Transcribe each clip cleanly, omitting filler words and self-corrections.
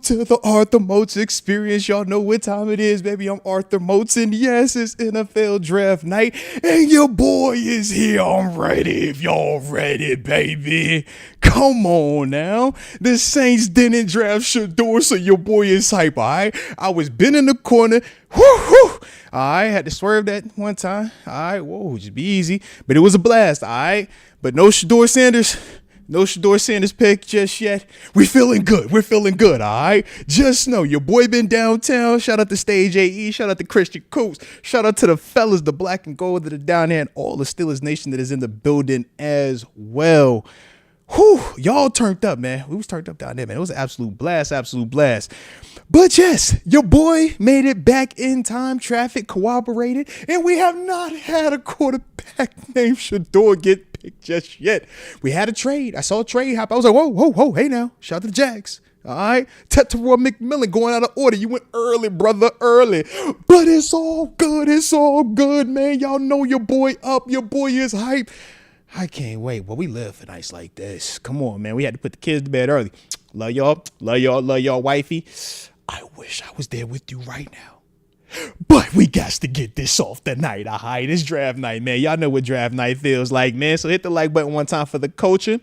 to the Arthur Moats experience. Y'all know what time it is, baby. I'm Arthur Moats, and yes, it's NFL draft night, and your boy is here. I'm ready if y'all ready, baby. Come on now. The Saints didn't draft Shador, so your boy is hype, all right? I was been in the corner. Whoo. I had to swerve that one time. All right, whoa, just be easy. But it was a blast, all right? But no Shador Sanders. No Shador Sanders pick just yet. We're feeling good, all right? Just know your boy been downtown. Shout out to Stage AE. Shout out to Christian Coops. Shout out to the fellas, the black and gold that are down there, and all the Steelers Nation that is in the building as well. Whew, y'all turned up, man. We was turned up down there, man. It was an absolute blast. But yes, your boy made it back in time. Traffic cooperated, and we have not had a quarterback named Shador get picked just yet. We had a trade. I saw a trade hop. I was like, whoa, hey now. Shout out to the Jags. All right. Teteroy McMillan going out of order. You went early, brother, early. But it's all good, man. Y'all know your boy up. Your boy is hype. I can't wait. Well, we live for nights like this. Come on, man. We had to put the kids to bed early. Love y'all, wifey. I wish I was there with you right now. But we got to get this off tonight. All right, it's draft night, man. Y'all know what draft night feels like, man. So hit the like button one time for the culture.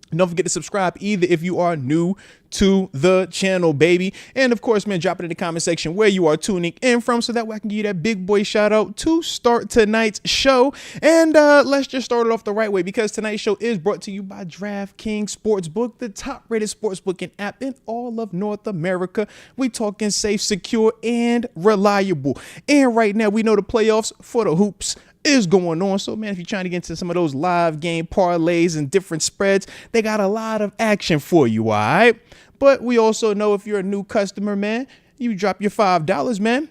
And don't forget to subscribe either if you are new to the channel, baby. And of course, man, drop it in the comment section where you are tuning in from so that way I can give you that big boy shout out to start tonight's show. And let's just start it off the right way, because tonight's show is brought to you by DraftKings Sportsbook, the top rated sportsbook and app in all of North America. We talking safe, secure, and reliable. And right now we know the playoffs for the hoops is going on. So, man, if you're trying to get into some of those live game parlays and different spreads, they got a lot of action for you, all right? But we also know if you're a new customer, man, you drop your $5, man.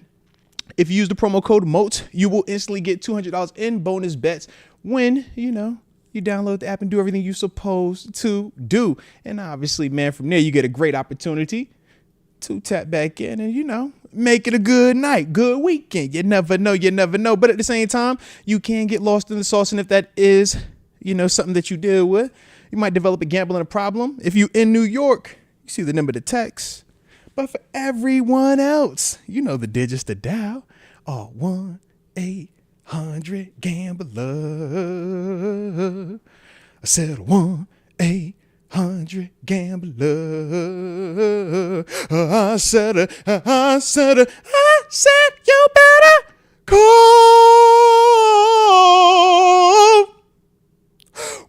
If you use the promo code Moats, you will instantly get $200 in bonus bets when, you download the app and do everything you're supposed to do. And obviously, man, from there, you get a great opportunity to tap back in and, make it a good night, good weekend. You never know. But at the same time, you can get lost in the sauce. And if that is, something that you deal with, you might develop a gambling problem. If you in New York, you see the number to text. But for everyone else, the digits to dial are 1-800-GAMBLER. I said 1-800-GAMBLER. I said you better call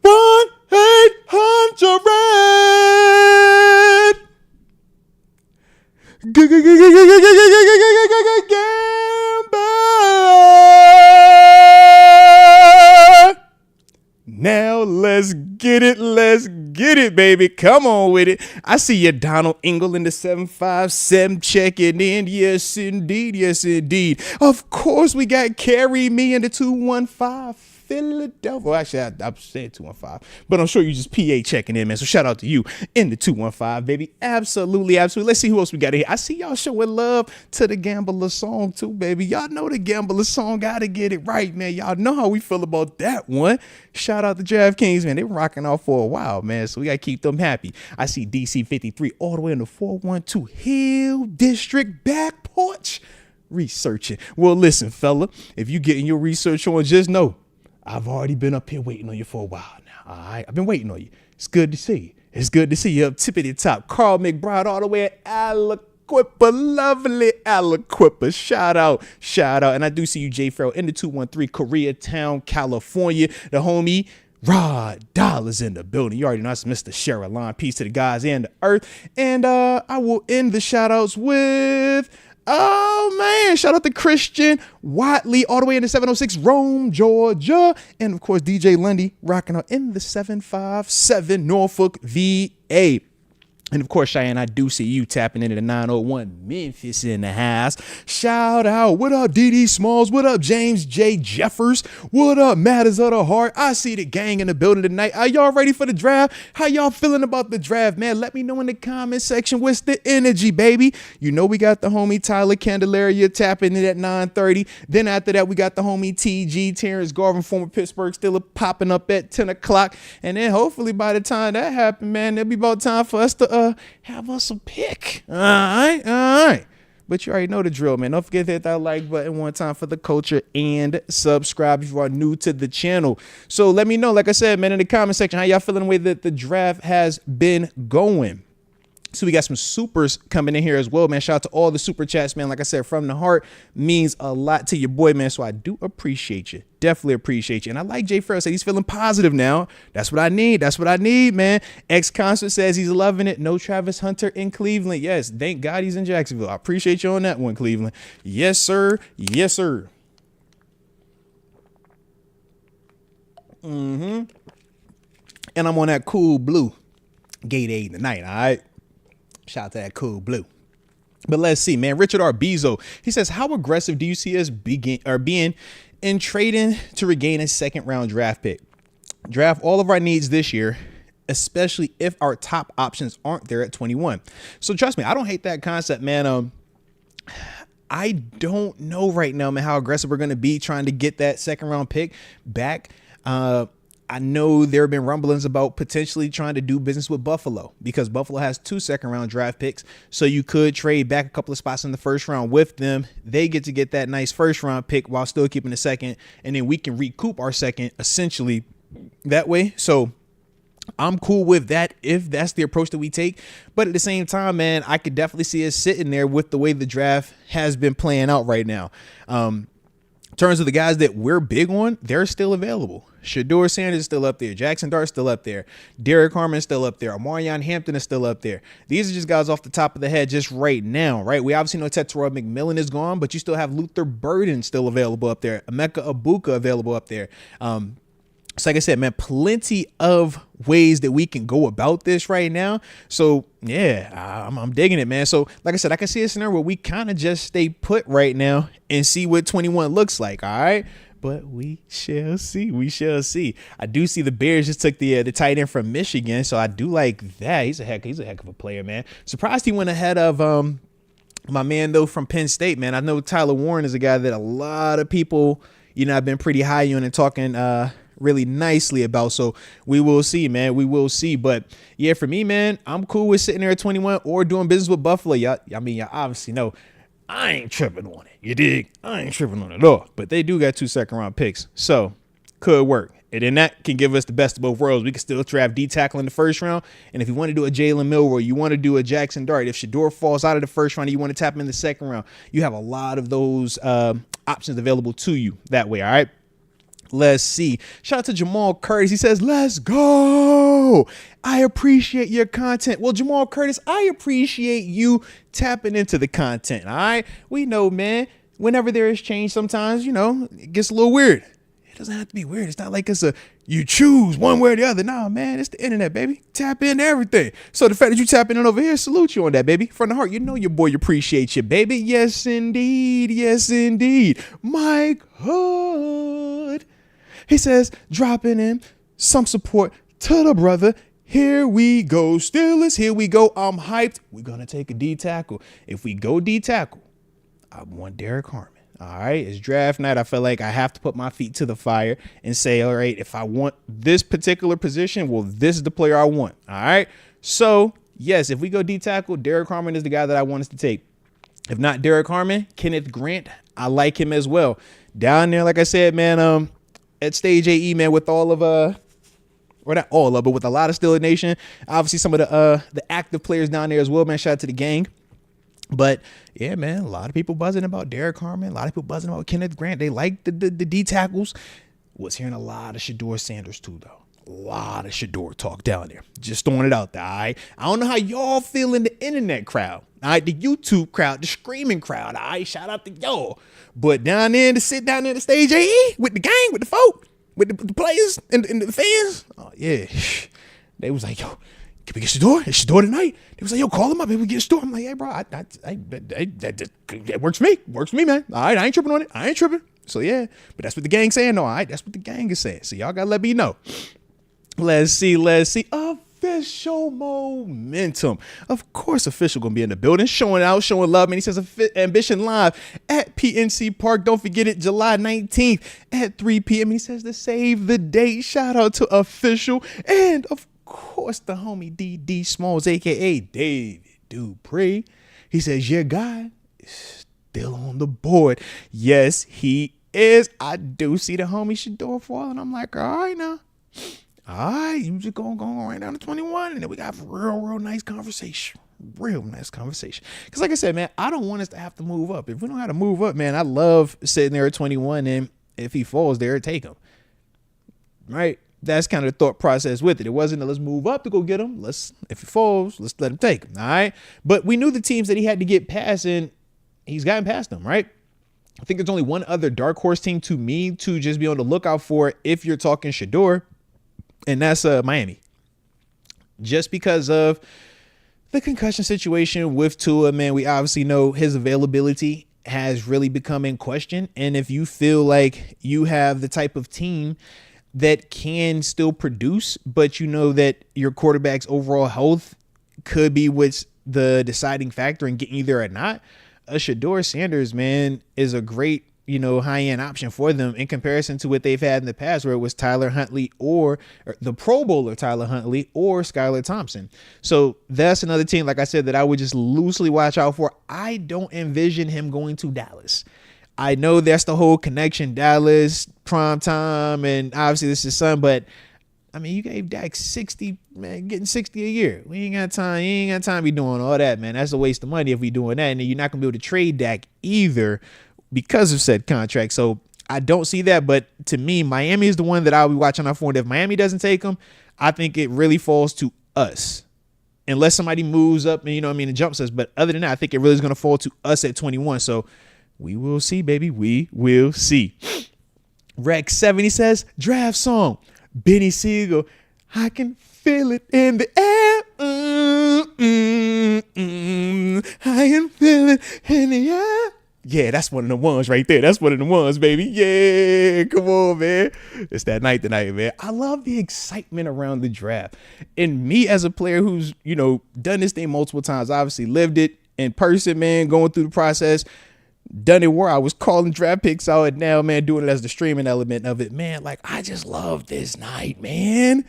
1-800 GAMBLER. Now let's get it, baby. Come on with it. I see you, Donald Engel, in the 757 checking in. Yes, indeed. Of course, we got Carry Me in the 215 Philadelphia. Actually, I said 215, but I'm sure you just PA checking in, man. So shout out to you in the 215, baby. Absolutely. Let's see who else we got here. I see y'all showing love to the Gambler song too, baby. Y'all know the Gambler song. Gotta get it right, man. Y'all know how we feel about that one. Shout out to DraftKings, man. They were rocking off for a while, man. So we gotta keep them happy. I see DC 53 all the way in the 412 Hill District back porch researching. Well, listen, fella, if you getting your research on, just know I've already been up here waiting on you for a while now. All right, I've been waiting on you. It's good to see you. Up tippity top. Carl McBride all the way at Aliquippa. Lovely Aliquippa. Shout out. And I do see you, Jay Farrell, in the 213 Koreatown, California. The homie Rod Dollars in the building. You already know that's Mr. Sherilyn. Peace to the guys and the earth. And I will end the shout outs with, oh man, shout out to Christian Watley all the way in the 706 Rome, Georgia. And of course, DJ Lundy rocking out in the 757 Norfolk, VA. And of course, Cheyenne, I do see you tapping into the 901 Memphis in the house. Shout out. What up, DD Smalls? What up, James J. Jeffers? What up, Matters of the Heart? I see the gang in the building tonight. Are y'all ready for the draft? How y'all feeling about the draft, man? Let me know in the comment section. What's the energy, baby? You know we got the homie Tyler Candelaria tapping in at 9:30. Then after that, we got the homie TG, Terrence Garvin, former Pittsburgh Steeler, popping up at 10 o'clock. And then hopefully by the time that happens, man, it'll be about time for us to have us a pick. All right. But you already know the drill, man. Don't forget to hit that like button one time for the culture and subscribe if you are new to the channel. So let me know, like I said, man, in the comment section, how y'all feeling the way that the draft has been going. So we got some supers coming in here as well, man. Shout out to all the super chats, man. Like I said, from the heart, means a lot to your boy, man. So I do appreciate you. Definitely appreciate you. And I like Jay Farrell said he's feeling positive now. That's what I need. That's what I need, man. Ex-Concert says he's loving it. No Travis Hunter in Cleveland. Yes, thank God he's in Jacksonville. I appreciate you on that one, Cleveland. Yes, sir. Yes, sir. And I'm on that cool blue Gatorade tonight, all right? Shout out to that cool blue. But let's see, man. Richard Arbizo, he says, how aggressive do you see us being in trading to regain a second round draft pick? Draft all of our needs this year, especially if our top options aren't there at 21. So trust me, I don't hate that concept, man. I don't know right now, man, how aggressive we're going to be trying to get that second round pick back. I know there have been rumblings about potentially trying to do business with Buffalo because Buffalo has 2 second-round draft picks. So you could trade back a couple of spots in the first round with them. They get that nice first-round pick while still keeping the second, and then we can recoup our second essentially that way. So I'm cool with that if that's the approach that we take. But at the same time, man, I could definitely see us sitting there with the way the draft has been playing out right now. In terms of the guys that we're big on, they're still available. Shador Sanders is still up there. Jackson Dart's still up there. Derek Harmon is still up there. Omarion Hampton is still up there. These are just guys off the top of the head just right now, right? We obviously know Tetairoa McMillan is gone, but you still have Luther Burden still available up there. Emeka Ibuka available up there. So like I said, man, plenty of ways that we can go about this right now. So yeah, I'm digging it, man. So like I said, I can see a scenario where we kind of just stay put right now and see what 21 looks like. All right. But we shall see. We shall see. I do see the Bears just took the tight end from Michigan. So I do like that. He's a heck of a player, man. Surprised he went ahead of my man, though, from Penn State, man. I know Tyler Warren is a guy that a lot of people, I've been pretty high on and talking really nicely about. So we will see, man. We will see. But yeah, for me, man, I'm cool with sitting there at 21 or doing business with Buffalo. Y'all obviously know I ain't tripping on it. You dig? I ain't tripping on it at all. But they do got 2 second-round picks. So could work. And then that can give us the best of both worlds. We can still draft D tackle in the first round. And if you want to do a Jalen Milroe, you want to do a Jackson Dart, if Shador falls out of the first round and you want to tap him in the second round, you have a lot of those options available to you that way. All right. Let's see. Shout out to Jamal Curtis. He says, let's go. I appreciate your content. Well, Jamal Curtis, I appreciate you tapping into the content. All right. We know, man, whenever there is change, sometimes, it gets a little weird. It doesn't have to be weird. It's not like you choose one way or the other. Nah, man, it's the internet, baby. Tap into everything. So the fact that you tapping in over here, salute you on that, baby. From the heart, your boy appreciates you, baby. Yes, indeed. Yes, indeed. Mike Hood. He says, dropping in some support to the brother. Here we go, Steelers. Here we go. I'm hyped. We're going to take a D tackle. If we go D tackle, I want Derek Harmon. All right. It's draft night. I feel like I have to put my feet to the fire and say, all right, if I want this particular position, well, this is the player I want. All right. So, yes, if we go D tackle, Derek Harmon is the guy that I want us to take. If not Derek Harmon, Kenneth Grant, I like him as well. Down there, like I said, man, at Stage AE, man, with all of or not all of, but with a lot of Steelers Nation, obviously some of the active players down there as well, man. Shout out to the gang. But yeah, man, a lot of people buzzing about Derek Harmon, a lot of people buzzing about Kenneth Grant. They like the D tackles. Was hearing a lot of Shador Sanders too, though. A lot of Shador talk down there. Just throwing it out there. All right. I don't know how y'all feel in the internet crowd. All right, the YouTube crowd, the screaming crowd. All right, shout out to y'all. But down there to sit down there at the Stage AE with the gang, with the folk, with the players and the fans. Oh, yeah. They was like, yo, can we get Shador? It's Shador tonight. They was like, yo, call him up. Maybe we get Shador. I'm like, hey, bro, that works for me. Works for me, man. All right, I ain't tripping on it. I ain't tripping. So, yeah. But that's what the gang's saying, though. All right, that's what the gang is saying. So, y'all got to let me know. Let's see. Official momentum. Of course, official gonna be in the building, showing out, showing love. Man, he says Ambition Live at PNC Park. Don't forget it, July 19th at 3 p.m. He says to save the date. Shout out to official, and of course, the homie D Smalls, a.k.a. David Dupree. He says, your guy is still on the board. Yes, he is. I do see the homie Shador falling. I'm like, all right now. All right, you just going right down to 21, and then we got real nice conversation. Real nice conversation. Because like I said, man, I don't want us to have to move up. If we don't have to move up, man, I love sitting there at 21, and if he falls there, take him. Right? That's kind of the thought process with it. It wasn't let's move up to go get him. If he falls, let's let him take him. All right. But we knew the teams that he had to get past, and he's gotten past them, right? I think there's only one other dark horse team to me to just be on the lookout for if you're talking Shador, and that's Miami. Just because of the concussion situation with Tua, man, we obviously know his availability has really become in question. And if you feel like you have the type of team that can still produce, but you know that your quarterback's overall health could be what's the deciding factor in getting you there or not, a Shador Sanders, man, is a great, high-end option for them in comparison to what they've had in the past, where it was Tyler Huntley or the Pro Bowler Tyler Huntley or Skylar Thompson. So that's another team, like I said, that I would just loosely watch out for. I don't envision him going to Dallas. I know that's the whole connection, Dallas, prime time, and obviously this is son, but I mean, you gave Dak 60, man, getting 60 a year. We ain't got time. You ain't got time to be doing all that, man. That's a waste of money if we doing that. And you're not going to be able to trade Dak either because of said contract. So I don't see that. But to me, Miami is the one that I'll be watching out for. And if Miami doesn't take him, I think it really falls to us. Unless somebody moves up and, and jumps us. But other than that, I think it really is going to fall to us at 21. So we will see, baby. We will see. Rex 70 says, draft song. Benny Siegel, I can feel it in the air. I can feel it in the air. Yeah, that's one of the ones right there. That's one of the ones, baby. Yeah, come on, man. It's that night tonight, man. I love the excitement around the draft. And me as a player who's, done this thing multiple times, obviously lived it in person, man, going through the process. Done it where I was calling draft picks out, and now, man, doing it as the streaming element of it, man. Like, I just love this night, man.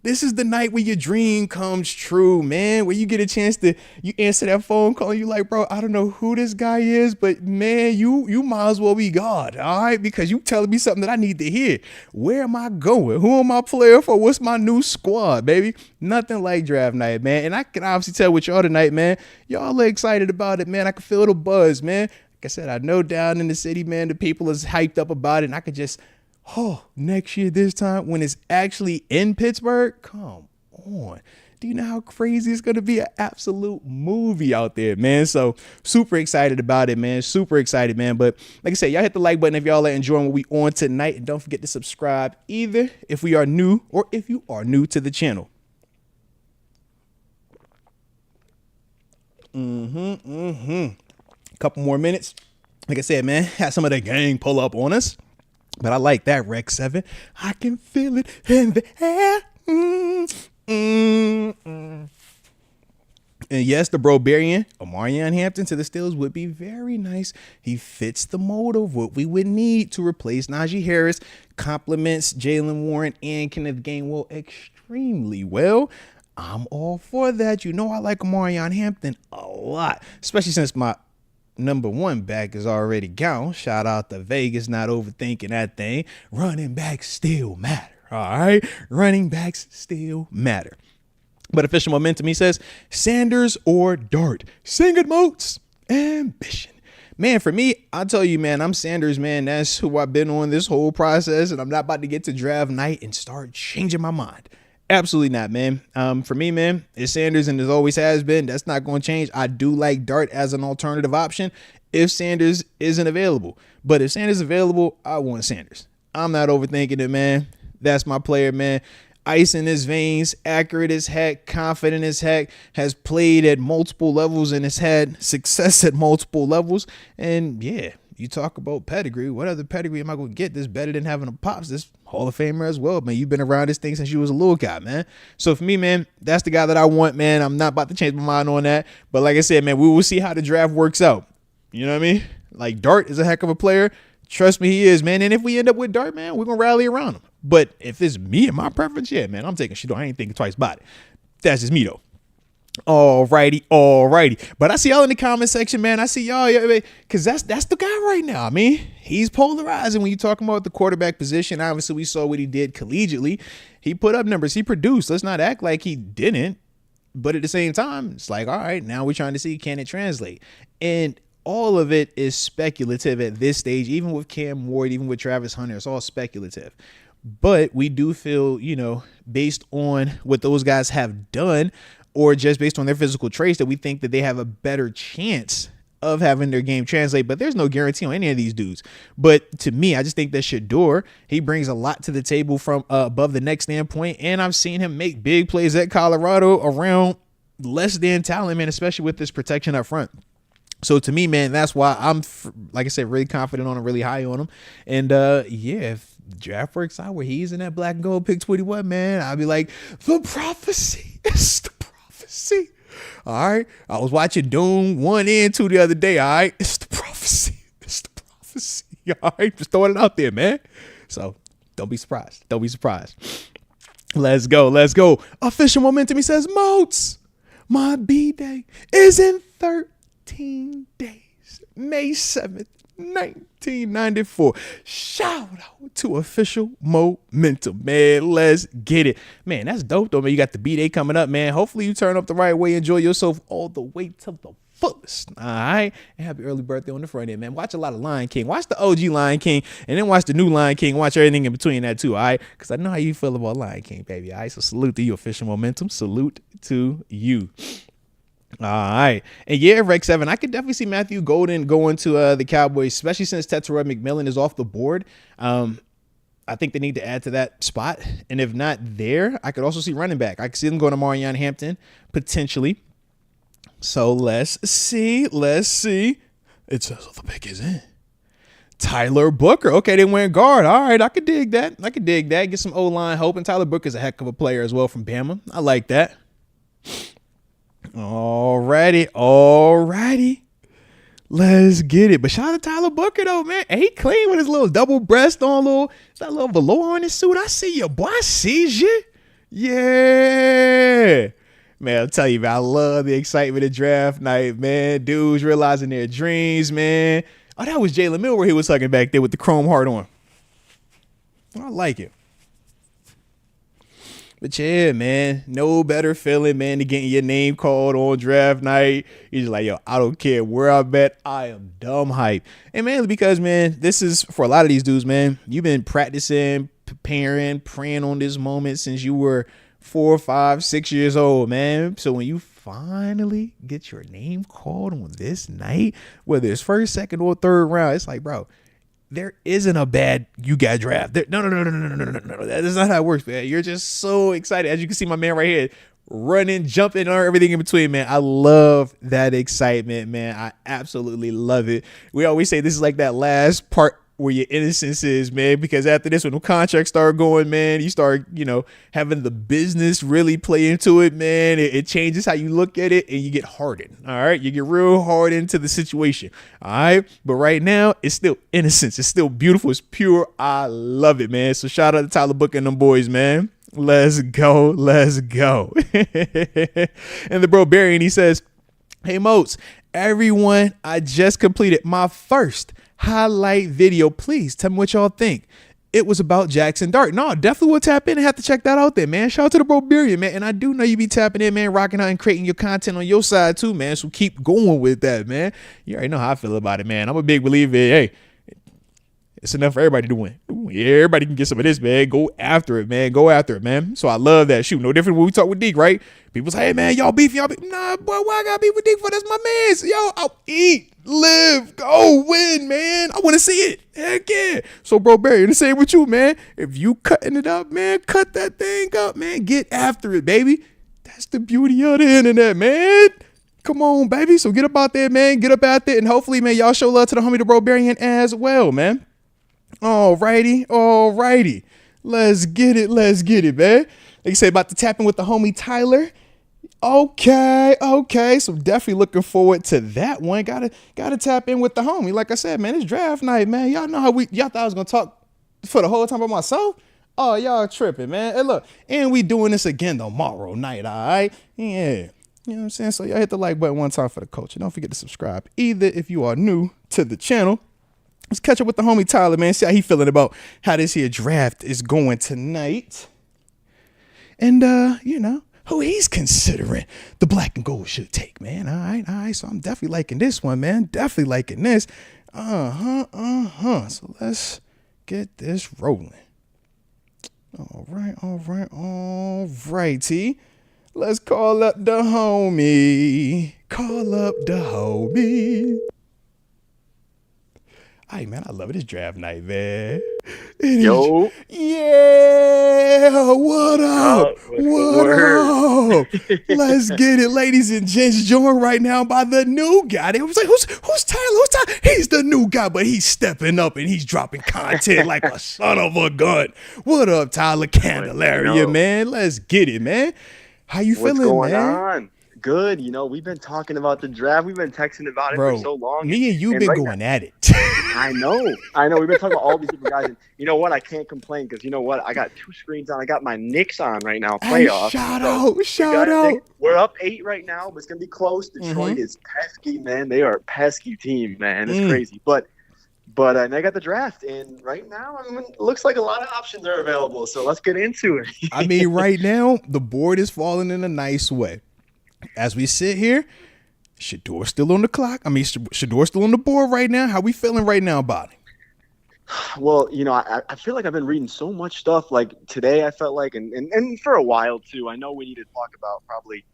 This is the night where your dream comes true, man. Where you get a chance to, you answer that phone call and you like, bro, I don't know who this guy is, but man, you might as well be God, all right? Because you telling me something that I need to hear. Where am I going? Who am I playing for? What's my new squad, baby? Nothing like draft night, man. And I can obviously tell with y'all tonight, man. Y'all are excited about it, man. I can feel the buzz, man. Like I said, I know down in the city, man, the people is hyped up about it. And I could just, next year, this time, when it's actually in Pittsburgh, come on. Do you know how crazy it's going to be? An absolute movie out there, man. So super excited about it, man. Super excited, man. But like I said, y'all hit the like button if y'all are enjoying what we on tonight. And don't forget to subscribe either if we are new or if you are new to the channel. Couple more minutes. Like I said, man, had some of the gang pull up on us, but I like that, Rex 7. I can feel it in the air. And yes, the Broberian, Omarion Hampton to the Steelers would be very nice. He fits the mold of what we would need to replace Najee Harris, complements Jalen Warren and Kenneth Gainwell extremely well. I'm all for that. I like Omarion Hampton a lot, especially since my number one back is already gone. Shout out to Vegas, not overthinking that thing. Running backs still matter. All right. Running backs still matter. But official momentum, he says, Sanders or Dart. Sing it, Moats. Ambition. Man, for me, I'll tell you, man, I'm Sanders, man. That's who I've been on this whole process. And I'm not about to get to draft night and start changing my mind. Absolutely not, man. For me, man, it's Sanders and it always has been. That's not going to change. I do like Dart as an alternative option if Sanders isn't available. But if Sanders is available, I want Sanders. I'm not overthinking it, man. That's my player, man. Ice in his veins, accurate as heck, confident as heck, has played at multiple levels and has had success at multiple levels. And yeah, you talk about pedigree. What other pedigree am I going to get that's better than having a Pops? This Hall of Famer as well, man. You've been around this thing since you was a little guy, man. So for me, man, that's the guy that I want, man. I'm not about to change my mind on that. But like I said, man, we will see how the draft works out. You know what I mean? Like Dart is a heck of a player. Trust me, he is, man. And if we end up with Dart, man, we're going to rally around him. But if it's me and my preference, yeah, man, I'm taking Shador. I ain't thinking twice about it. That's just me, though. Alrighty. But I see y'all in the comment section, man. I see y'all, because that's the guy right now. I mean, he's polarizing when you're talking about the quarterback position. Obviously, we saw what he did collegiately. He put up numbers. He produced. Let's not act like he didn't. But at the same time, it's like, all right, now we're trying to see, can it translate? And all of it is speculative at this stage, even with Cam Ward, even with Travis Hunter. It's all speculative. But we do feel, based on what those guys have done, or just based on their physical traits, that we think that they have a better chance of having their game translate. But there's no guarantee on any of these dudes. But to me, I just think that Shador, he brings a lot to the table from above the neck standpoint. And I've seen him make big plays at Colorado around less than talent, man, especially with this protection up front. So to me, man, that's why I'm, like I said, really confident on him, really high on him. And if draft works out where he's in that black and gold pick 21, man, I'll be like, the prophecy is the prophecy. All right. I was watching Doom 1 and 2 the other day. All right. It's the prophecy. It's the prophecy. All right. Just throwing it out there, man. So don't be surprised. Don't be surprised. Let's go. Official momentum. He says, Moats, my B-Day is in 13 days. May 7th. 1994. Shout out to official momentum, man. Let's get it, man. That's dope though, man. You got the B-Day coming up, man. Hopefully you turn up the right way, enjoy yourself all the way to the fullest. All right, and happy early birthday on the front end, man. Watch a lot of Lion King. Watch the OG Lion King, and then watch the new Lion King. Watch everything in between that too. All right, because I know how you feel about Lion King, baby. All right, so salute to you, official momentum. Salute to you. All right. And yeah, Rec 7, I could definitely see Matthew Golden going to the Cowboys, especially since Teteroy McMillan is off the board. I think they need to add to that spot. And if not there, I could also see running back. I could see them going to Marion Hampton, potentially. So let's see. It says the pick is in. Tyler Booker. Okay, they went guard. All right, I could dig that. Get some O-line hope. And Tyler Booker's a heck of a player as well from Bama. I like that. Alrighty. Let's get it. But shout out to Tyler Booker though, man. He clean with his little double breast on, that little velour on his suit. I see you, boy. I see you. Yeah. Man, I'll tell you, man, I love the excitement of draft night, man. Dudes realizing their dreams, man. Oh, that was Jalen Milroy he was hugging back there with the chrome heart on. I like it. But yeah, man, no better feeling, man, than getting your name called on draft night. You're just like, yo, I don't care where I'm at. I am dumb hype. And mainly because, man, this is for a lot of these dudes, man. You've been practicing, preparing, praying on this moment since you were 4, 5, 6 years old, man. So when you finally get your name called on this night, whether it's first, second, or third round, it's like, bro, there isn't a bad you got drafted. No. That is not how it works, man. You're just so excited. As you can see, my man right here running, jumping, or everything in between, man. I love that excitement, man. I absolutely love it. We always say this is like that last part where your innocence is, man, because after this, when the contracts start going, man, you start, having the business really play into it, man. It changes how you look at it, and you get hardened. All right. You get real hard into the situation. All right. But right now, it's still innocence. It's still beautiful. It's pure. I love it, man. So shout out to Tyler Booker and them boys, man. Let's go. And the bro Barry, and he says, hey, Moats, everyone, I just completed my first highlight video. Please tell me what y'all think. It was about Jackson Dart. No, definitely will tap in and have to check that out there, man. Shout out to the bro Barian, man. And I do know you be tapping in, man, rocking out and creating your content on your side too, man. So keep going with that, man. You already know how I feel about it, man. I'm a big believer in, hey, it's enough for everybody to win. Yeah, everybody can get some of this, man. Go after it, man. So I love that. Shoot, no different when we talk with Deke, right? People say, hey, man, y'all beef. Nah, boy, why I got beef with Deke for? That's my man. Yo, I'll eat, live, go, win, man. I want to see it. Heck yeah. So, bro, Barry, the same with you, man. If you cutting it up, man, cut that thing up, man. Get after it, baby. That's the beauty of the internet, man. Come on, baby. So get up out there, man. Get up out there. And hopefully, man, y'all show love to the homie, the bro Barian as well, man. Alrighty. Let's get it, man. Like I said, about to tap in with the homie Tyler. Okay. So definitely looking forward to that one. Gotta tap in with the homie. Like I said, man, it's draft night, man. Y'all know how y'all thought I was gonna talk for the whole time by myself? Oh, y'all tripping, man. And look, and we doing this again tomorrow night, all right? Yeah. You know what I'm saying? So y'all hit the like button one time for the culture. Don't forget to subscribe either if you are new to the channel. Let's catch up with the homie Tyler, man. See how he feeling about how this here draft is going tonight. And, who he's considering the black and gold should take, man. All right. So I'm definitely liking this one, man. Definitely liking this. So let's get this rolling. All right, T. Let's call up the homie. Hey, man, I love it. It's draft night, man. Yo. Yeah. What up? Let's get it, ladies and gents. Joined right now by the new guy. They was like, who's Tyler? He's the new guy, but he's stepping up and he's dropping content like a son of a gun. What up, Tyler Candelaria, man? Let's get it, man. How you feeling, man? What's going on? Good. We've been talking about the draft. We've been texting about it for so long. Me and you been going at it. I know. We've been talking about all these different guys. And you know what? I can't complain because you know what? I got 2 screens on. I got my Knicks on right now. Playoffs. Hey, shout out. We're up 8 right now, but it's going to be close. Detroit is pesky, man. They are a pesky team, man. It's crazy. But and I got the draft, and right now, it looks like a lot of options are available. So let's get into it. I mean, right now, the board is falling in a nice way. As we sit here, Shador's still on the clock. Shador's still on the board right now. How we feeling right now about him? Well, I feel like I've been reading so much stuff. Like today, I felt like, and for a while too. I know we need to talk about probably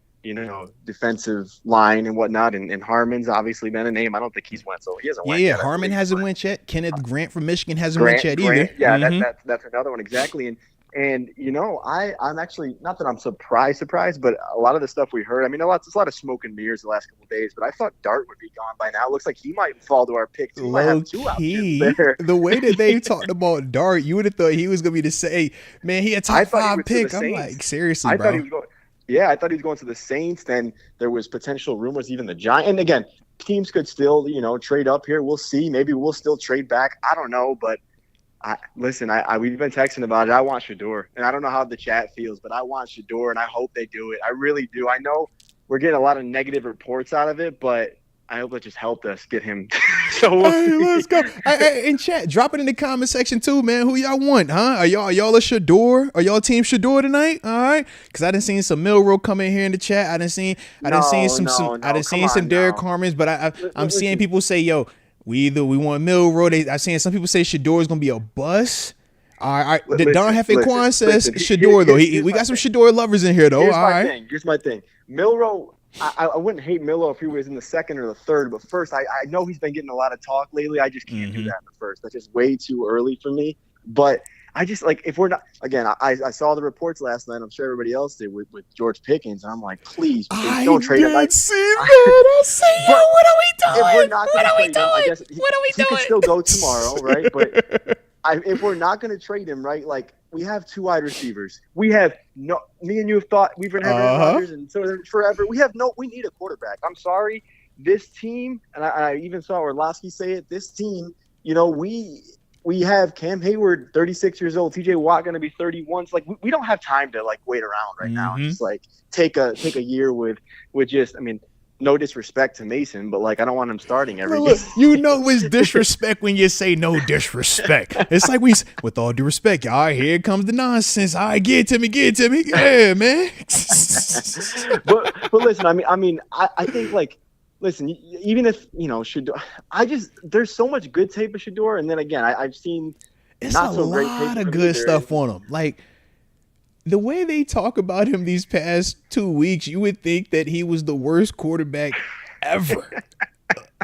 defensive line and whatnot. And Harmon's obviously been a name. I don't think he's went, so he hasn't went yet. Yeah, Harmon hasn't went yet. Kenneth Grant from Michigan hasn't went yet either. Yeah, that's another one exactly. And I'm actually, not that I'm surprised, but a lot of the stuff we heard, there's a lot of smoke and mirrors the last couple of days, but I thought Dart would be gone by now. It looks like he might fall to our pick. We might have 2 options there. The way that they talked about Dart, you would have thought he was going to be the same. Man, he had top 5 pick. I'm like, seriously, bro. I thought he was going to the Saints. Then there was potential rumors, even the Giants. And again, teams could still, trade up here. We'll see. Maybe we'll still trade back. I don't know, but listen, we've been texting about it. I want Shador, and I don't know how the chat feels, but I want Shador, and I hope they do it. I really do. I know we're getting a lot of negative reports out of it, but I hope it just helped us get him. So let's go. In chat, drop it in the comment section too, man. Who y'all want, huh? Are y'all a Shador? Are y'all team Shador tonight? All right, because I done seen some Milrow come in here in the chat. I done seen some Derek Harmons, but I'm seeing people say, yo, we want Milrow. I'm seeing some people say Shador is gonna be a bust. All right. Don Hefe Quan says Shador though. We got some Shador lovers in here though. Here's my thing. Milrow. I wouldn't hate Milrow if he was in the second or the third, but first, I know he's been getting a lot of talk lately. I just can't do that in the first. That's just way too early for me. But I just if we're not, again, I saw the reports last night. I'm sure everybody else did with George Pickens. And I'm like, please don't trade him. I see that. What are we doing? If we're not what are we doing? I guess he could still go tomorrow, right? But if we're not going to trade him, right, we have 2 wide receivers. We have me and you have thought we've been having Rodgers and so forever. We need a quarterback. I'm sorry. This team, and I even saw Orlovsky say it, this team, we have Cam Hayward, 36 years old, TJ Watt going to be 31. So we don't have time to wait around right now and just take a year with just, no disrespect to Mason, but I don't want him starting every game. It's disrespect when you say no disrespect. It's like with all due respect, all right, here comes the nonsense. All right, get it to me. Yeah, man. but listen, I think listen, even if Shador, there's so much good tape of Shador, and then again, I've seen not so great tape. It's a lot of good stuff on him. The way they talk about him these past 2 weeks, you would think that he was the worst quarterback ever.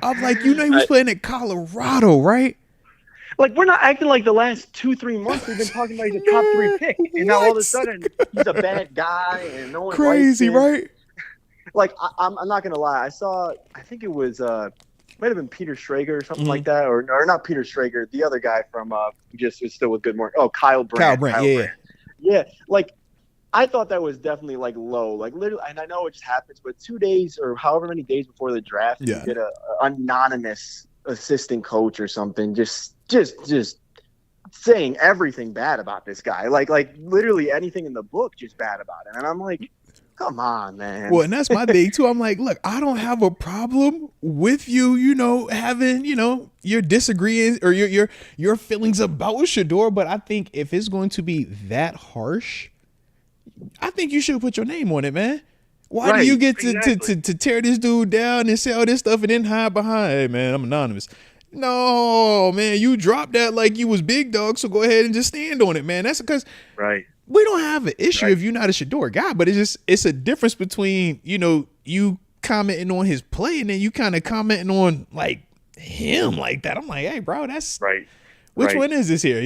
I'm like, he was playing at Colorado, right? We're not acting like the last 2-3 months we've been talking about he's a top 3 pick, and now all of a sudden he's a bad guy and no one crazy, likes him. Right? I'm not gonna lie. I think it was might have been Peter Schrager or something like that, or not Peter Schrager, the other guy from just is still with Good Morning. Oh, Kyle Brandt. Kyle Brandt. Yeah, I thought that was definitely like low, like literally, and I know it just happens, but 2 days or however many days before the draft, you get a anonymous assistant coach or something, just saying everything bad about this guy, like literally anything in the book, just bad about him, and I'm like, come on, man. Well, and that's my thing too. I'm like, look, I don't have a problem with you, having, your disagreeing or your feelings about Shador, but I think if it's going to be that harsh, I think you should put your name on it, man. Why do you get to tear this dude down and say all this stuff and then hide behind, hey, man, I'm anonymous? No, man, you dropped that like you was big dog, so go ahead and just stand on it, man. That's because we don't have an issue if you're not a Shador guy, but it's a difference between, you commenting on his play and then you kind of commenting on like him like that. I'm like, hey, bro, that's which one is this here,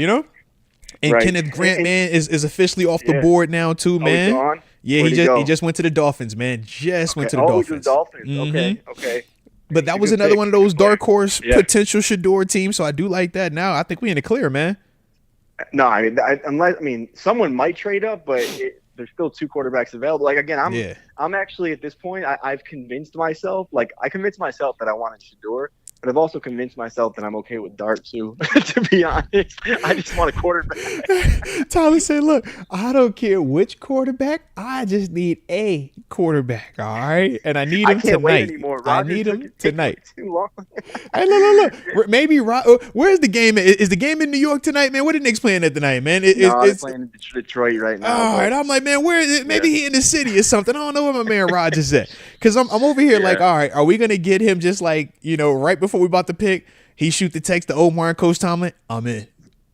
And Kenneth Grant, man, is officially off the board now too, man. He's gone? Yeah, he just went to the Dolphins, man. Went to the Dolphins. Mm-hmm. Okay. But that was another one of those dark horse potential Shador teams, so I do like that. Now I think we in the clear, man. No, I mean, someone might trade up, but there's still 2 quarterbacks available. Like again, I'm actually at this point, I've convinced myself, that I wanted Shador. But I've also convinced myself that I'm okay with Dart too. To be honest, I just want a quarterback. Tyler said, "Look, I don't care which quarterback. I just need a quarterback. All right, and I need him tonight. Wait anymore. I need him tonight. Too long. Hey, look. Maybe where's the game? Is the game in New York tonight, man? What are the Knicks playing at tonight, man? They're playing in Detroit right now. All right, I'm like, man, where is it? Maybe he in the city or something. I don't know where my man Rogers at. Because I'm over here like, all right, are we gonna get him just like right before we about to pick? He shoot the text to Omar and Coach Tomlin. I'm in.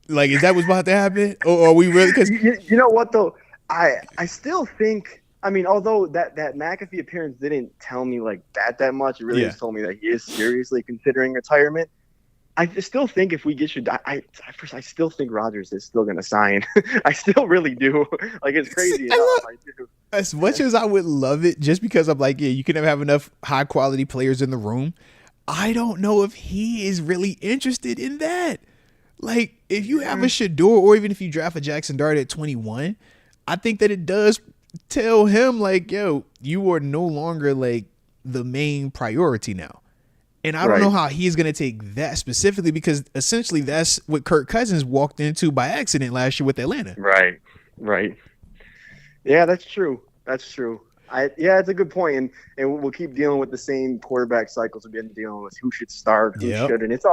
Like, is that what's about to happen? Or are we really? Because you know what though, I still think. I mean, although that McAfee appearance didn't tell me like that much, it really just told me that he is seriously considering retirement. I still think if we get Shador, I still think Rodgers is still going to sign. I still really do. Like, it's crazy. As much as I would love it, just because I'm like, you can never have enough high quality players in the room. I don't know if he is really interested in that. Like, if you have a Shador, or even if you draft a Jackson Dart at 21, I think that it does tell him like, yo, you are no longer like the main priority now. And I don't know how he's going to take that specifically, because essentially that's what Kirk Cousins walked into by accident last year with Atlanta. Right. Yeah, that's true. It's a good point. And we'll keep dealing with the same quarterback cycles we've been dealing with. Who should start, who shouldn't. It's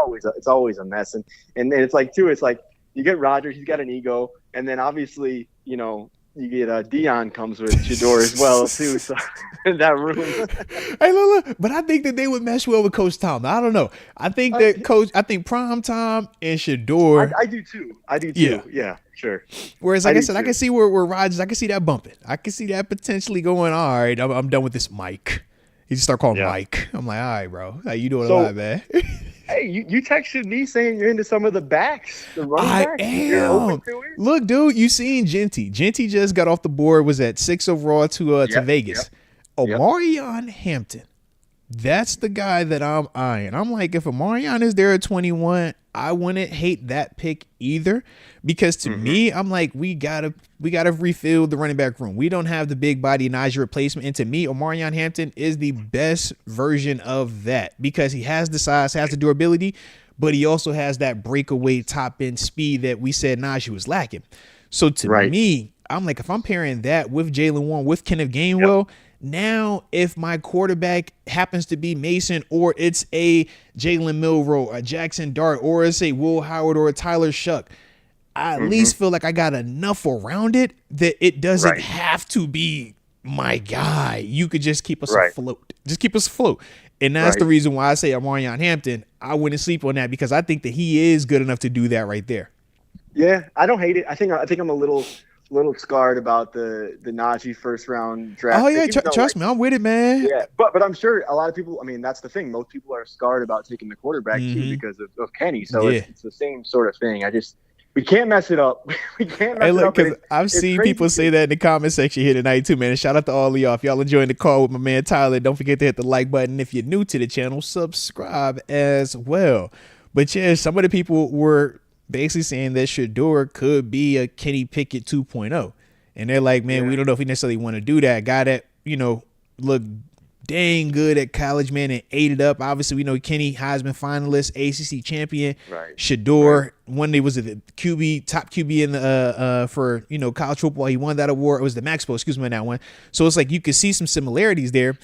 always a mess. And it's like, too, it's like you get Rodgers, he's got an ego. And then obviously, you get Dion comes with Shador as well too, so in that room. Hey, look, but I think that they would mesh well with Coach Tom. I don't know. I think that Prime Time and Shador. I do too. Yeah, sure. Whereas, like I said, I can see where Rodgers. I can see that bumping. I can see that potentially going. All right, I'm done with this Mike. He just start calling Mike. I'm like, all right, bro. How you doing a lot, man? Hey, you texted me saying you're into some of the backs, the running backs. I am. Look, dude, you seen Genty. Genty just got off the board, was at 6 overall to Vegas. Omarion Hampton. That's the guy that I'm eyeing. I'm like, if Omarion is there at 21, I wouldn't hate that pick either, because to me, I'm like, we gotta refill the running back room. We don't have the big body Najee replacement, and to me, Omarion Hampton is the best version of that, because he has the size, has the durability, but he also has that breakaway top end speed that we said Najee was lacking. So to me, I'm like, if I'm pairing that with Jalen Warren, with Kenneth Gainwell. Now, if my quarterback happens to be Mason, or it's a Jalen Milroe, a Jackson Dart, or it's a Will Howard or a Tyler Shuck, I at least feel like I got enough around it that it doesn't have to be my guy. You could just keep us afloat. Just keep us afloat. And that's the reason why I say Omarion Hampton. I wouldn't sleep on that, because I think that he is good enough to do that right there. Yeah, I don't hate it. I think I'm a little scarred about the Najee first round draft. Oh yeah, trust me, I'm with it, man. Yeah, but I'm sure a lot of people. I mean, that's the thing. Most people are scarred about taking the quarterback too, because of Kenny. So it's the same sort of thing. We can't mess it up. We can't mess it up. Because I've seen people say that in the comment section here tonight too, man. And shout out to all of y'all. If y'all enjoying the call with my man Tyler, don't forget to hit the like button. If you're new to the channel, subscribe as well. But yeah, some of the people were basically saying that Shador could be a Kenny Pickett 2.0. And they're like, man, we don't know if we necessarily want to do that. Guy that, looked dang good at college, man, and ate it up. Obviously, we know Kenny, Heisman finalist, ACC champion. Right. Shador, one day was the top QB in the for college football. He won that award. It was the Maxwell, on that one. So it's like you could see some similarities there.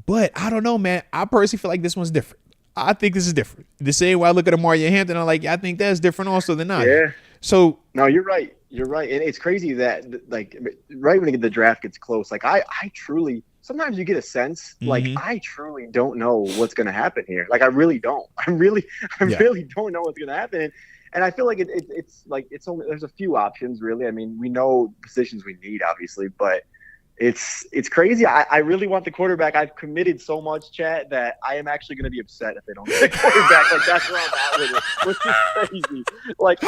But I don't know, man. I personally feel like this one's different. I think this is different. The same way I look at Amari Hampton, I'm like, I think that's different also than not. Yeah. So no, you're right. You're right. And it's crazy that like right when the draft gets close, like I truly, sometimes you get a sense like I truly don't know what's going to happen here. Like I really don't. I really don't know what's going to happen. And I feel like it's like it's only there's a few options really. I mean, we know positions we need obviously, but it's crazy. I really want the quarterback. I've committed so much, chat, that I am actually going to be upset if they don't get a quarterback. Like that's where I'm at with it, which is crazy. Like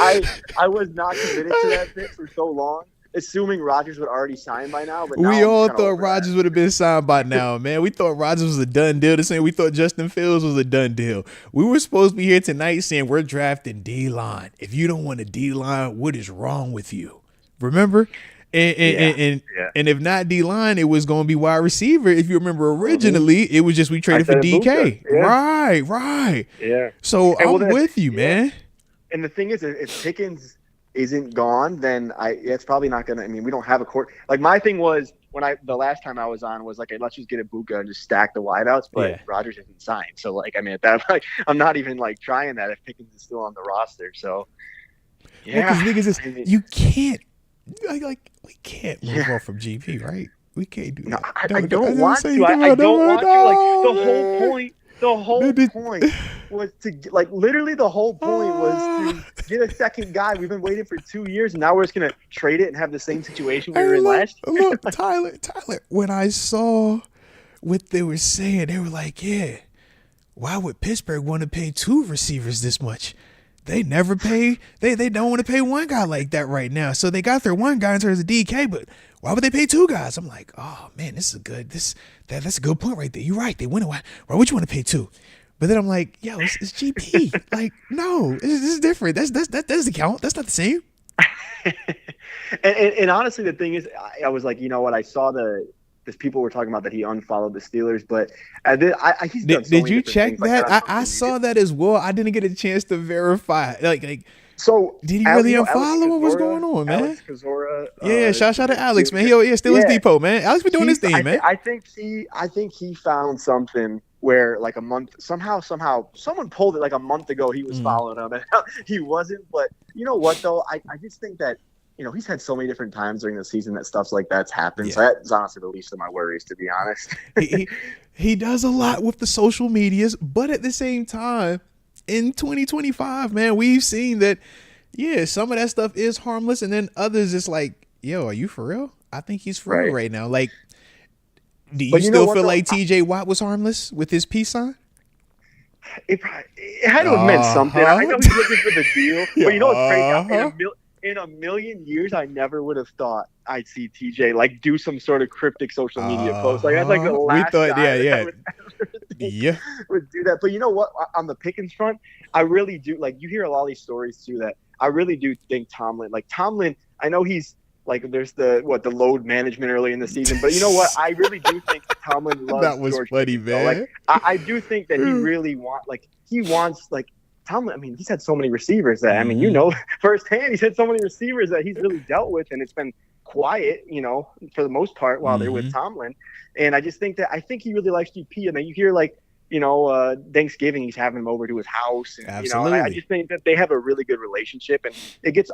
I was not committed to that pick for so long, assuming Rodgers would already sign by now. But now we all thought Rodgers would have been signed by now, man. We thought Rodgers was a done deal. The same we thought Justin Fields was a done deal. We were supposed to be here tonight saying we're drafting D-line. If you don't want a D-line, what is wrong with you? Remember? And if not D-line, it was going to be wide receiver. If you remember originally, it was just we traded for DK. Yeah. Right. Yeah. So I'm with you, man. And the thing is, if Pickens isn't gone, then it's probably not going to – I mean, we don't have a court – like my thing was the last time I was on was like, hey, let's just get Ibuka and just stack the wideouts, but Rodgers isn't signed. So, like, I mean, at that point, I'm not even, like, trying that if Pickens is still on the roster. So, yeah. Because niggas is, you can't – like we can't move on from GP, right? We can't do that. No, I don't want to. I don't want to. Like the whole point was to like literally the whole point was to get a second guy. We've been waiting for 2 years, and now we're just gonna trade it and have the same situation we were in last year. Look, Tyler. When I saw what they were saying, they were like, "Yeah, why would Pittsburgh want to pay 2 receivers this much?" They never pay. They don't want to pay one guy like that right now. So they got their one guy in terms of DK, but why would they pay 2 guys? I'm like, oh man, that's a good point right there. You're right. They went. Why would you want to pay 2? But then I'm like, yo, it's GP. Like, no, this is different. That doesn't count. That's not the same. and honestly, the thing is, I was like, you know what? I saw this people were talking about that he unfollowed the Steelers, but he's done so did you check that? Like, I saw that as well. I didn't get a chance to verify. Like, so did he really unfollow? What was going on, man? Alex Kazora, shout out to Alex, man. Steelers Depot, man. Alex been doing his thing, man. I think he found something where like a month somehow someone pulled it like a month ago. He was following him, and he wasn't. But you know what though? I just think that. He's had so many different times during the season that stuff like that's happened. Yeah. So that's honestly the least of my worries, to be honest. he does a lot with the social medias, but at the same time, in 2025, man, we've seen that, some of that stuff is harmless, and then others it's like, yo, are you for real? I think he's for real right now. Like, do you still feel like TJ Watt was harmless with his peace sign? It had to have meant something. I know he's looking for the deal, but you know what's crazy? In a million years, I never would have thought I'd see TJ like do some sort of cryptic social media post. Like that's like the last guy would do that. But you know what? On the Pickens front, I really do. Like you hear a lot of these stories too that I really do think Tomlin. I know he's like there's the load management early in the season, but you know what? I really do think Tomlin loves that was George funny, Pickens, man. Like I do think that he really wants Tomlin, I mean, he's had so many receivers that, I mean, firsthand, he's had so many receivers that he's really dealt with, and it's been quiet, for the most part while they're with Tomlin. And I just think he really likes GP. And then you hear, Thanksgiving, he's having him over to his house. And, Absolutely. I just think that they have a really good relationship. And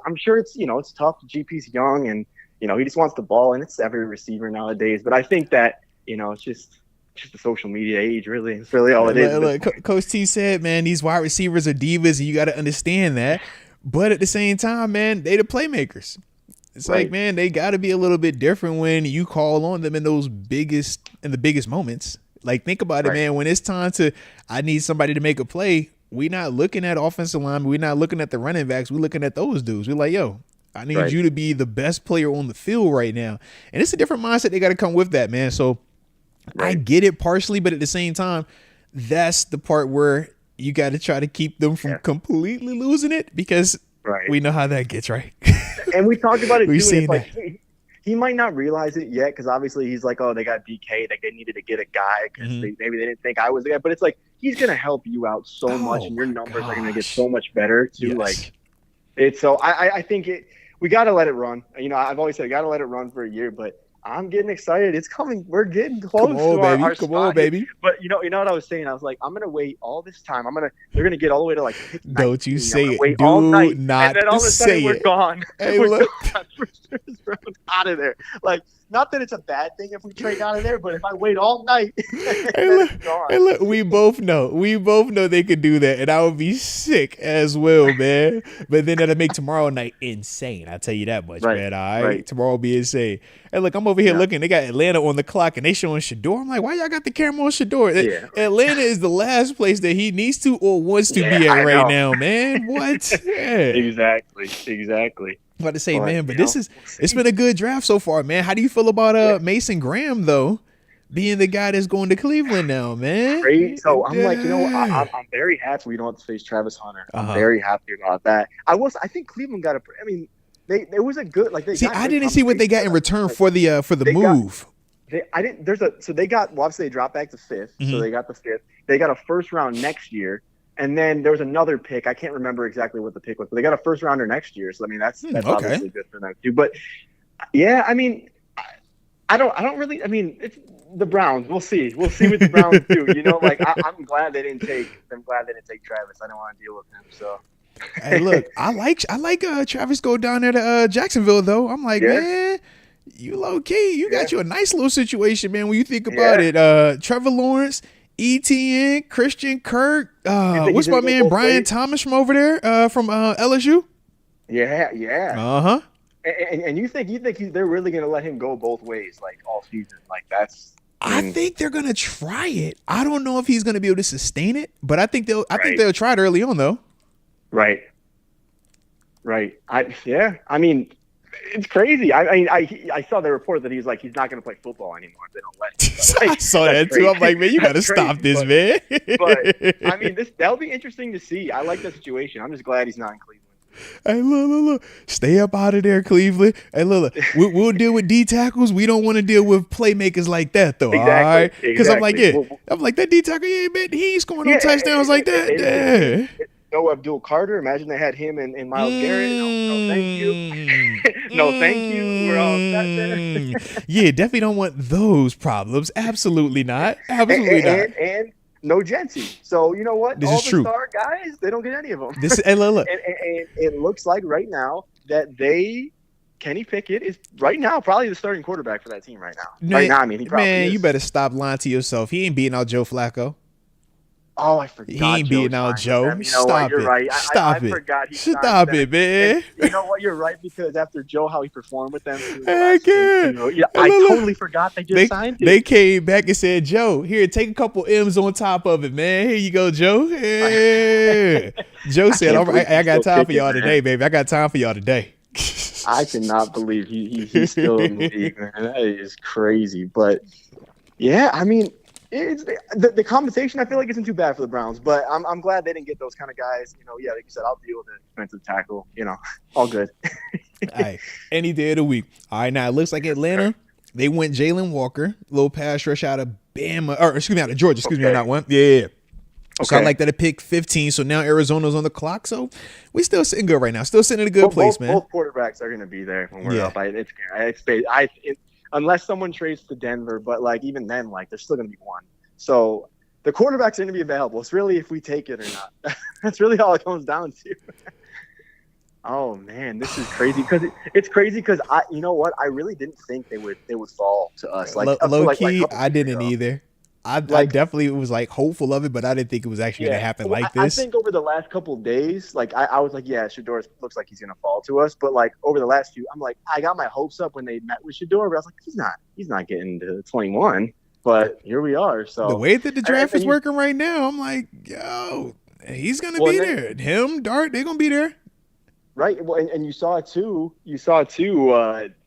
I'm sure it's, it's tough. GP's young and, he just wants the ball, and it's every receiver nowadays. But I think that, it's just the social media age, really. It's really all it is. Look, Coach T said, man, these wide receivers are divas, and you got to understand that. But at the same time, man, they the playmakers. It's like, man, they got to be a little bit different when you call on them in the biggest moments. Like, think about it, man. When it's time I need somebody to make a play, we're not looking at offensive linemen. We're not looking at the running backs. We're looking at those dudes. We're like, yo, I need you to be the best player on the field right now. And it's a different mindset. They got to come with that, man. So, I get it partially, but at the same time, that's the part where you got to try to keep them from completely losing it because we know how that gets, right? And we talked about it We've too. Seen like, he might not realize it yet because obviously he's like, oh, they got DK, like they needed to get a guy because maybe they didn't think I was the guy. But it's like he's gonna help you out so much, and your numbers are gonna get so much better too. Yes. Like it's so I think we gotta let it run. You know, I've always said gotta let it run for a year, but I'm getting excited. It's coming. We're getting close to our Come on, baby. But you know what I was saying? I was like, I'm gonna wait all this time. They're gonna get all the way to like. Don't you say it? Wait all night, and then all of a sudden we're gone. Hey, look, out of there. Like, not that it's a bad thing if we trade out of there, but if I wait all night, hey, look, we both know they could do that, and I would be sick as well, man. But then that'll make tomorrow night insane. I'll tell you that much, man. All right, tomorrow will be insane. Hey, look, I'm over here looking. They got Atlanta on the clock, and they showing Shador. I'm like, why y'all got the camera on Shador? Atlanta is the last place that he needs to or wants to be at right now, man. What? Exactly. I'm about to say, man, but it's been a good draft so far, man. How do you feel about Mason Graham, though, being the guy that's going to Cleveland now, man? Great. So I'm like, I'm very happy we don't have to face Travis Hunter. I'm very happy about that. I think Cleveland got it was a good I didn't see what they got in return for the move. They got obviously they dropped back to 5th, so they got the 5th. They got a first round next year. And then there was another pick. I can't remember exactly what the pick was, but they got a first rounder next year. So I mean, that's obviously good for them too. But yeah, I mean, I don't really. I mean, it's the Browns. We'll see what the Browns do. You know, like I'm glad they didn't take Travis. I don't want to deal with him. So. Hey, look, I like Travis go down there to Jacksonville though. I'm like, man, you low key, you got you a nice little situation, man. When you think about it, Trevor Lawrence. ETN, Christian Kirk, what's my man Brian Thomas from over there from LSU? Yeah. Uh-huh. And you think they're really going to let him go both ways, like all season? Like that's. I think they're going to try it. I don't know if he's going to be able to sustain it, but I think they'll try it early on though. Right. I mean. It's crazy. I saw the report that he's not going to play football anymore if they don't let him. I saw that too. I'm like, man, you got to stop this, man. But I mean, that'll be interesting to see. I like the situation. I'm just glad he's not in Cleveland. Hey, look. Stay up out of there, Cleveland. Hey, look. We'll deal with D tackles. We don't want to deal with playmakers like that, though. Exactly, all right? Because I'm like, that D tackle, he ain't scoring no touchdowns like that. No Abdul Carter. Imagine they had him and Myles Garrett. No, thank you. No, thank you. We're all set there. Yeah, definitely don't want those problems. Absolutely not. Absolutely not. And no Jency. So you know what? This all is true. Star guys, they don't get any of them. Look. And it looks like right now that Kenny Pickett is right now probably the starting quarterback for that team right now. Man, right now, I mean, he probably is. You better stop lying to yourself. He ain't beating out Joe Flacco. Oh, I forgot. He ain't beating out Joe. You know Stop it. You're right. Stop I it. Forgot he Stop it, man. And you know what? You're right because after Joe, how he performed with them. Heck yeah. I totally forgot they just signed him. They came back and said, Joe, here, take a couple M's on top of it, man. Here you go, Joe. Yeah. Joe said, all right, I got time for y'all today, baby. I got time for y'all today. I cannot believe he's still in the league, man. That is crazy. But, yeah, I mean, the compensation, I feel like, isn't too bad for the Browns, but I'm glad they didn't get those kind of guys. You know, yeah, like you said, I'll deal with an expensive tackle. You know, all good. All right, any day of the week. All right, now it looks like Atlanta, they went Jalen Walker, little pass rush out of Bama, or excuse me, out of Georgia. Excuse me on that one. Yeah. Okay. So I like that at pick 15. So now Arizona's on the clock. So we still sitting good right now. Still sitting in a good place, man. Both quarterbacks are going to be there when we're up. Unless someone trades to Denver, but like even then, like there's still going to be one. So the quarterbacks are going to be available. It's really if we take it or not. That's really all it comes down to. Oh man, this is crazy because it's crazy because you know what? I really didn't think they would fall to us. Like low key, I didn't either. I definitely was like hopeful of it, but I didn't think it was actually going to happen like this. I think over the last couple of days, like I was like, yeah, Shador looks like he's going to fall to us. But like over the last few, I'm like, I got my hopes up when they met with Shador, but I was like, he's not getting to 21. But here we are. So the way that the draft is working right now, I'm like, yo, he's going to be there. Him, Dart, they're going to be there. Right. Well, and you saw it too.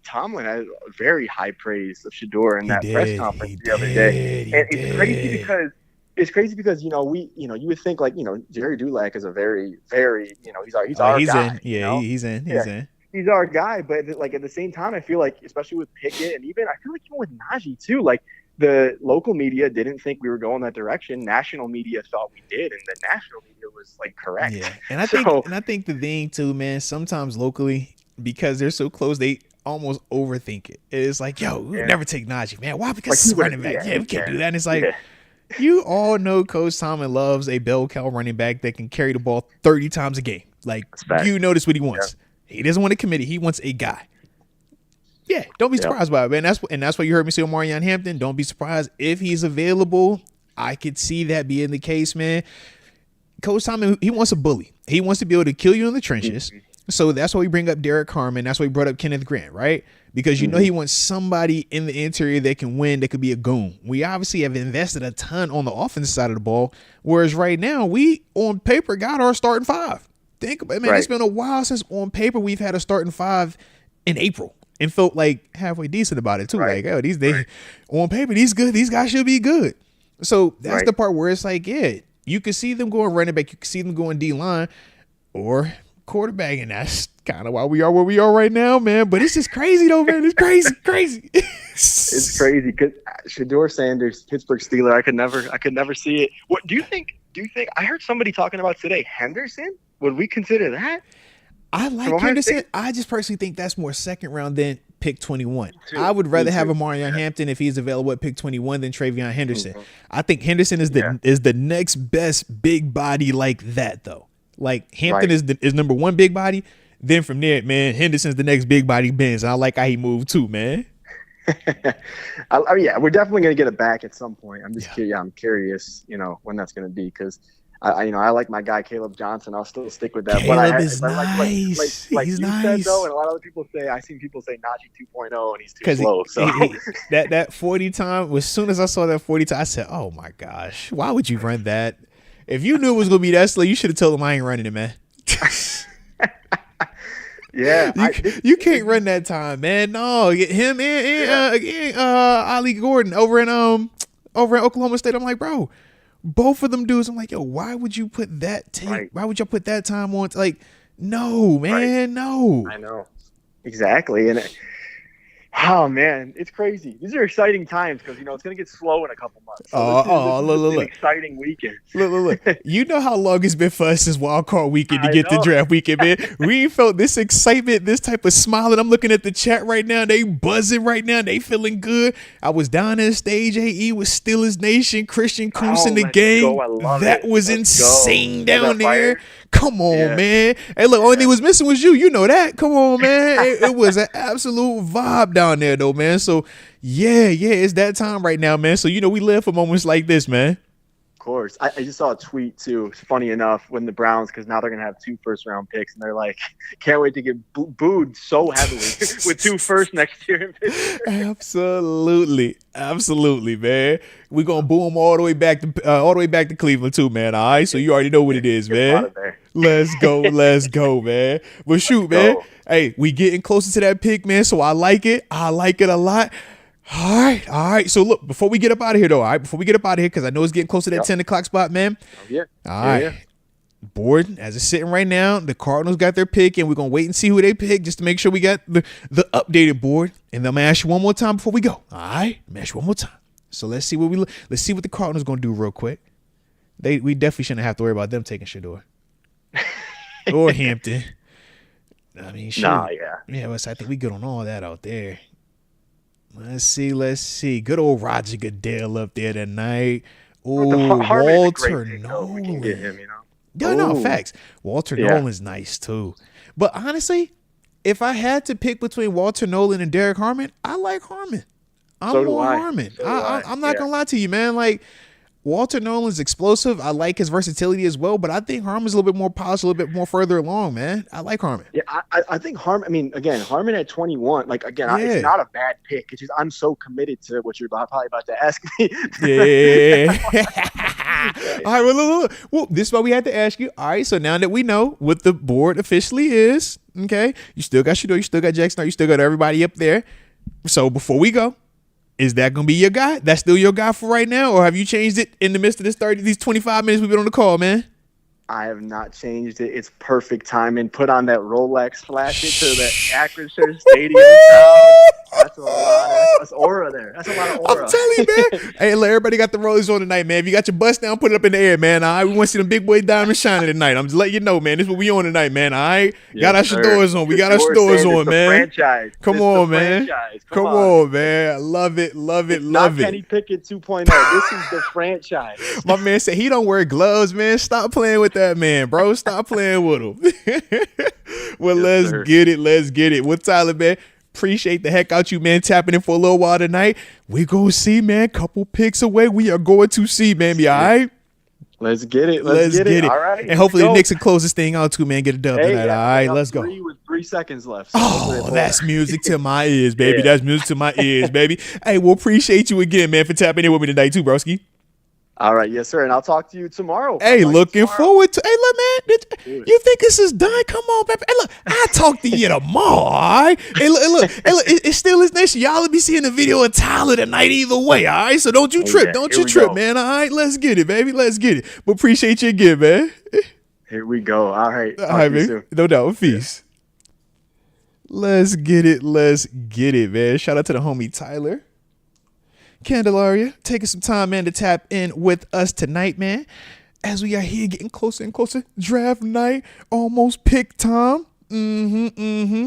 Tomlin had very high praise of Shador in that press conference the other day. And it's crazy because you would think like, Jerry Dulac is a very, very, he's our guy. He's in. he's our guy. But like at the same time, I feel like, especially with Pickett, and even with Najee too, like the local media didn't think we were going that direction. National media thought we did, and the national media was like correct. Yeah, and I think the thing too, man, sometimes locally, because they're so close, they almost overthink it. It's like, yo, we would never take Najee, man. Why? Because it's running back. Yeah, we can't do that. And it's like, you all know Coach Tomlin loves a bell cow running back that can carry the ball 30 times a game. Like, you notice what he wants. He doesn't want a committee. He wants a guy. Yeah, don't be surprised by it, man. That's why you heard me say Omarion Hampton. Don't be surprised if he's available. I could see that being the case, man. Coach Tomlin, he wants a bully. He wants to be able to kill you in the trenches. Mm-hmm. So that's why we bring up Derek Harmon. That's why we brought up Kenneth Grant, right? Because you know he wants somebody in the interior that can win, that could be a goon. We obviously have invested a ton on the offensive side of the ball, whereas right now we, on paper, got our starting five. Think about it, man. It's been a while since on paper we've had a starting five in April and felt like halfway decent about it too. Like, oh, on paper, these guys should be good. So that's the part where it's like, yeah, you can see them going running back, you can see them going D-line or quarterback, and that's kind of why we are where we are right now, man. But it's just crazy though, man. It's crazy. It's crazy because Shador Sanders, Pittsburgh Steeler, I could never see it. What do you think? I heard somebody talking about today, Henderson? Would we consider that? I like Henderson. I just personally think that's more second round than pick 21. I would rather have Omarion Hampton if he's available at pick 21 than Travion Henderson. Mm-hmm. I think Henderson is the next best big body like that though. Like Hampton is number one big body. Then from there, man, Henderson's the next big body Benz. I like how he moved too, man. We're definitely gonna get it back at some point. I'm just curious. I'm curious, when that's gonna be because I like my guy Caleb Johnson. I'll still stick with that. Caleb is nice. Like he's you nice. said though, and a lot of other people say I've seen people say Najee 2.0 and he's too slow. So that 40 time. As soon as I saw that 40 time, I said, "Oh my gosh, why would you run that? If you knew it was gonna be that slow, you should have told him I ain't running it, man." Yeah, you can't run that time, man. No, him and Ali Gordon over in Oklahoma State. I'm like, bro, both of them dudes. I'm like, yo, why would you put that tape? Why would y'all put that time on? Like, no, man, no. I know exactly, and oh man, it's crazy. These are exciting times because it's gonna get slow in a couple months. So this is an exciting weekend. Look. You know how long it's been for us since wild card weekend to get to draft weekend, man. We felt this excitement, this type of smiling. I'm looking at the chat right now. They buzzing right now. They feeling good. I was down in stage AE with Steelers Nation, Christian Coons in the game. That was insane down there. Come on, man. Hey, look, only thing was missing was you. You know that. Come on, man. It was an absolute vibe down there, though, man. So, yeah, it's that time right now, man. So, we live for moments like this, man. Of course. I just saw a tweet, too, funny enough, when the Browns, because now they're going to have 2 first-round picks, and they're like, can't wait to get booed so heavily with 2 first next year. Absolutely, man. We're going to boo them all the way back to Cleveland, too, man. All right? So you already know what it is, man. Let's go, man. But shoot, man. Hey, we getting closer to that pick, man. So I like it a lot. All right. So look, before we get up out of here, though, because I know it's getting close to that 10 o'clock spot, man. Yeah. All right. Yeah. Board, as it's sitting right now, the Cardinals got their pick, and we're going to wait and see who they pick just to make sure we got the updated board. And I'm going to ask you one more time before we go. All right? I'm going to ask you one more time. So let's see what the Cardinals going to do real quick. We definitely shouldn't have to worry about them taking Shador. Or Hampton. I mean, shoot. Nah, yeah. Yeah, I think we good on all that out there. Let's see. Good old Roger Goodell up there tonight. Oh, Walter Nolan. We can get him, No, facts. Walter Nolan's nice too. But honestly, if I had to pick between Walter Nolan and Derek Harmon, I like Harmon. I'm Harmon. I'm not gonna lie to you, man. Like, Walter Nolan's explosive. I like his versatility as well, but I think Harmon's a little bit more polished, a little bit more further along, man. I like Harmon. Yeah, I think Harmon. I mean, again, Harmon at 21. Like, again, it's not a bad pick. It's just I'm so committed to what you're probably about to ask me. Yeah. All right. Well, this is why we had to ask you. All right. So now that we know what the board officially is, okay, you still got Shador, you still got Jackson, you still got everybody up there. So before we go, is that going to be your guy? That's still your guy for right now? Or have you changed it in the midst of these 25 minutes we've been on the call, man? I have not changed it. It's perfect timing. Put on that Rolex, flash it to the Acrisure Stadium crowd. That's a lot. That's aura there. That's a lot of aura. I'm telling you, man. Hey, look, everybody got the rollers on tonight, man. If you got your bust down, put it up in the air, man. All right, we want to see them big boy diamonds shining tonight. I'm just letting you know, man. This is what we on tonight, man. All right, got our Shadors on. We got our Shadors on, man. Franchise. Come on, man. Come on, man. I love it, love it, love it. Not Kenny Pickett 2.0. This is the franchise. My man said he don't wear gloves, man. Stop playing with that man, bro. Stop playing with him. Well, let's get it. Let's get it. Well, Tyler, man, appreciate the heck out you, man, tapping in for a little while tonight. We go see, man, couple picks away. We are going to see, man. Be all right? Let's get it. Let's get it. All right. And hopefully the Knicks can close this thing out too, man. Get a dub tonight. All right, let's go. With 3 seconds left. So oh, that's music to my ears, baby. That's music to my ears, baby. Hey, we'll appreciate you again, man, for tapping in with me tonight too, broski. All right, yes, sir, and I'll talk to you tomorrow. Hey, looking forward to. Hey, look, man, you think this is done? Come on, baby. Hey, look, I'll talk to you tomorrow. All right. Hey, look. It's still his nation. Y'all will be seeing the video of Tyler tonight either way. All right, so don't you trip. Don't you trip, man. All right, let's get it, baby. Let's get it. But appreciate you again, man. Here we go. All right, baby. No doubt. Peace. Let's get it. Let's get it, man. Shout out to the homie Tyler. Candelaria, taking some time, man, to tap in with us tonight, man. As we are here getting closer and closer, draft night, almost pick time.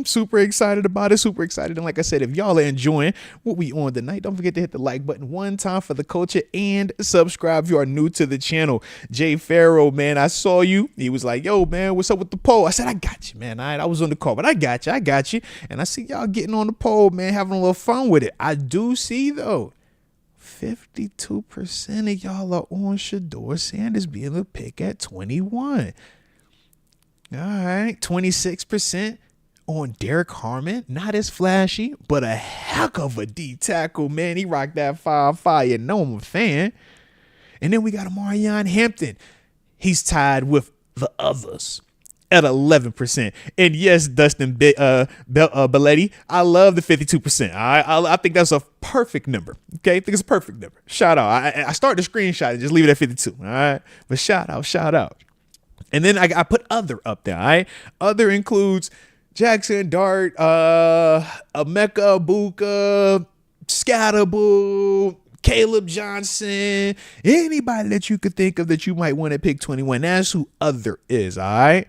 Super excited about it. Super excited. And like I said, if y'all are enjoying what we on tonight, don't forget to hit the like button one time for the culture and subscribe if you are new to the channel. Jay Farrow, man, I saw you. He was like, yo, man, what's up with the poll? I said, I got you, man. All right, I was on the call, but I got you. And I see y'all getting on the poll, man, having a little fun with it. I do see, though, 52% of y'all are on Shador Sanders being the pick at 21. All right, 26% on Derek Harmon. Not as flashy, but a heck of a D tackle, man. He rocked that 5.5. You know I'm a fan. And then we got Amarion Hampton. He's tied with the others at 11%. And yes, Dustin Belletti, I love the 52%. I think that's a perfect number. Okay, I think it's a perfect number. Shout out. I start the screenshot and just leave it at 52. All right, but shout out. And then I put other up there. All right, other includes Jackson Dart, Emeka Buka, Scatterbull, Caleb Johnson, anybody that you could think of that you might want to pick 21. That's who other is. All right.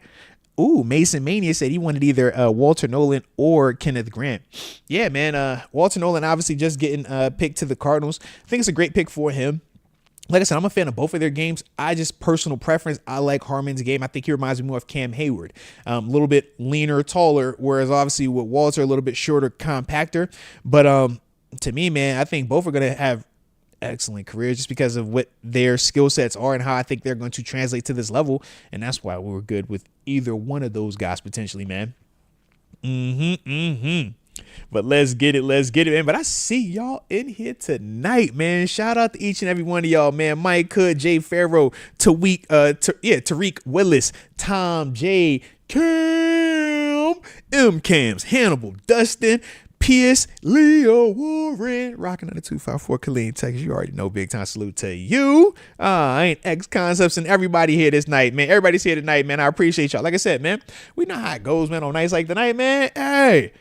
Ooh, Mason Mania said he wanted either Walter Nolan or Kenneth Grant. Yeah, man. Walter Nolan obviously just getting picked to the Cardinals. I think it's a great pick for him. Like I said, I'm a fan of both of their games. I just personal preference. I like Harmon's game. I think he reminds me more of Cam Hayward. A little bit leaner, taller, whereas obviously with Walter, a little bit shorter, compactor. But to me, man, I think both are going to have excellent careers just because of what their skill sets are and how I think they're going to translate to this level. And that's why we were good with either one of those guys potentially, man. But let's get it, man. But I see y'all in here tonight, man. Shout out to each and every one of y'all, man. Mike Hood, Jay Farrow, Tariq Willis, Tom J, Cam, M Cams, Hannibal, Dustin, Pierce, Leo Warren, rocking on the 254 Killeen, Texas. You already know, big time salute to you. I ain't X Concepts and everybody here this night, man. Everybody's here tonight, man. I appreciate y'all. Like I said, man, we know how it goes, man, on nights like tonight, man. Hey,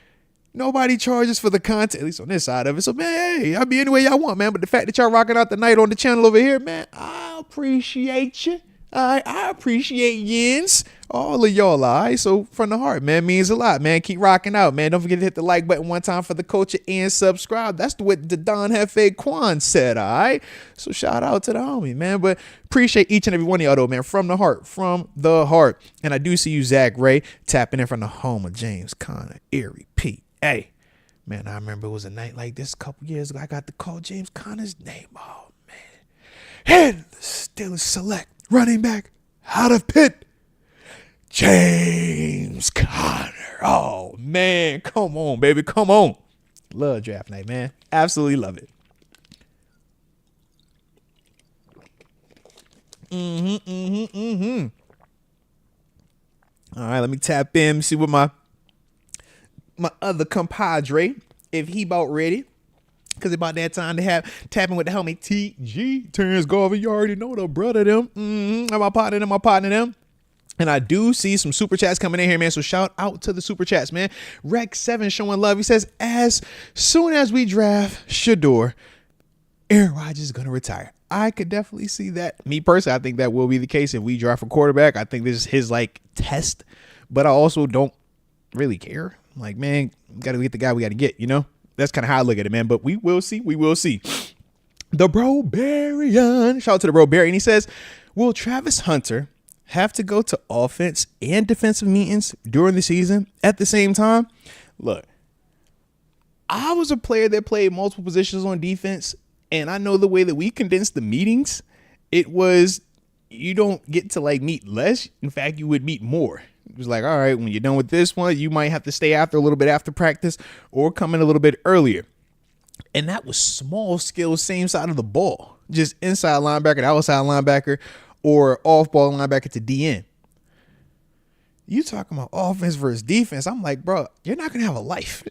nobody charges for the content, at least on this side of it. So, man, hey, I'll be any way y'all want, man. But the fact that y'all rocking out the night on the channel over here, man, I appreciate you. I appreciate yins. All of y'all, all right? So from the heart, man, means a lot, man. Keep rocking out, man. Don't forget to hit the like button one time for the culture and subscribe. That's what the Don Hefe Quan said, all right? So shout out to the homie, man. But appreciate each and every one of y'all, though, man. From the heart. And I do see you, Zach Ray, tapping in from the home of James Conner, Erie P. Hey, man, I remember it was a night like this a couple years ago. I got to call James Conner's name. Oh, man. And the Steelers select running back out of Pitt, James Conner. Oh, man. Come on, baby. Come on. Love draft night, man. Absolutely love it. All right, let me tap in. See what my other compadre, if he about ready. Because about that time to have tapping with the homie TG, Terrence Garvin. You already know the brother them. My partner them. And I do see some super chats coming in here, man. So shout out to the super chats, man. Rex7 showing love. He says, as soon as we draft Shador, Aaron Rodgers is going to retire. I could definitely see that. Me personally, I think that will be the case if we draft a quarterback. I think this is his like test, but I also don't really care. Like, man, we got to get the guy we got to get, you know? That's kind of how I look at it, man. But we will see. We will see. The Brobarian. Shout out to the Brobarian. He says, will Travis Hunter have to go to offense and defensive meetings during the season at the same time? Look, I was a player that played multiple positions on defense, and I know the way that we condensed the meetings, it was you don't get to like meet less. In fact, you would meet more. It was like, all right, when you're done with this one, you might have to stay after a little bit after practice or come in a little bit earlier. And that was small skills, same side of the ball, just inside linebacker to outside linebacker, or off-ball linebacker to DN. You talking about offense versus defense. I'm like, bro, you're not going to have a life.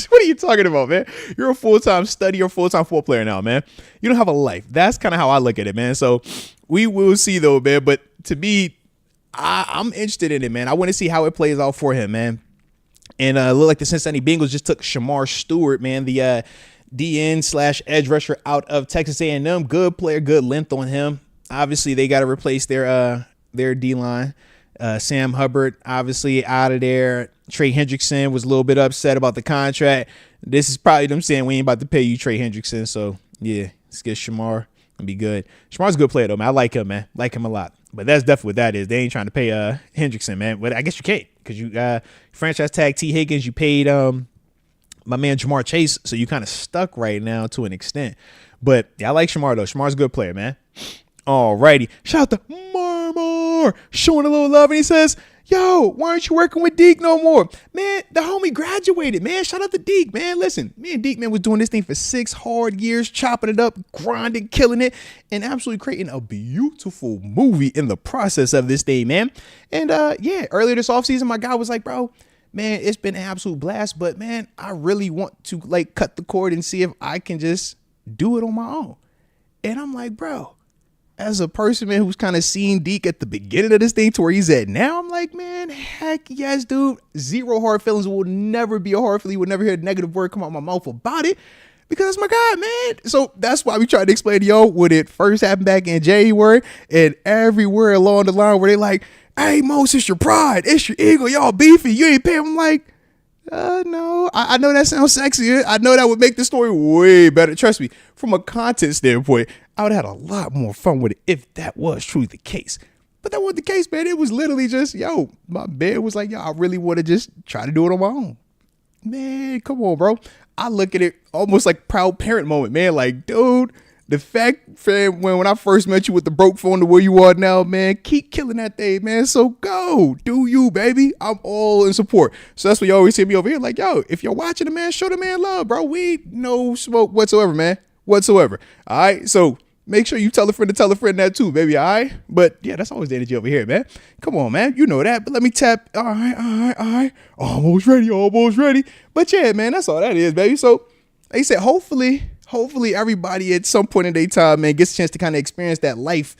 What are you talking about, man? You're a full-time study or full-time football player now, man. You don't have a life. That's kind of how I look at it, man. So we will see, though, man. But to me, I'm interested in it, man. I want to see how it plays out for him, man. And it looked like the Cincinnati Bengals just took Shamar Stewart, man, the DN/edge rusher out of Texas A&M. Good player, good length on him. Obviously, they got to replace their D-line. Sam Hubbard, obviously, out of there. Trey Hendrickson was a little bit upset about the contract. This is probably them saying we ain't about to pay you, Trey Hendrickson. So, yeah, let's get Shamar. It'll be good. Shamar's a good player, though, man. I like him, man. Like him a lot. But that's definitely what that is. They ain't trying to pay Hendrickson, man. But I guess you can't because you franchise tag T. Higgins. You paid my man Jamar Chase, so you kind of stuck right now to an extent. But, yeah, I like Shamar, though. Shamar's a good player, man. Alrighty. Shout out to Marmor showing a little love, and he says, yo, why aren't you working with Deke no more? Man, the homie graduated, man. Shout out to Deke, man. Listen, me and Deke, man, was doing this thing for 6 hard years, chopping it up, grinding, killing it, and absolutely creating a beautiful movie in the process of this thing, man. And yeah, earlier this offseason, my guy was like, bro, man, it's been an absolute blast, but man, I really want to like cut the cord and see if I can just do it on my own. And I'm like, bro, as a person, man, who's kind of seen Deke at the beginning of this thing to where he's at now, I'm like, man, heck yes, dude. Zero hard feelings. Will never be a hard feeling. You will never hear a negative word come out of my mouth about it because that's my guy, man. So that's why we tried to explain to y'all when it first happened back in January and everywhere along the line where they like, hey, Moats, it's your pride. It's your ego. Y'all beefing. You ain't paying. I'm like, no, I know that sounds sexy. I know that would make the story way better. Trust me, from a content standpoint, I would have had a lot more fun with it if that was truly the case. But that wasn't the case, man. It was literally just, yo, my bed was like, yo, I really want to just try to do it on my own. Man, come on, bro. I look at it almost like proud parent moment, man. Like, dude, the fact, fam, when I first met you with the broke phone to where you are now, man, keep killing that thing, man. So go, do you, baby. I'm all in support. So that's why you always hear me over here like, yo, if you're watching the man, show the man love, bro. We no smoke whatsoever, man. Whatsoever. All right. So make sure you tell a friend to tell a friend that too, baby. All right. But yeah, that's always the energy over here, man. Come on, man. You know that. But let me tap. All right. Almost ready. But yeah, man, that's all that is, baby. So like I said, hopefully everybody at some point in their time, man, gets a chance to kind of experience that life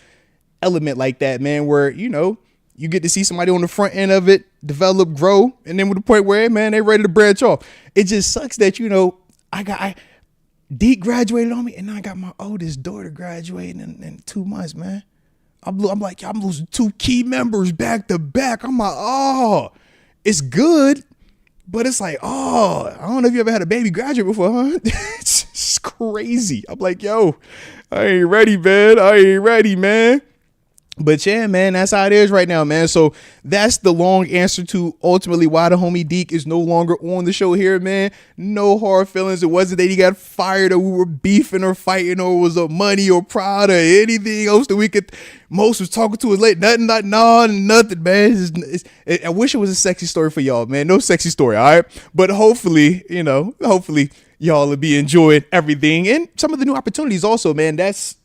element like that, man, where, you know, you get to see somebody on the front end of it, develop, grow, and then with the point where, hey, man, they ready to branch off. It just sucks that, you know, Deke graduated on me, and now I got my oldest daughter graduating in 2 months, man. I'm like, I'm losing 2 key members back to back. I'm like, oh, it's good, but it's like, oh, I don't know if you ever had a baby graduate before, huh? It's crazy. I'm like, yo, I ain't ready, man. But yeah, man, that's how it is right now, man. So that's the long answer to ultimately why the homie Deke is no longer on the show here, man. No hard feelings. It wasn't that he got fired or we were beefing or fighting or it was a money or pride or anything else that we could. Most was talking to us late. Nothing, man. I wish it was a sexy story for y'all, man. No sexy story, all right? But hopefully, y'all will be enjoying everything and some of the new opportunities also, man. That's,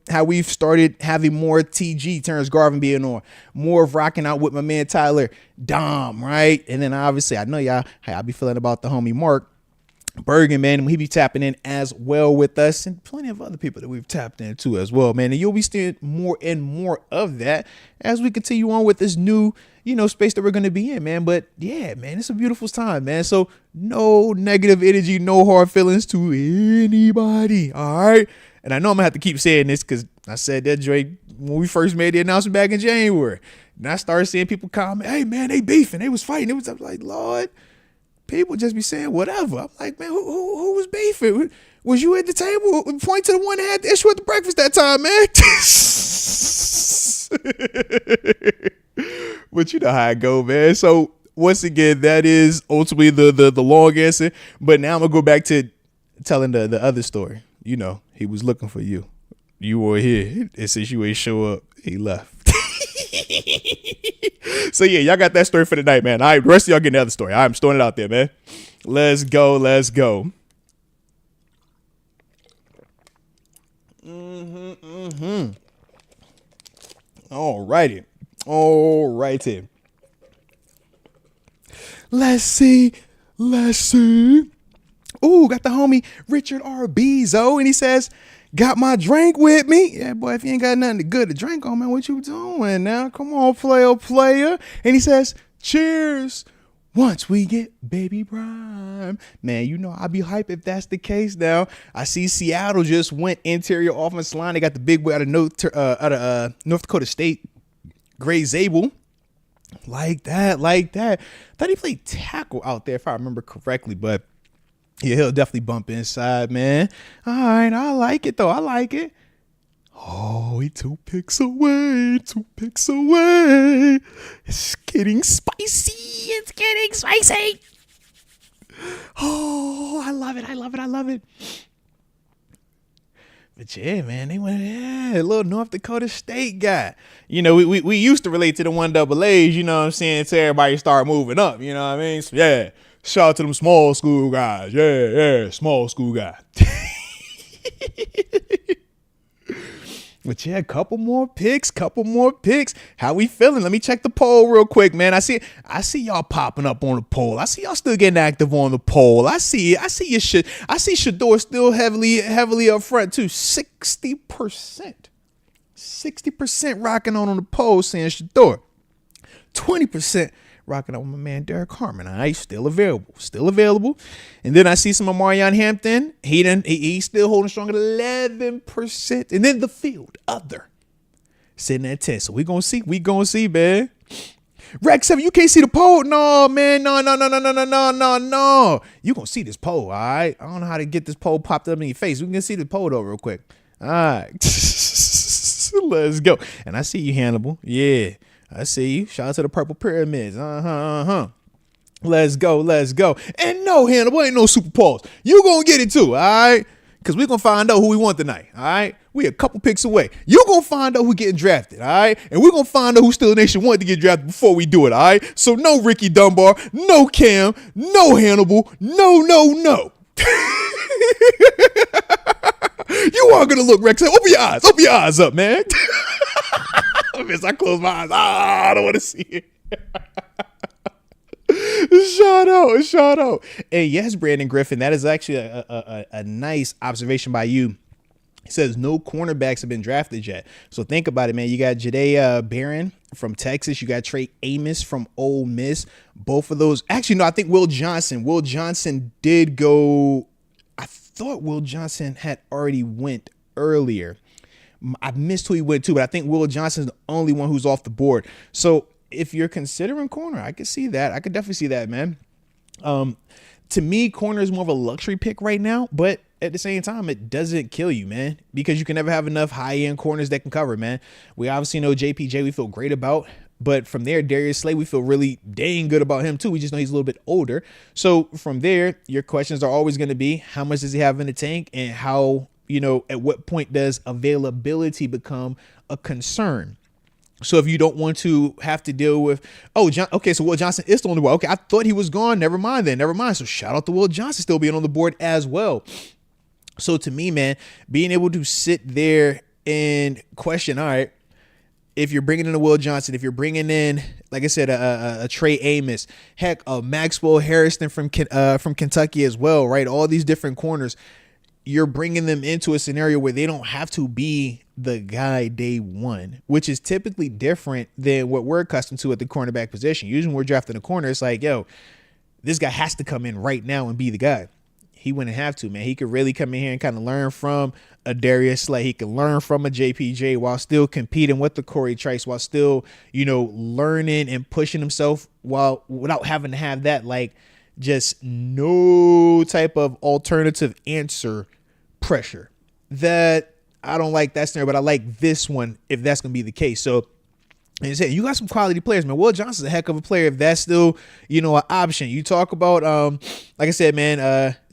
how we've started having more TG, Terrence Garvin being on, more of rocking out with my man Tyler Dom, right? And then obviously I know y'all, how I be feeling about the homie Mark. Bergen, man, he be tapping in as well with us, and plenty of other people that we've tapped into as well, man. And you'll be seeing more and more of that as we continue on with this new, space that we're going to be in, man. But yeah, man, it's a beautiful time, man. So no negative energy, no hard feelings to anybody. All right. And I know I'm gonna have to keep saying this because I said that, Drake, when we first made the announcement back in January. And I started seeing people comment, hey, man, they beefing. They was fighting. I was like, Lord, people just be saying whatever. I'm like, man, who was beefing? Was you at the table? Point to the one that had the issue at the breakfast that time, man. But you know how it go, man. So once again, that is ultimately the long answer. But now I'm gonna go back to telling the other story. He was looking for you. You were here. And since you ain't show up, he left. So yeah, y'all got that story for the night, man. All right, the rest of y'all getting the other story. I'm throwing it out there, man. Let's go. All righty. Let's see. Ooh, got the homie Richard R. Bezo, and he says, got my drink with me. Yeah, boy, if you ain't got nothing good to drink on, man, what you doing now? Come on, player. And he says, cheers. Once we get baby prime. Man, I'll be hype if that's the case now. I see Seattle just went interior offense line. They got the big boy out of North Dakota State, Gray Zabel. Like that. Thought he played tackle out there, if I remember correctly, but yeah, he'll definitely bump inside, man. All right, I like it, though. I like it. Oh, he 2 picks away. It's getting spicy. Oh, I love it. But yeah, man, they went, a little North Dakota State guy. We used to relate to the 1AAs, you know what I'm saying, until everybody start moving up, you know what I mean? So yeah. Shout out to them small school guys. Yeah, small school guy. But yeah, a couple more picks. How we feeling? Let me check the poll real quick, man. I see y'all popping up on the poll. I see y'all still getting active on the poll. I see your shit. I see Shador still heavily up front too. 60%. 60% rocking on the poll saying Shador. 20% rocking out with my man Derek Harmon. All right, still available. And then I see some of Marion Hampton. He's still holding strong at 11%. And then the field, other, sitting at 10. So we gonna see, man. Rex 7, you can't see the poll. No, man. No. You gonna see this poll, all right? I don't know how to get this poll popped up in your face. We can see the poll though real quick. All right. Let's go. And I see you, Hannibal. Yeah. I see you. Shout out to the Purple Pyramids. Let's go. And no, Hannibal, ain't no Super Pause. You gonna get it too, all right? Because we gonna find out who we want tonight, all right? We a couple picks away. You gonna find out who getting drafted, all right? And we gonna find out who Steelers Nation wanted to get drafted before we do it, all right? So no Ricky Dunbar, no Cam, no Hannibal, no. You are gonna look, Rex. Open your eyes up, man. As I close my eyes, I don't want to see it. Shout out. And yes, Brandon Griffin, that is actually a nice observation by you. He says no cornerbacks have been drafted yet. So think about it, man. You got Jadae Barron from Texas. You got Trey Amos from Ole Miss. Both of those. Actually, no, I think Will Johnson. Will Johnson did go. I thought Will Johnson had already went earlier. I missed who he went to, but I think Will Johnson's the only one who's off the board. So if you're considering corner, I could see that. I could definitely see that, man. To me, corner is more of a luxury pick right now, but at the same time, it doesn't kill you, man, because you can never have enough high-end corners that can cover, man. We obviously know JPJ we feel great about, but from there, Darius Slay, we feel really dang good about him too. We just know he's a little bit older. So from there, your questions are always going to be, how much does he have in the tank, and how, at what point does availability become a concern? So if you don't want to have to deal with, so Will Johnson is still on the board. Okay, I thought he was gone. Never mind. So shout out to Will Johnson still being on the board as well. So to me, man, being able to sit there and question, all right, if you're bringing in a Will Johnson, if you're bringing in like I said, a Trey Amos, heck, a Maxwell Harrison from Kentucky as well, right? All these different corners, you're bringing them into a scenario where they don't have to be the guy day one, which is typically different than what we're accustomed to at the cornerback position. Usually when we're drafting a corner, it's like, yo, this guy has to come in right now and be the guy. He wouldn't have to, man. He could really come in here and kind of learn from a Darius Slay. He could learn from a JPJ while still competing with the Corey Trice, while still, learning and pushing himself without having to have that, like, just no type of alternative answer pressure. That I don't like that scenario, but I like this one if that's going to be the case. So, and say you got some quality players, man. Will Johnson's a heck of a player if that's still, an option. You talk about, like I said, man,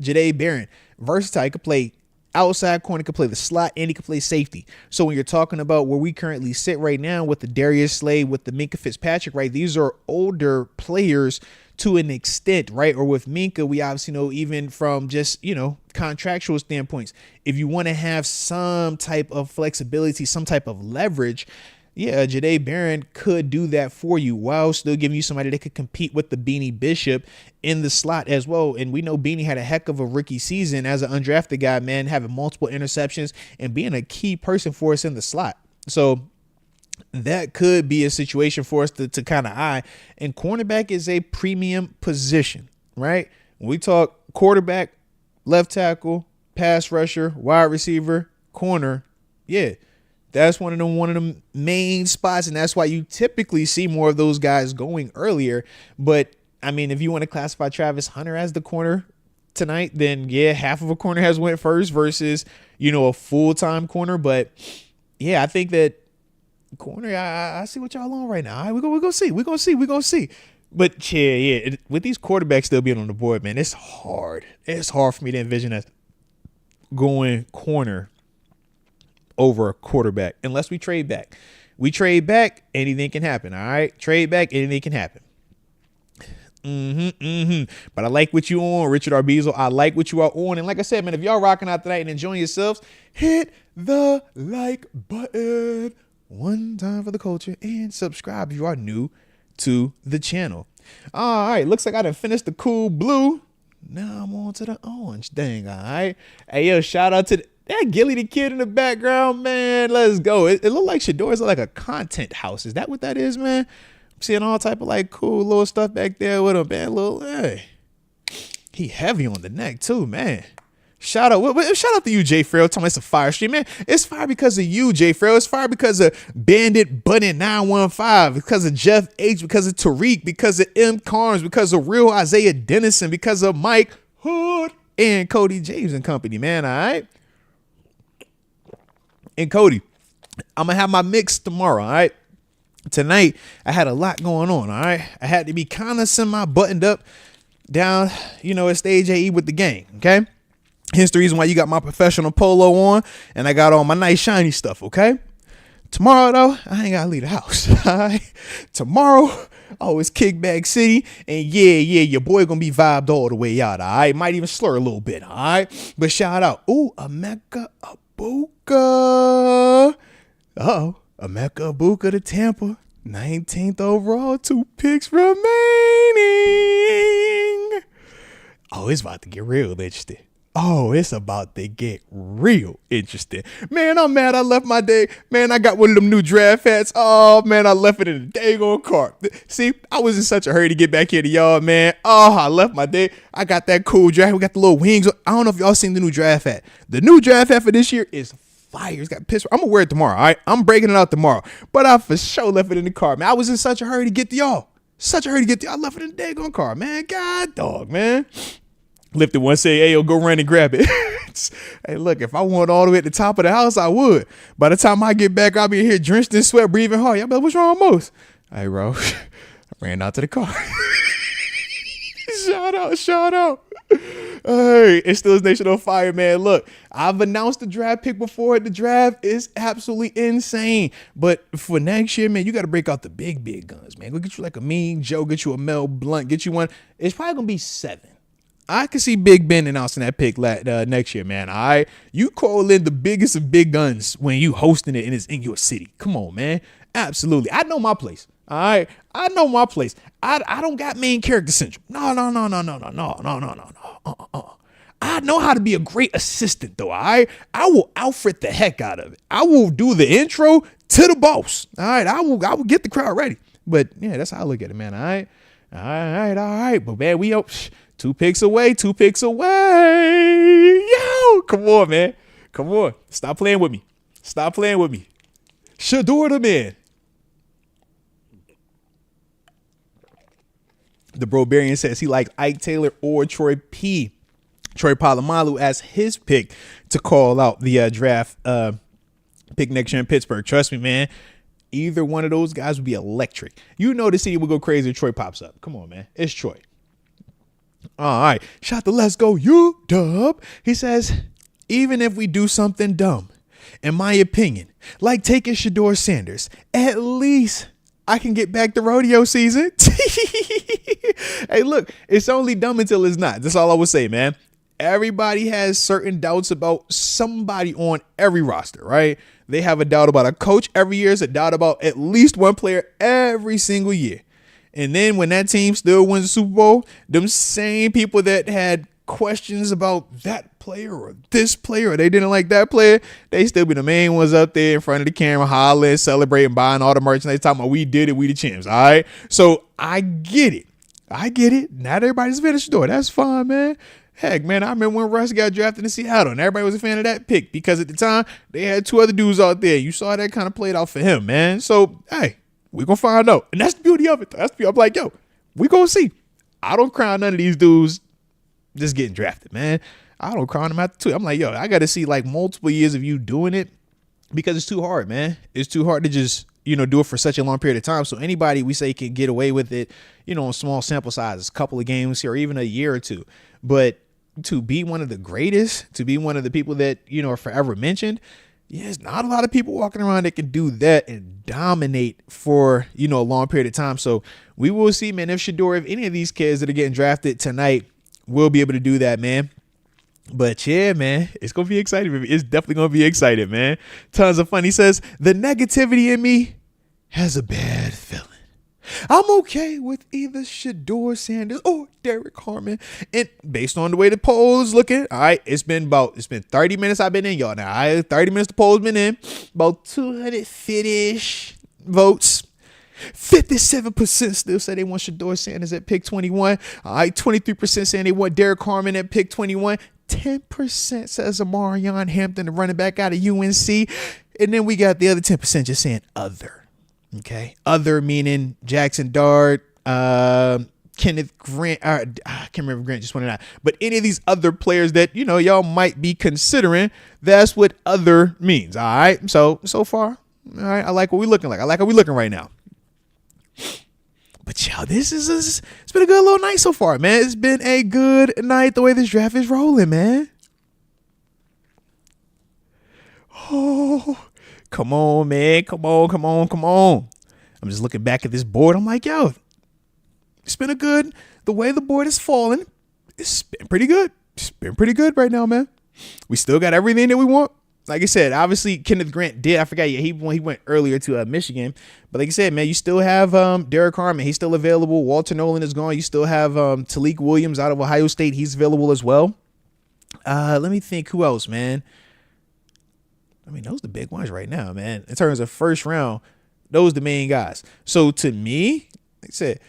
Jahdae Barron, versatile. He could play outside corner, could play the slot, and he could play safety. So when you're talking about where we currently sit right now with the Darius Slay, with the Minkah Fitzpatrick, right? These are older players to an extent, right? Or with Minkah, we obviously know even from just, contractual standpoints, if you want to have some type of flexibility, some type of leverage, yeah, Jahdae Barron could do that for you while still giving you somebody that could compete with the Beanie Bishop in the slot as well. And we know Beanie had a heck of a rookie season as an undrafted guy, man, having multiple interceptions and being a key person for us in the slot. So that could be a situation for us to kind of eye. And cornerback is a premium position, right? When we talk quarterback, left tackle, pass rusher, wide receiver, corner, yeah, that's one of the main spots, and that's why you typically see more of those guys going earlier. But I mean, if you want to classify Travis Hunter as the corner tonight, then yeah, half of a corner has went first versus a full-time corner. But yeah, I think that corner, I see what y'all on right now. All right, we're gonna see. But yeah, with these quarterbacks still being on the board, man, it's hard. It's hard for me to envision us going corner over a quarterback unless we trade back. We trade back, anything can happen. All right, trade back, anything can happen. But I like what you on, Richard Arbizo. I like what you are on. And like I said, man, if y'all rocking out tonight and enjoying yourselves, hit the like button one time for the culture and subscribe if you are new to the channel. All right, looks like I done finished the cool blue. Now I'm on to the orange thing. All right. Hey, yo, shout out to that Gilly the kid in the background, man. Let's go. It looked like Shador's like a content house. Is that what that is, man? I'm seeing all type of like cool little stuff back there with him, man. Hey, he heavy on the neck too, man. Shout out to you, Jay Farrell. Tell me it's a fire stream, man. It's fire because of you, Jay Farrell. It's fire because of Bandit Bunny 915, because of Jeff H, because of Tariq, because of M Carnes, because of Real Isaiah Dennison, because of Mike Hood and Cody James and company, man. All right. And Cody, I'm going to have my mix tomorrow, all right? Tonight, I had a lot going on, all right? I had to be kind of semi-buttoned up down, at Stage AE with the gang, okay? Hence the reason why you got my professional polo on, and I got all my nice shiny stuff, okay? Tomorrow, though, I ain't got to leave the house, all right? Tomorrow, it's Kickback City, and yeah, your boy going to be vibed all the way out, all right? Might even slur a little bit, all right? But shout out, Emeka Ibuka. Emeka Ibuka to Tampa. 19th overall, 2 picks remaining. It's about to get real interesting. It's about to get real interesting. Man, I'm mad I left my day. Man, I got one of them new draft hats. Oh, man, I left it in the daggone car. See, I was in such a hurry to get back here to y'all, man. I left my day. I got that cool draft. We got the little wings. I don't know if y'all seen the new draft hat. The new draft hat for this year is fire. It's got Pittsburgh. I'm going to wear it tomorrow, all right? I'm breaking it out tomorrow. But I for sure left it in the car, man. I was in such a hurry to get to y'all. I left it in the daggone car, man. God dog, man. Lifted one, say, hey, yo, go run and grab it. Hey, look, if I went all the way at the top of the house, I would. By the time I get back, I'll be here drenched in sweat, breathing hard. Y'all be like, what's wrong, Moats? Hey, bro, I ran out to the car. Shout out. Hey, it's Steelers Nation on fire, man. Look, I've announced the draft pick before. The draft is absolutely insane. But for next year, man, you got to break out the big guns, man. Go get you like a Mean Joe, get you a Mel Blunt, get you one. It's probably going to be 7. I can see Big Ben announcing that pick next year, man. All right, you call in the biggest of big guns when you hosting it and it's in your city. Come on, man. Absolutely. I know my place. All right. I know my place. I don't got main character syndrome. No. I know how to be a great assistant, though. All right. I will Alfred the heck out of it. I will do the intro to the boss. All right. I will get the crowd ready. But yeah, that's how I look at it, man. All right. All right. But man, we up 2 picks away. Yo, come on, man. Come on. Stop playing with me. Shador the man. The Brobarian says he likes Ike Taylor or Troy Polamalu as his pick to call out the draft pick next year in Pittsburgh. Trust me, man. Either one of those guys would be electric. You know the city will go crazy if Troy pops up. Come on, man. It's Troy. All right. Shout to Let's Go UW. He says, even if we do something dumb, in my opinion, like taking Shador Sanders, at least I can get back to rodeo season. Hey, look, it's only dumb until it's not. That's all I would say, man. Everybody has certain doubts about somebody on every roster, right? They have a doubt about a coach every year. It's a doubt about at least one player every single year. And then when that team still wins the Super Bowl, them same people that had questions about that player or this player or they didn't like that player, they still be the main ones up there in front of the camera hollering, celebrating, buying all the merchandise, talking about we did it, we the champs. All right. So I get it. Not everybody's a fan of Shador. That's fine, man. Heck, man, I remember when Russ got drafted in Seattle and everybody was a fan of that pick because at the time they had 2 other dudes out there. You saw that kind of played out for him, man. So, hey, we're going to find out. And that's the beauty of it. I'm like, yo, we going to see. I don't crown none of these dudes just getting drafted, man. I don't crown them after 2. I'm like, yo, I got to see like multiple years of you doing it because it's too hard, man. It's too hard to just, do it for such a long period of time. So anybody we say can get away with it, in small sample sizes, a couple of games here, or even a year or 2. But to be one of the greatest, to be one of the people that, are forever mentioned, there's not a lot of people walking around that can do that and dominate for, a long period of time. So we will see, man, if any of these kids that are getting drafted tonight will be able to do that, man. But yeah, man, it's going to be exciting. It's definitely going to be exciting, man. Tons of fun. He says, the negativity in me has a bad feeling. I'm okay with either Shador Sanders or Derek Harmon. And based on the way the poll is looking, all right, it's been 30 minutes I've been in, y'all. Now, 30 minutes the poll's been in. About 250-ish votes. 57% still say they want Shador Sanders at pick 21. All right, 23% saying they want Derek Harmon at pick 21. 10% says Amarion Hampton, the running back out of UNC. And then we got the other 10% just saying other. Okay. Other meaning Jackson Dart, Kenneth Grant. I can't remember Grant just went out. But any of these other players that, y'all might be considering, that's what other means. All right. So far, all right, I like what we're looking like. I like how we're looking right now. But y'all, it's been a good little night so far, man. It's been a good night the way this draft is rolling, man. Oh, come on, man. Come on. I'm just looking back at this board. I'm like, yo, the way the board is falling, it's been pretty good. It's been pretty good right now, man. We still got everything that we want. Like I said, obviously Kenneth Grant did. I forgot. Yeah, he went earlier to Michigan. But like I said, man, you still have Derek Harmon. He's still available. Walter Nolan is gone. You still have Talik Williams out of Ohio State. He's available as well. Let me think. Who else, man? I mean, those are the big ones right now, man. In terms of first round, those are the main guys. So to me, like I said,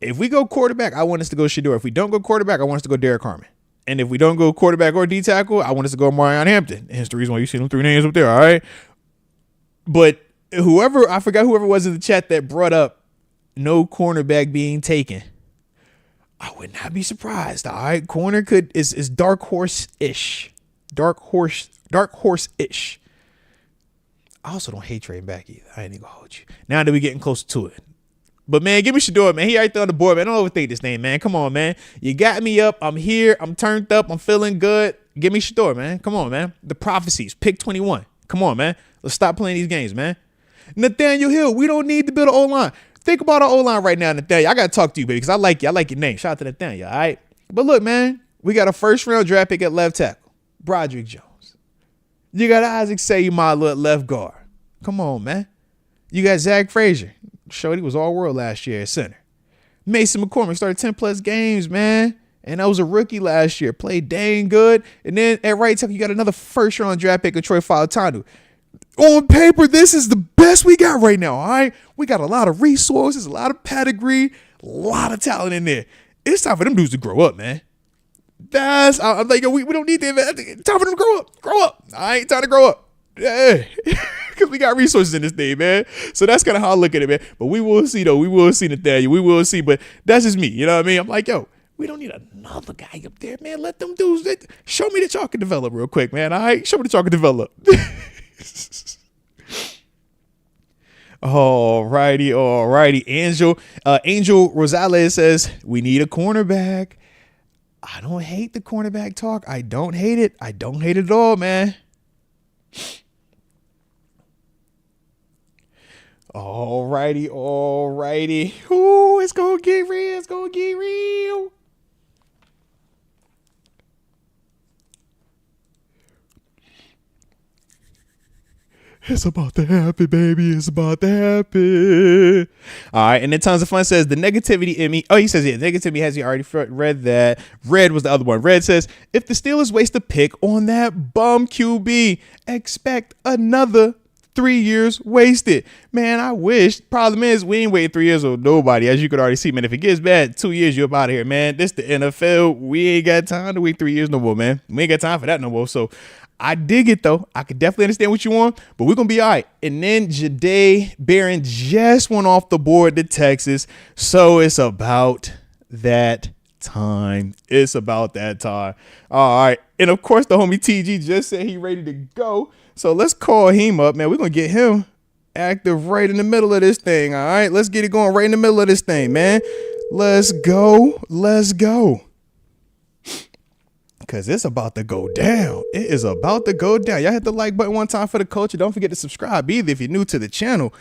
if we go quarterback, I want us to go Shador. If we don't go quarterback, I want us to go Derek Harmon. And if we don't go quarterback or D tackle, I want us to go Marion Hampton. And hence the reason why you see them 3 names up there, all right? But I forgot whoever was in the chat that brought up no cornerback being taken. I would not be surprised, all right? Corner is dark horse-ish. Dark horse-ish. I also don't hate trading back either. I ain't even gonna hold you. Now that we're getting closer to it. But, man, give me Shador, man. He right there on the board, man. Don't overthink this name, man. Come on, man. You got me up. I'm here. I'm turned up. I'm feeling good. Give me Shador, man. Come on, man. The prophecies. Pick 21. Come on, man. Let's stop playing these games, man. Nathaniel Hill, we don't need to build an O-line. Think about our O-line right now, Nathaniel. I got to talk to you, baby, because I like you. I like your name. Shout out to Nathaniel, all right? But, look, man. We got a first-round draft pick at left tackle. Broderick Jones. You got Isaac Seumalo at left guard. Come on, man. You got Zach Frazier. Shorty was all world last year at center. Mason McCormick started 10+ games, man. And that was a rookie last year. Played dang good. And then at right tackle, you got another first-round draft pick of Troy Fautanu. On paper, this is the best we got right now, all right? We got a lot of resources, a lot of pedigree, a lot of talent in there. It's time for them dudes to grow up, man. I'm like, yo, we don't need them. Time for them to grow up. Grow up. All right, time to grow up. Yeah. Because we got resources in this thing, man. So that's kind of how I look at it, man. But we will see, though. We will see, Nathaniel. We will see. But that's just me. You know what I mean? I'm like, yo, we don't need another guy up there, man. Let them dudes. Show me that y'all can develop real quick, man. All right? Show me that y'all can develop. Alrighty. Angel Rosales says, we need a cornerback. I don't hate the cornerback talk. I don't hate it. I don't hate it at all, man. Alrighty. Ooh, it's gonna get real. It's about to happen, baby. It's about to happen. All right. And then Tons of Fun says the negativity in me. Oh, he says, yeah, negativity has he already read that. Red was the other one. Red says, if the Steelers waste a pick on that bum QB, expect another 3 years wasted. Man, I wish. Problem is, we ain't waiting 3 years on nobody. As you could already see, man, if it gets bad, 2 years, you're up out of here, man. This the NFL. We ain't got time to wait 3 years no more, man. We ain't got time for that no more. So I dig it, though. I could definitely understand what you want, but we're going to be all right. And then Jahdae Barron just went off the board to Texas, so it's about that time. It's about that time. All right. And, of course, the homie TG just said he ready to go, so let's call him up, man. We're going to get him active right in the middle of this thing, all right? Let's get it going right in the middle of this thing, man. Let's go. Because it's about to go down. It is about to go down. Y'all hit the like button one time for the culture. Don't forget to subscribe either if you're new to the channel.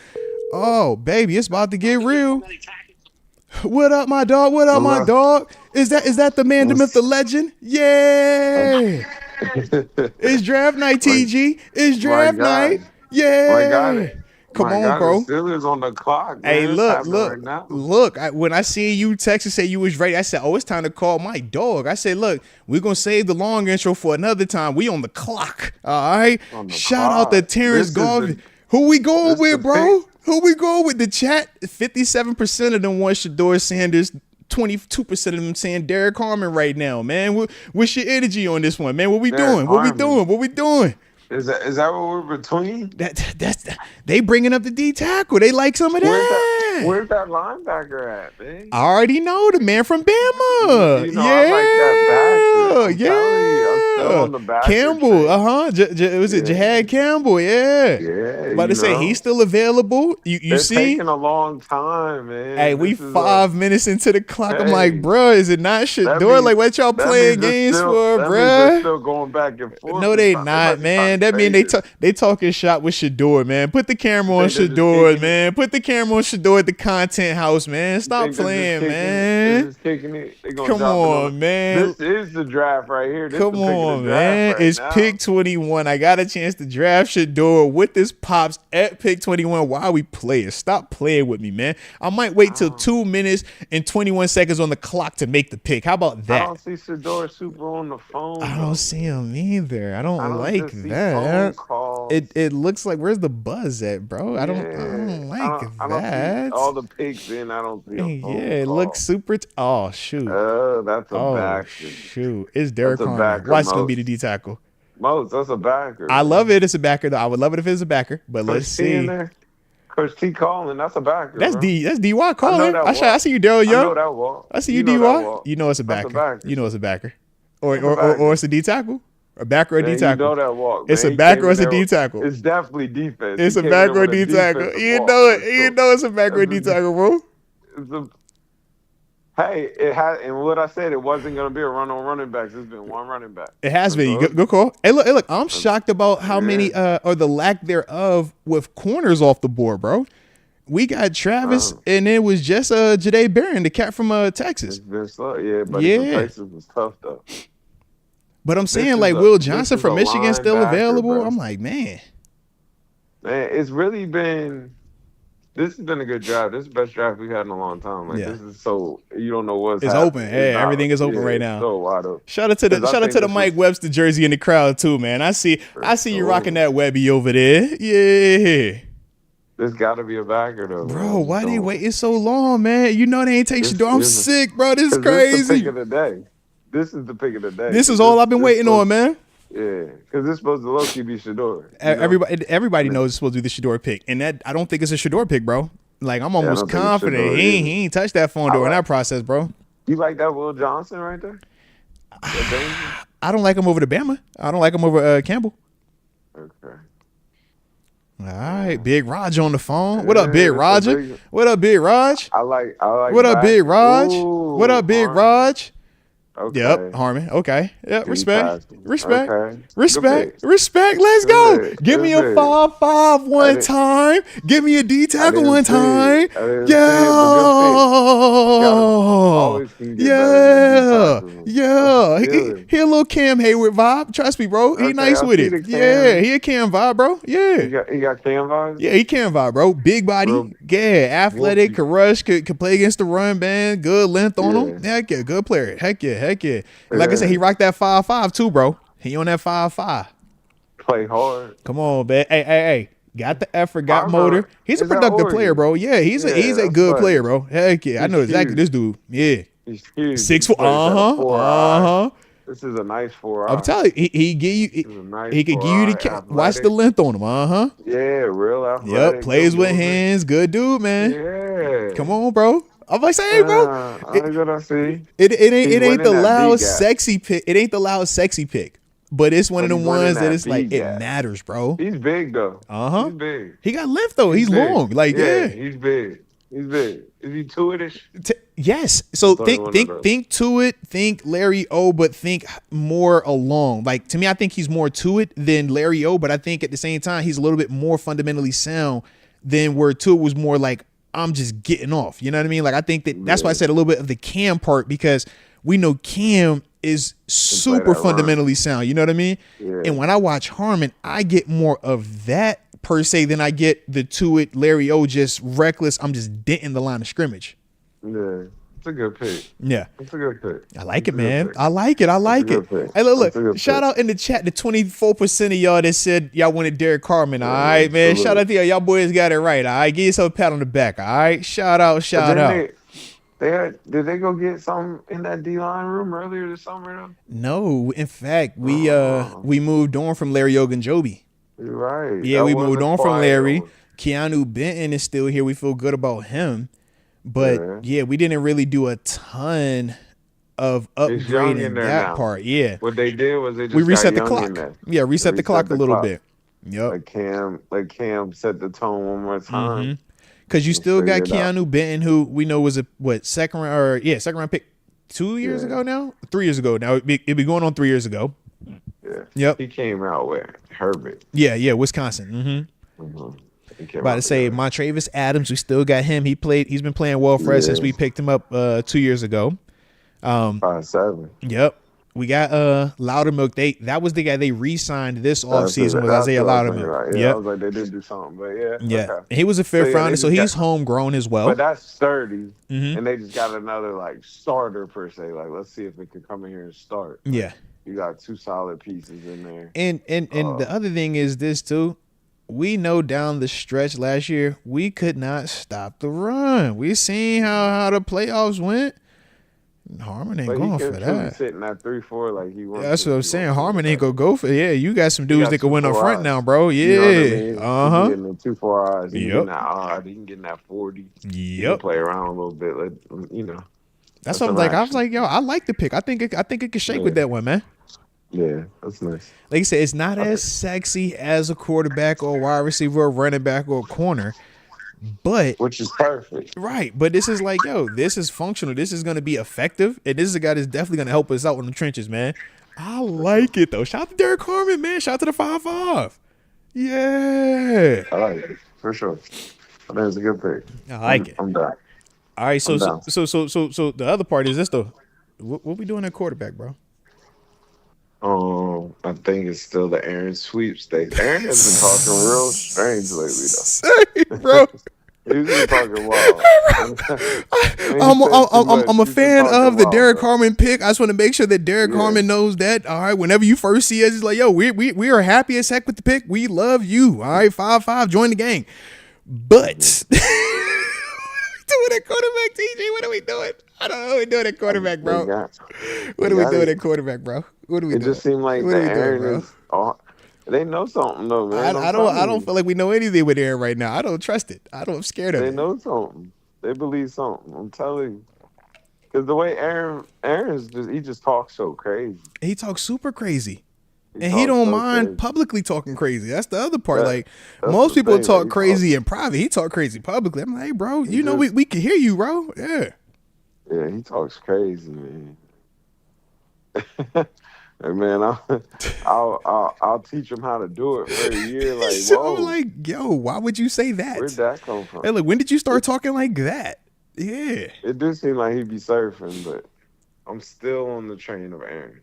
Oh, baby, it's about to get real. What up, my dog? My dog? Is that the man, the myth, the legend? Yeah. It's draft night, TG. It's draft night. Yeah. Come on, bro. Steelers on the clock. Man. Hey, look. When I see you text and say you was ready, I said, oh, it's time to call my dog. I said, look, we're going to save the long intro for another time. We on the clock. All right. Shout out to Terrence Garvin. Who we going with, bro? Who we going with? The chat, 57% of them want Shador Sanders. 22% of them saying Derek Harmon right now, man. What's your energy on this one, man? What we doing? Is that what we're between? That's they bringing up the D tackle. They like some of that. Where's that linebacker at, man? I already know, the man from Bama. You know, I like that back. I'm still on the back. Campbell, was it Jahad Campbell? Yeah. About to say he's still available. You see? Taking a long time, man. Hey, we 5 minutes into the clock. I'm like, bro, is it not Shador? Like, what y'all playing games for, bro? They're still going back and forth. No, they not, man. That mean they talking shot with Shador, man. Put the camera on Shador, man. Put the camera on Shador at the content house, man. Stop playing, man. Come on, man. This is the draft right here. Come on, man. It's pick 21. I got a chance to draft Shador with this pops at pick 21 while we play it. Stop playing with me, man. I might wait till 2 minutes and 21 seconds on the clock to make the pick. How about that? I don't see Shador super on the phone. I don't see him either. I don't like that. It looks like, where's the buzz at, bro? I don't like that. I don't see all the picks in. I don't see a phone it looks super. Oh shoot. That's a backer. Shoot, it's Derek Harmon. Watch, it's gonna be the D tackle. Moats, that's a backer. I love it. It's a backer though. I would love it if it's a backer, but let's see. Coach T calling, that's a backer. That's DY calling. I see you, Daryl Young. I know that walk. I see you, DY. You know it's a backer. You know it's a backer. Or it's a D tackle. A backer or D tackle. You know that walk. It's a backer or it's a D tackle. It's definitely defense. It's a backer or D tackle. You know it. You know it's a backer or D tackle, bro. Hey, it had, and what I said, it wasn't going to be a run on running backs. It's been one running back. It has been. Good call. Hey, look. I'm shocked about how many or the lack thereof with corners off the board, bro. We got Travis, and it was just Jahdae Barron, the cat from Texas. It's been slow, but Texas was tough though. But I'm saying, like, Will Johnson from Michigan still available. Bro. I'm like, man, it's really been This has been a good draft. This is the best draft we've had in a long time. Like Yeah. this is so you don't know what's It's happening. open. Hey, everything is open yeah, right it's now. so wide open. Shout out to the Mike Webster jersey in the crowd too, man. I see you rocking that Webby over there. Yeah. There's got to be a backer though, bro. Why they waiting so long, man? You know they ain't take Shador. I'm sick, bro. This is crazy. This is the pick of the day. This is all I've been waiting on, man. Yeah, because it's supposed to low-key be Shador. Everybody knows it's supposed to be the Shador pick, and that I don't think it's a Shador pick, bro. Like I'm almost confident he ain't touched that phone door in that process, bro. You like that Will Johnson right there? I don't like him over the Bama. I don't like him over Campbell. Okay. All right, Big Raj on the phone. What up, Big Roger? What up, Big Raj? I like. What up, Big Raj? What up, Big Raj? Okay. Yep, Harmon. Okay. Yep. Respect. Respect. Okay. Respect. Respect. Let's go. Give me a 5-5 one time. Give me a D tackle one time. Yeah. He a little Cam Hayward vibe. Trust me, bro. He nice with it. Yeah. He a Cam vibe, bro. Yeah. He got Cam vibes? Yeah, he Cam vibe, bro. Big body. Yeah. Athletic. Could rush. Could play against the run band. Good length on him. Heck yeah. Good player. Heck yeah. Like I said, he rocked that 5-5 too, bro. He on that 5-5. Play hard. Come on, man. Hey. Got the effort, got motor. He's a productive player, bro. Yeah, he's a good player, bro. Heck yeah. I know exactly this dude. Yeah. He's huge. 6'4". This is a nice 4. I'm telling you, he give you he could give you the watch the length on him. Yeah, real athletic. Yep, plays with hands. Good dude, man. Yeah. Come on, bro. I'm like saying, bro. It ain't the loud sexy pick. It ain't the loud sexy pick. But it's one of the ones that it's like it matters, bro. He's big though. He's big. He got length though. He's long. Like he's big. Is he two-ish? Yes. So think to it. Think Larry O, but think more along. Like to me, I think he's more to it than Larry O. But I think at the same time, he's a little bit more fundamentally sound than where to it was more like I'm just getting off. You know what I mean? Like I think that's why I said a little bit of the Cam part because we know Cam is super fundamentally sound. You know what I mean? Yeah. And when I watch Harmon, I get more of that per se than I get the to it Larry O just reckless. I'm just denting the line of scrimmage. Yeah. It's a good pick. Yeah. It's a good pick. I like it, man. I like it. Hey, look. Shout out in the chat, the 24% of y'all that said y'all wanted Derek Carmen. All right, man. Shout out to y'all. Y'all boys got it right. All right. Give yourself a pat on the back. All right. Shout out. Did they go get some in that D-line room earlier this summer though? No. In fact, we moved on from Larry Ogunjobi. You're right. Yeah, we moved on from Larry. Keanu Benton is still here. We feel good about him. But yeah, we didn't really do a ton of upgrading that part. Yeah. What they did was they just reset the clock. Yeah, reset the clock a little bit. Yep. Like Cam set the tone one more time. Mm-hmm. Because you still got Keanu Benton, who we know was a second round pick 2 years ago now? 3 years ago now. It'd be going on 3 years ago. Yeah. Yep. He came out with Herbert. Yeah, Wisconsin. About to say Montravis Adams, we still got him. He's been playing well for us since we picked him up 2 years ago. 5'7". Yep. We got Loudermilk. That was the guy they re-signed this offseason with Isaiah Loudermilk. Right. Yeah, I was like, they did do something, but yeah. Okay. And he was a fifth rounder, so he's homegrown as well. But that's sturdy, and they just got another like starter per se. Like, let's see if it could come in here and start. Yeah. You got 2 solid pieces in there. And the other thing is this too. We know down the stretch last year, we could not stop the run. We seen how the playoffs went. Harmon ain't going for that. Sitting at 3-4 like he wants. That's what I'm saying. Harmon ain't gonna go for it. Yeah, you got some dudes that can win up front now, bro. Yeah. You know what I mean? Getting 2-4 eyes. He can get that odd. He can get that 40. Yep. He can play around a little bit. That's what I'm like. I was like, yo, I like the pick. I think it could shake with that one, man. Yeah, that's nice. Like you said, it's not as sexy as a quarterback or a wide receiver or running back or a corner. But which is perfect. Right. But this is like, yo, this is functional. This is going to be effective. And this is a guy that's definitely going to help us out in the trenches, man. I like it, though. Shout out to Derek Harmon, man. Shout out to the 5-5. Yeah. I like it. For sure. I think it's a good pick. I like it. I'm done. All right. So the other part is this, though. What we doing at quarterback, bro? I think it's still the Aaron sweepstakes. Aaron has been talking real strange lately, though. Bro. He's just talking wild. I'm a fan of the Derek bro. Harmon pick. I just want to make sure that Derek Harmon knows that. All right, whenever you first see us, it's like, yo, we are happy as heck with the pick. We love you. All right, 5-5, join the gang. But doing at quarterback, TJ, what are we doing? I don't know what we're doing at quarterback, bro. What are we doing at quarterback, bro? What are we doing? It just seemed like the Aaron is. They know something though, man. I don't feel like we know anything with Aaron right now. I don't trust it. I'm scared of it. They know something. They believe something. I'm telling you. Because the way Aaron's he just talks so crazy. He talks super crazy. And he don't mind publicly talking crazy. That's the other part. Like most people talk crazy in private. He talk crazy publicly. I'm like, hey, bro, you know we can hear you, bro. Yeah. Yeah, he talks crazy, man. Hey, man, I'll teach him how to do it for a year. Like, so whoa. Like, yo, why would you say that? Where'd that come from? Hey, look, when did you start talking like that? Yeah. It do seem like he'd be surfing, but I'm still on the train of Aaron.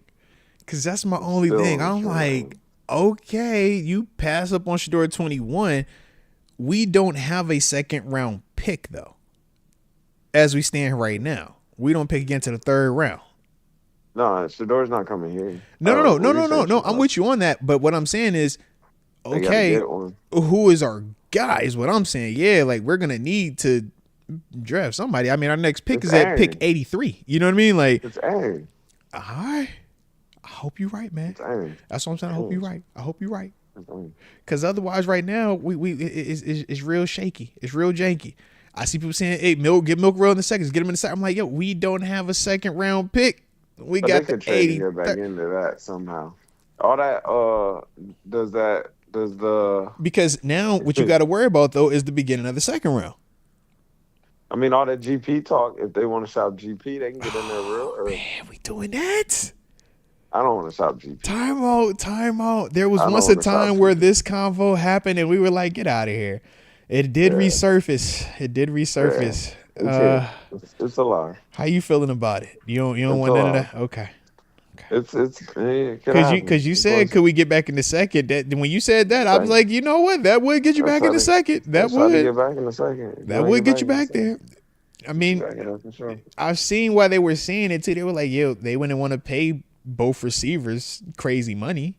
Because that's my only thing. I'm like, okay, you pass up on Shador 21. We don't have a second round pick, though. As we stand right now, we don't pick again to the third round. No, Shador's not coming here. No. I'm with you on that. But what I'm saying is, okay, who is our guy is what I'm saying. Yeah, like we're going to need to draft somebody. I mean, our next pick is at pick 83. You know what I mean? Like, it's Aaron. All right. I hope you're right, man. That's what I'm saying. I hope you're right. Because otherwise, right now, it's real shaky. It's real janky. I see people saying, "Hey, get Milk Roll in the seconds. Get him in the second." I'm like, "Yo, we don't have a second round pick. We got the 80." Get back into that somehow. All that does the because now what you got to worry about though is the beginning of the second round. I mean, all that GP talk. If they want to shop GP, they can get in there real early. Man, we doing that? I don't want to shop GP. Time out. There was once a time where this convo happened and we were like, get out of here. It did resurface. Yeah. It's a lie. How you feeling about it? You don't want none of that? Okay. It's because you said, could we get back in the second? That when you said that, I was like, you know what? That would get you back in the second. That would get back in the second. That would get you back there. I mean, I've seen why they were saying it too. They were like, yo, they wouldn't want to pay both receivers crazy money.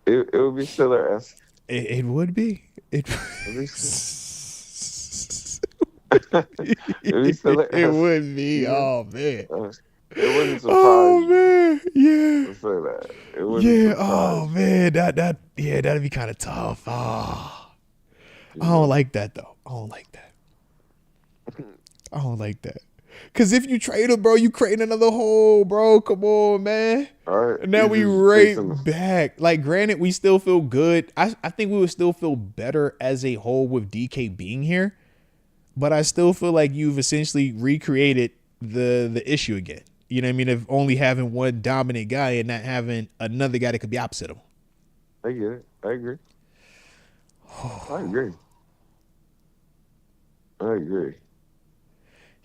It would be Steelers. It would be. It would be. Oh man. It wouldn't surprise. Oh man, yeah. Let's say that. It wouldn't oh man, that'd be kind of tough. Oh. I don't like that though. I don't like that. Cause if you trade him, bro, you create another hole, bro. Come on, man. All right. And now we right back. Like, granted, we still feel good. I think we would still feel better as a whole with DK being here. But I still feel like you've essentially recreated the issue again. You know what I mean? Of only having one dominant guy and not having another guy that could be opposite of him. I get it. I agree.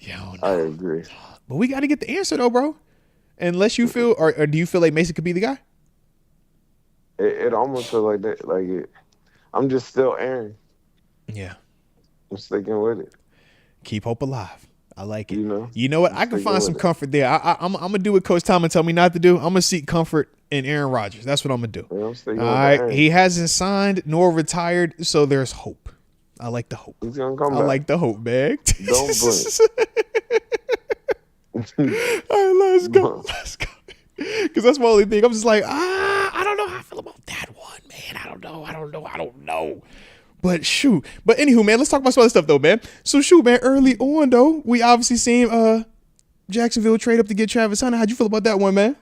Yeah, I agree. But we got to get the answer though, bro. Unless you feel, or do you feel like Mason could be the guy? It almost feels like that. Like I'm just still Aaron. Yeah. I'm sticking with it. Keep hope alive. I like it. You know what? I can find some comfort there. I'm going to do what Coach Tomlin tell me not to do. I'm going to seek comfort in Aaron Rodgers. That's what I'm going to do. Yeah, I'm sticking all with right. Aaron. He hasn't signed nor retired, so there's hope. I like the hope. He's going to come back. I like the hope, man. Don't blink. All right, let's go. Because that's my only thing. I'm just like, I don't know how I feel about that one, man. I don't know. But shoot. But anywho, man, let's talk about some other stuff though, man. So shoot, man, early on though, we obviously seen Jacksonville trade up to get Travis Hunter. How'd you feel about that one, man?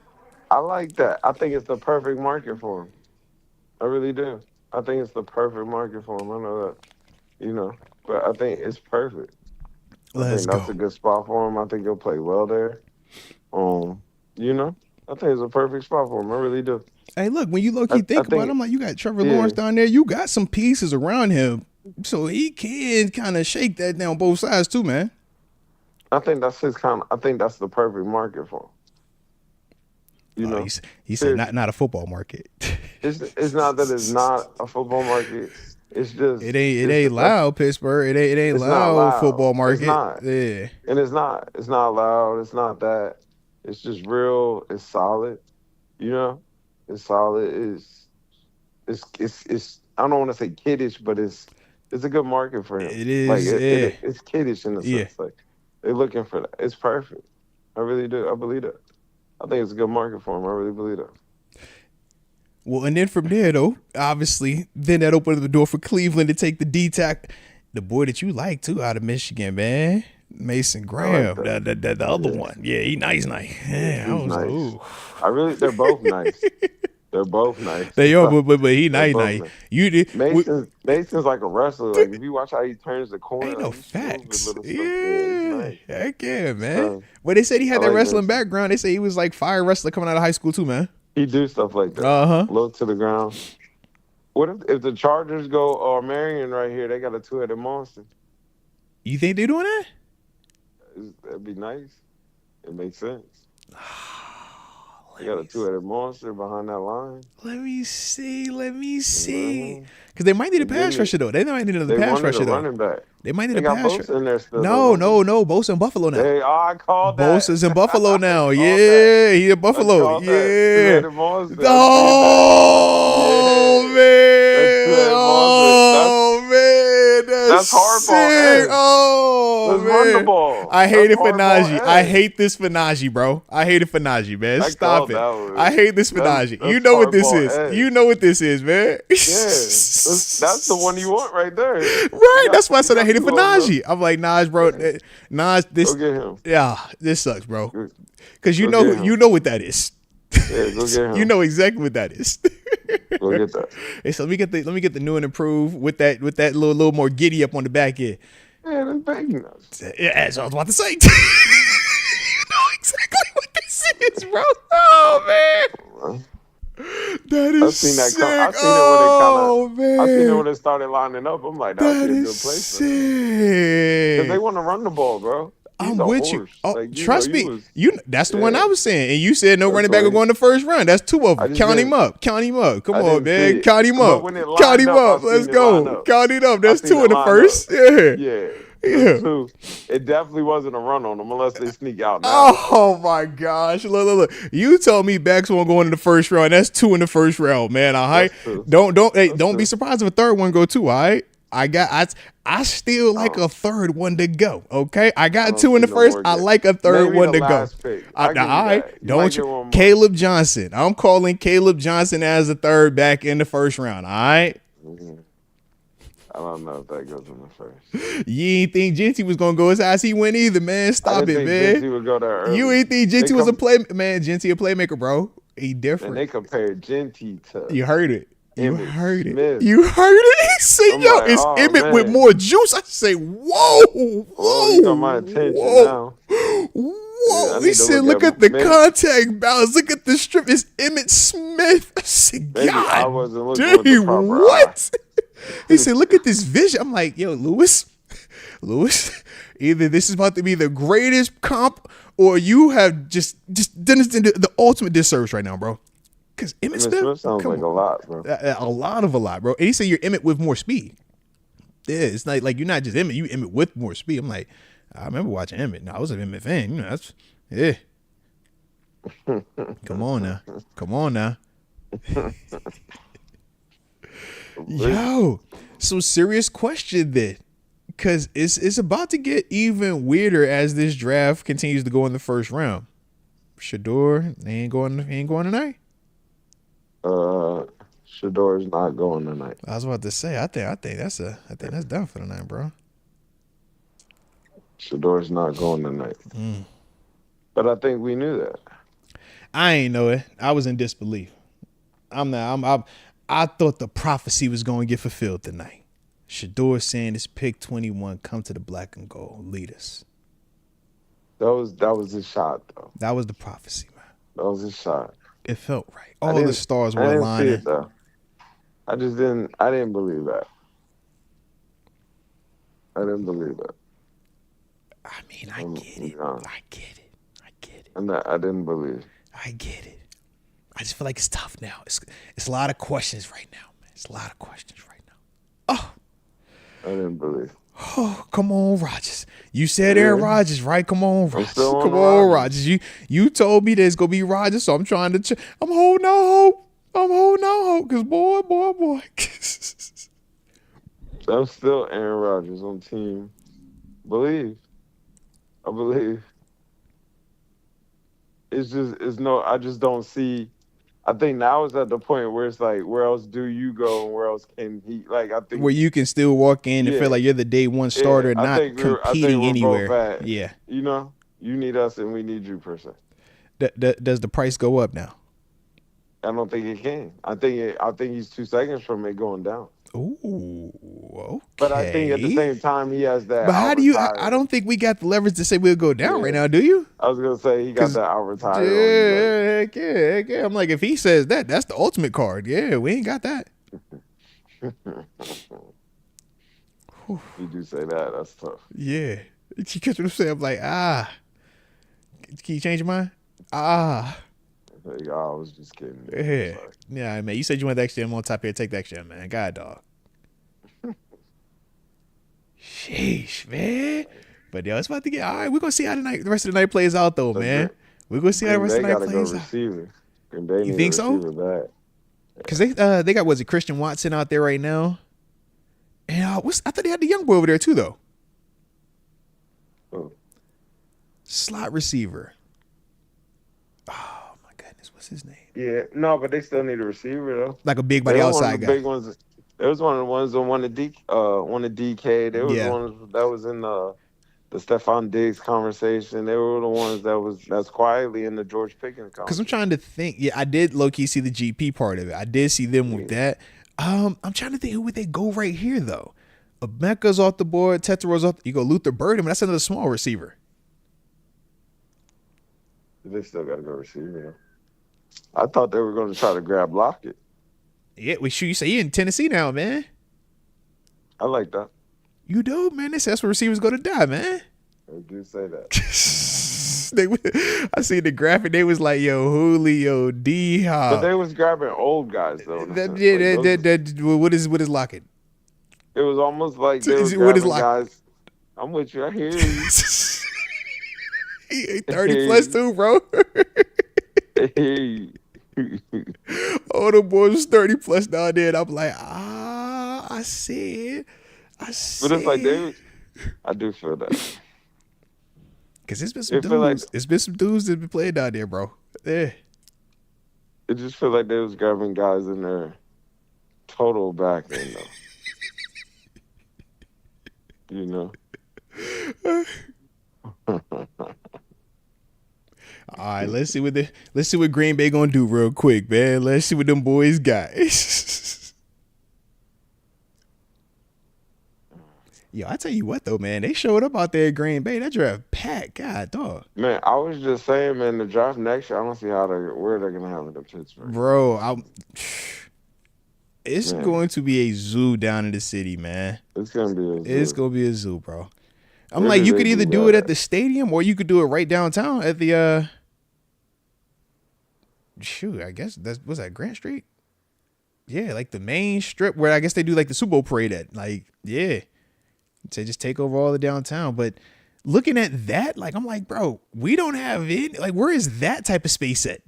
I like that. I think it's the perfect market for him. I really do. I think it's the perfect market for him. I know that, but I think it's perfect. I think that's a good spot for him. I think he'll play well there. I think it's a perfect spot for him. I really do. Hey, look, when you low-key think about it, I'm like, you got Trevor Lawrence down there. You got some pieces around him. So he can kind of shake that down both sides too, man. I think that's I think that's the perfect market for him. He said not a football market. It's not that it's not a football market. It's just it ain't loud, Pittsburgh. It ain't loud football market. It's not. Yeah. And it's not loud. It's not that. It's just real. It's solid. You know? It's solid. It's I don't want to say kiddish, but it's a good market for him. It is. Like yeah. it's kiddish in the sense. Like they're looking for that. It's perfect. I really do. I believe that. I think it's a good market for him. I really believe that. Well, and then from there, though, obviously, then that opened the door for Cleveland to take the D-tack. The boy that you like, too, out of Michigan, man. Mason Graham, like the other one. Yeah, he nice. Yeah, I was nice. like, ooh. They're both nice. They're both nice. They are, but he nice. You did. Mason's like a wrestler. Like if you watch how he turns the corner, Ain't no like, facts. Yeah, nice. Heck yeah, man. But they said he had that wrestling background. They say he was like fire wrestler coming out of high school too, man. He do stuff like that. Low to the ground. What if the Chargers go or Marion right here? They got a 2-headed monster. You think they're doing that? That'd be nice. It makes sense. You got a 2-headed monster behind that line. Let me see. Because they might need a pass rusher, though. They might need another pass rusher, though. Running back. They might need a pass rusher. In there still, no. Bosa in Buffalo now. I called that. Bosa's in Buffalo now. Yeah, he in Buffalo. Yeah. Oh, man. Oh, man. That's hardball. Oh, man. Run the ball. I hate it for Najee. I hate this for Najee, bro. I hate it for Najee, man. Stop it. I hate this for Najee. You know what this is. You know what this is, man. Yeah. That's the one you want right there. Right. That's why I said I hate it for Najee. I'm like, Naj, bro. Naj, this. Go get him. Yeah, this sucks, bro. Because you know what that is. Yeah, go get him. You know exactly what that is. Go get that. Hey, so let me get the new and improved with that little more giddy up on the back end. Yeah, that's baby nuts. Yeah, that's what I was about to say. You know exactly what this is, bro. Oh man. That is sick. I seen it when it started lining up. I'm like, that's a good place. Because they want to run the ball, bro. I'm with you. Oh, like, trust me. That's the one I was saying. And you said no running back will go in the first round. That's two of them. Count him up. Come on, man. Count him up. Let's go. Count it up. That's two in the first. Yeah. Two. It definitely wasn't a run on them unless they sneak out now. Oh my gosh. Look. You told me backs won't go in the first round. That's two in the first round, man. All right. Don't be surprised if a third one go too, all right? I still like a third one to go. Okay, I got two in the first. I like a third one to go. All right, don't you? Caleb Johnson. I'm calling Caleb Johnson as a third back in the first round. All right. I don't know if that goes in the first. You ain't think Genty was gonna go as high as he went either, man. Stop it, man. Genty would go there early. You ain't think Genty was a playmaker, bro. He different. And they compared Genty to. You heard it. You Emmitt heard Smith. it. You heard it. He said, "Yo, it's Emmitt with more juice." I say, "Whoa, you got my attention now." Whoa. He said, "Look at the contact balance. Look at the strip. It's Emmitt Smith." I said, "God, I wasn't looking with the proper what?" He said, "Look at this vision." I'm like, "Yo, Lewis, either this is about to be the greatest comp, or you have just done the ultimate disservice right now, bro." Because Emmitt Smith sounds like a lot, bro. A lot, bro. And he said you're Emmitt with more speed. Yeah, it's not like you're not just Emmitt. You Emmitt with more speed. I'm like, I remember watching Emmitt. No, I was an Emmitt fan. You know, that's Come on now. Yo, so serious question then, because it's about to get even weirder as this draft continues to go in the first round. Shador, they ain't going tonight. Shador's not going tonight. I was about to say, I think that's done for tonight, bro. Shador's not going tonight. But I think we knew that. I ain't know it. I was in disbelief. I thought the prophecy was going to get fulfilled tonight. Shador Sanders, pick 21, come to the black and gold, lead us. That was a shot, though. That was the prophecy, man. That was a shot. It felt right. All the stars were aligning. I didn't see it, though. I didn't believe that. I didn't believe that. I mean, I get it. I get it. And I didn't believe. I get it. I just feel like it's tough now. It's a lot of questions right now, man. It's a lot of questions right now. I didn't believe. Oh, come on, Rodgers. You said Aaron Rodgers, right? Come on, Rodgers. Come on, Rodgers. You told me there's gonna be Rodgers, so I'm trying to. I'm holding out hope. Cause boy. I'm still Aaron Rodgers on team. I believe. I just don't see. I think now is at the point where it's like, where else do you go and where else can he? Like, I think where you can still walk in and feel like you're the day one starter, not competing anywhere. Yeah, you know, you need us and we need you per se. Does the price go up now? I don't think it can. I think he's 2 seconds from it going down. Ooh, okay. But I think at the same time he has that. But how do you? I don't think we got the leverage to say we'll go down right now. Do you? I was gonna say he got that out retire. Yeah. I'm like, if he says that, that's the ultimate card. Yeah, we ain't got that. You do say that. That's tough. Yeah, you catch what I'm saying? I'm like, Can you change your mind? I was just kidding. Yeah, man. You said you want the extra M on top here. Take the extra M, man. God, dog. Sheesh, man. But yo, it's about to get all right. We're gonna see how the rest of the night plays out, though, man. We're gonna see how the rest of the night plays out. You think so? Because they got Christian Watson out there right now, and I thought they had the young boy over there too, though. Oh. Slot receiver. Oh my goodness, what's his name? Yeah, no, but they still need a receiver though. Like a big body outside guy. Big ones. It was one of the ones that won the DK. There was one that was in the Stephon Diggs conversation. They were the ones that's quietly in the George Pickens conversation. Because I'm trying to think. Yeah, I did low key see the GP part of it. I did see them with that. I'm trying to think who would they go right here though. Emeka's off the board. Tetero's off. You go Luther Burden, but that's another small receiver. They still got to go receiver. I thought they were going to try to grab Lockett. Yeah, you say he in Tennessee now, man. I like that. You do, man. They say that's where receivers go to die, man. They do say that. I see the graphic. They was like, yo, Julio, D-Hop. But they was grabbing old guys, though. What is Lockett? It was almost like they were grabbing guys. I'm with you. I hear you. He ain't 30 plus too, bro. Hey. Oh, the boys was 30 plus down there. And I'm like, I see it. But it's like I do feel that. Because it's been some dudes. It's been some dudes that been playing down there, bro. Yeah. It just feel like they was grabbing guys in their total back end, though. You know? All right, let's see what Green Bay gonna do real quick, man. Let's see what them boys got. Yo, I tell you what though, man, they showed up out there at Green Bay. That draft packed, God, dog. Man, I was just saying, man, the draft next year, I don't see where they're gonna have it in Pittsburgh. Bro, it's going to be a zoo down in the city, man. It's gonna be a zoo. It's gonna be a zoo, bro. I'm like, you could either do it at the stadium or you could do it right downtown at the I guess was that Grant Street? Yeah, like the main strip where I guess they do like the Super Bowl parade at. Like, yeah. To just take over all the downtown. But looking at that, like, I'm like, bro, we don't have it. Like, where is that type of space at?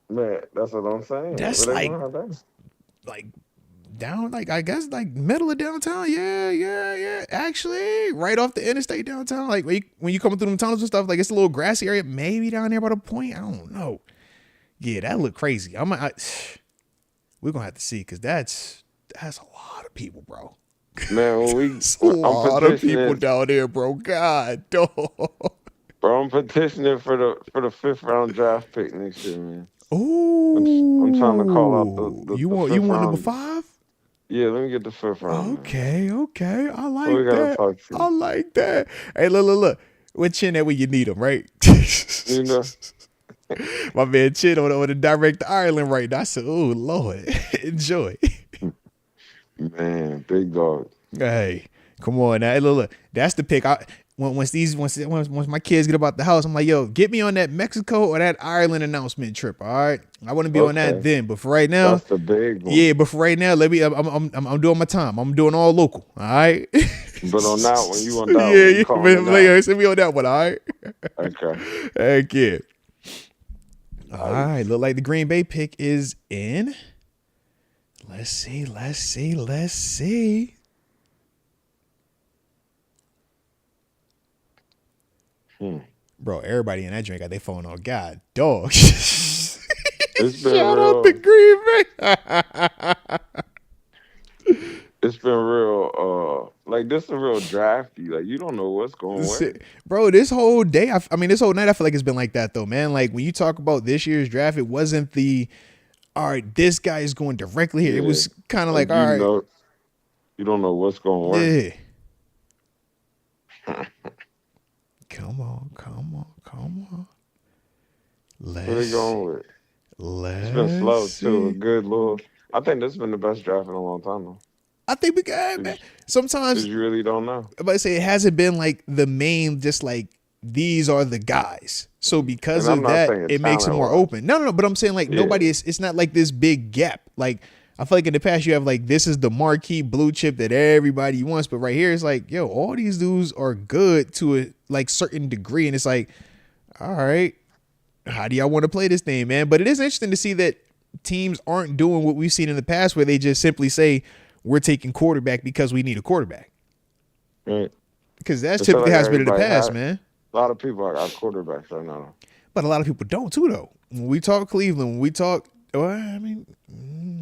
Man, that's what I'm saying. That's like down, like, I guess, like, middle of downtown. Yeah. Actually, right off the interstate downtown. Like, when you coming through them tunnels and stuff, like, it's a little grassy area. Maybe down there by the point. I don't know. Yeah, that look crazy. We're going to have to see because that's a lot of people, bro. Man, a lot of people down there, bro. God, dog. Bro, I'm petitioning for the 5th round draft pick next year, man. Ooh. I'm trying to call out the you want number 5? Yeah, let me get the 5th round. Okay. I like that. I like that. Hey, look. What Chin at when you need him, right? You know. My man Chin on the direct to Ireland right now. I said, oh, Lord. Enjoy. Man, big dog. Hey, come on now. Hey, look. That's the pick. once my kids get about the house, I'm like, yo, get me on that Mexico or that Ireland announcement trip. All right, I want to be on that then. But for right now, that's the big one. Yeah, but for right now, I'm doing my time. I'm doing all local. All right. But on that one, you want that one? Yeah, send me on that one. All right. Okay. Heck yeah. All right. Look like the Green Bay pick is in. Let's see. Bro, everybody in that drink got their phone on. God, dog. It's been Shout real. out to Green Bay. It's been real. Like this is real drafty. Like you don't know what's going on. Bro, this whole day, this whole night, I feel like it's been like that though, man. Like when you talk about this year's draft, it wasn't all right, this guy is going directly here. Yeah. It was kind of like, all right. You don't know what's going on. Yeah. Come on. Where they going with? It's been slow too. Good Lord. I think this has been the best draft in a long time though. I think we got, man. Sometimes you really don't know. But I say it hasn't been like the main, just like these are the guys. So because of that, it makes it more open. No. But I'm saying like nobody is. It's not like this big gap. Like I feel like in the past you have like this is the marquee blue chip that everybody wants, but right here it's like yo, all these dudes are good to a like certain degree, and it's like, all right, how do y'all want to play this thing, man? But it is interesting to see that teams aren't doing what we've seen in the past, where they just simply say we're taking quarterback because we need a quarterback. Right. Because that's typically has been in the past, man. A lot of people are quarterbacks right now. But a lot of people don't too, though. When we talk Cleveland, when we talk, well, I mean,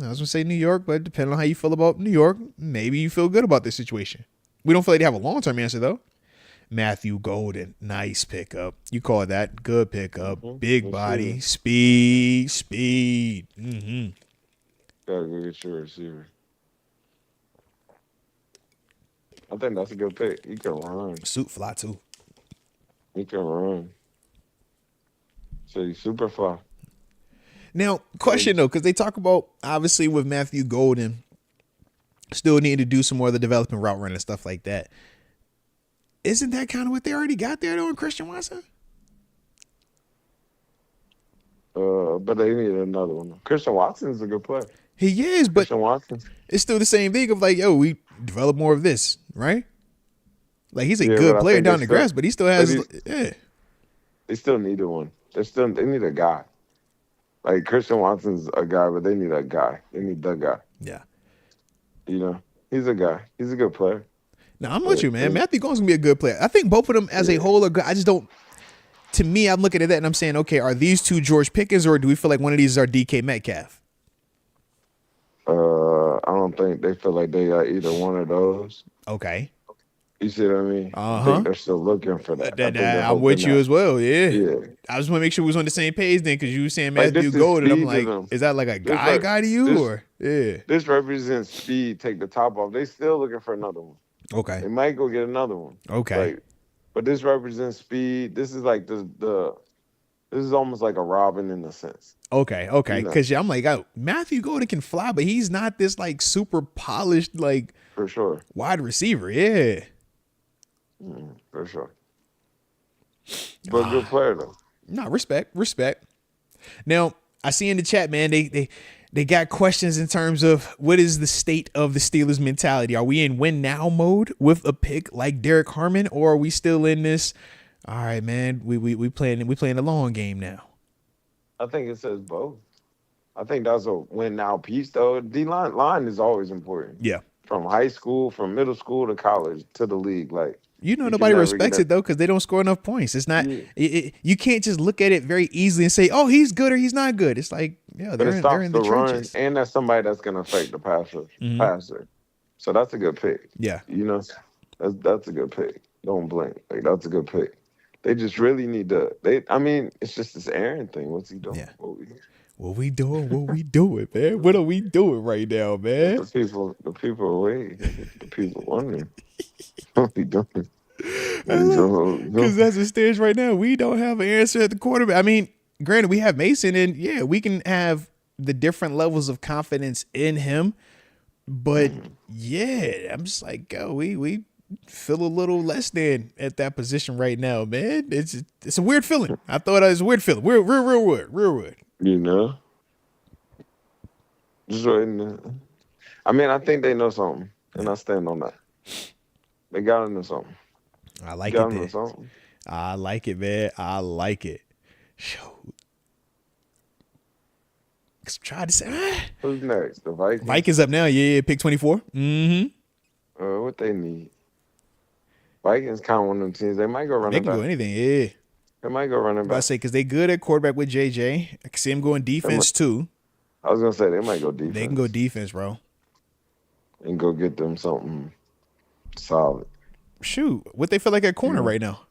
I was going to say New York, but depending on how you feel about New York, maybe you feel good about this situation. We don't feel like they have a long-term answer, though. Matthew Golden, nice pickup. You call that good pickup. Mm-hmm. Big body, speed. Mm-hmm. Gotta go get your receiver. I think that's a good pick. He can run. Suit fly, too. He can run. So he's super fly. Now, question, though, because they talk about, obviously, with Matthew Golden, still needing to do some more of the development route running and stuff like that. Isn't that kind of what they already got there, though, in Christian Watson? But they need another one. Christian Watson's a good player. He is, but Christian Watson. It's still the same thing of like, yo, we develop more of this, right? Like he's a good player down the grass, but he still has. They still needed one. They need a guy. Like Christian Watson's a guy, but they need a guy. They need the guy. Yeah. You know, he's a guy. He's a good player. No, I'm with you, man. Matthew Golden's gonna be a good player. I think both of them as a whole are good. I just don't. To me, I'm looking at that and I'm saying, okay, are these two George Pickens or do we feel like one of these is our DK Metcalf? I don't think they feel like they are either one of those. Okay. You see what I mean? I think they're still looking for that. I'm with you as well. Yeah. I just want to make sure we was on the same page then, because you were saying Matthew Golden. I'm like, is that like a guy to you or? Yeah. This represents speed. Take the top off. They still looking for another one. Okay. They might go get another one. Okay. Like, but this represents speed. This is like this is almost like a Robin in a sense. Okay. Because I'm like, Matthew Golden can fly, but he's not this like super polished like for sure wide receiver. Yeah. For sure. But good player though. No, respect. Now, I see in the chat, man, they got questions in terms of what is the state of the Steelers mentality. Are we in win now mode with a pick like Derek Harmon, or are we still in this? All right, man, we playing the long game now. I think it says both. I think that's a win now piece though. D-line is always important. Yeah. From high school, from middle school to college to the league, like. Nobody respects it though because they don't score enough points. It's not. You can't just look at it very easily and say, "Oh, he's good or he's not good." It's like, they're in the trenches. And that's somebody that's going to affect the passer. So that's a good pick. Yeah, that's a good pick. Don't blink. Like that's a good pick. They just really need to. It's just this Aaron thing. What's he doing? Yeah. What we doing, man? What are we doing right now, man? The people are waiting. The people wondering. What we doing? Because as it stands right now, we don't have an answer at the quarterback. I mean, granted, we have Mason, and we can have the different levels of confidence in him. But I'm just like, we feel a little less than at that position right now, man. It's a weird feeling. I thought it was a weird feeling. Real weird. You know, just waiting. I mean, I think they know something, and I stand on that. They got to know something. I like it, man. I like it, man. I like it. Shoot. Try to say. Who's next? The Vikings. Vikings up now. Yeah, pick 24. Mm-hmm. What they need? Vikings kind of one of them teams. They might go running back. They can go anything. Yeah. They might go running back. I say because they good at quarterback with JJ. I can see them going defense too. I was gonna say they might go defense. They can go defense, bro. And go get them something solid. Shoot, what they feel like at corner right now?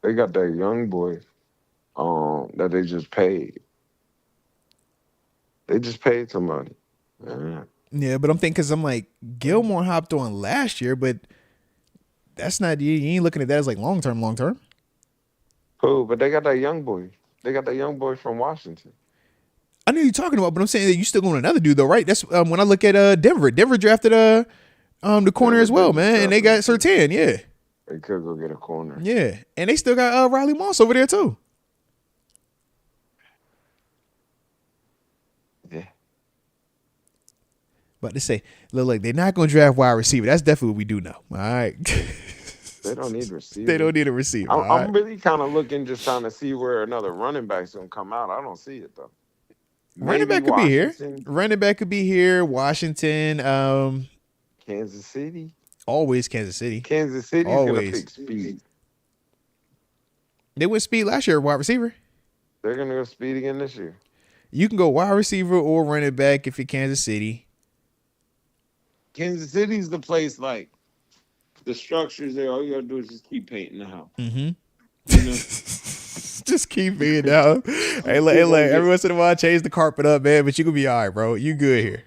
They got that young boy. That they just paid. They just paid somebody. Yeah, but I'm thinking because I'm like Gilmore hopped on last year, but that's not you ain't looking at that as like long term. Cool, but they got that young boy. They got that young boy from Washington. I know you're talking about, but I'm saying that you still going another dude though, right? That's when I look at Denver. Denver drafted the corner as well, man, and they got Surtain. Yeah, they could go get a corner. Yeah, and they still got Riley Moss over there too. Yeah. But to say, look, like they're not going to draft wide receiver. That's definitely what we do know. All right. They don't need receiver. They don't need a receiver. I'm really kind of looking, just trying to see where another running back's going to come out. I don't see it, though. Running back could be here. Running back could be here. Washington. Kansas City. Always Kansas City. Kansas City's going to pick speed. They went speed last year, wide receiver. They're going to go speed again this year. You can go wide receiver or running back if you're Kansas City. Kansas City's the place, like, the structure's there. All you got to do is just keep painting the house. Mm-hmm. You know? Just keep being down. Hey, look, every once in a while, change the carpet up, man, but you can be all right, bro. You good here.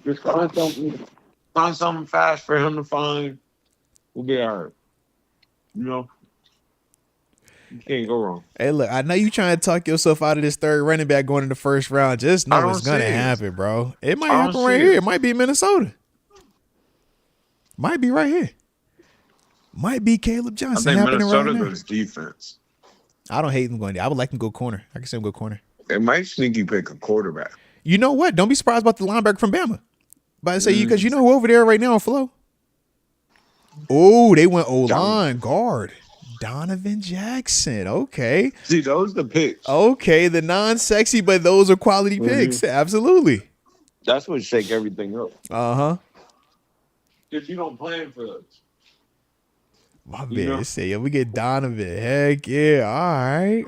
Just find something fast for him to find. We'll be all right. You know? You can't go wrong. Hey, look, I know you trying to talk yourself out of this third running back going in the first round. Just know it's going to happen, bro. It might happen right here. It might be Minnesota. Might be right here. Might be Caleb Johnson. I think happening Minnesota right now. goes defense. I don't hate them going there. I would like them to go corner. I can see them go corner. They might sneaky pick a quarterback. You know what? Don't be surprised about the linebacker from Bama. But I say because you know who over there right now on flow. Oh, they went O-line guard. Donovan Jackson. Okay. See, those are the picks. Okay, the non-sexy, but those are quality picks. Absolutely. That's what shake everything up. Uh-huh. Because you don't plan for those. My man say, yo, we get Donovan. Heck yeah. All right.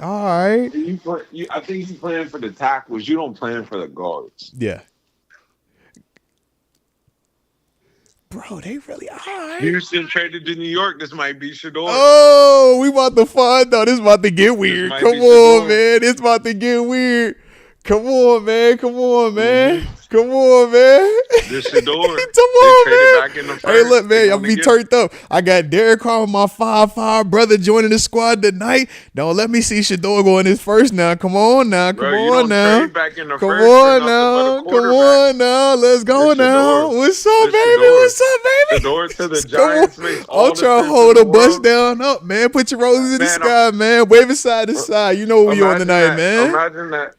I think you plan for the tackles. You don't plan for the guards. Yeah. Bro, they really are. Houston traded to New York. This might be Shador. Oh, we about to find out. This about to get weird. Come on, man. It's about to get weird. Come on, man. Come on, man. This Shador. Come on, man. Back in the first. Hey, look, man. I'm be turned up. I got Derek Carr, my 5'5" brother, joining the squad tonight. Don't let me see Shador going his first now. Come on now. Come on now. Come on now. Let's go now. What's up, baby? Shador to the Giants makes all I'm trying to hold a bus down up, man. Put your roses in the sky, man. Wave it side to side. You know what we on tonight, man.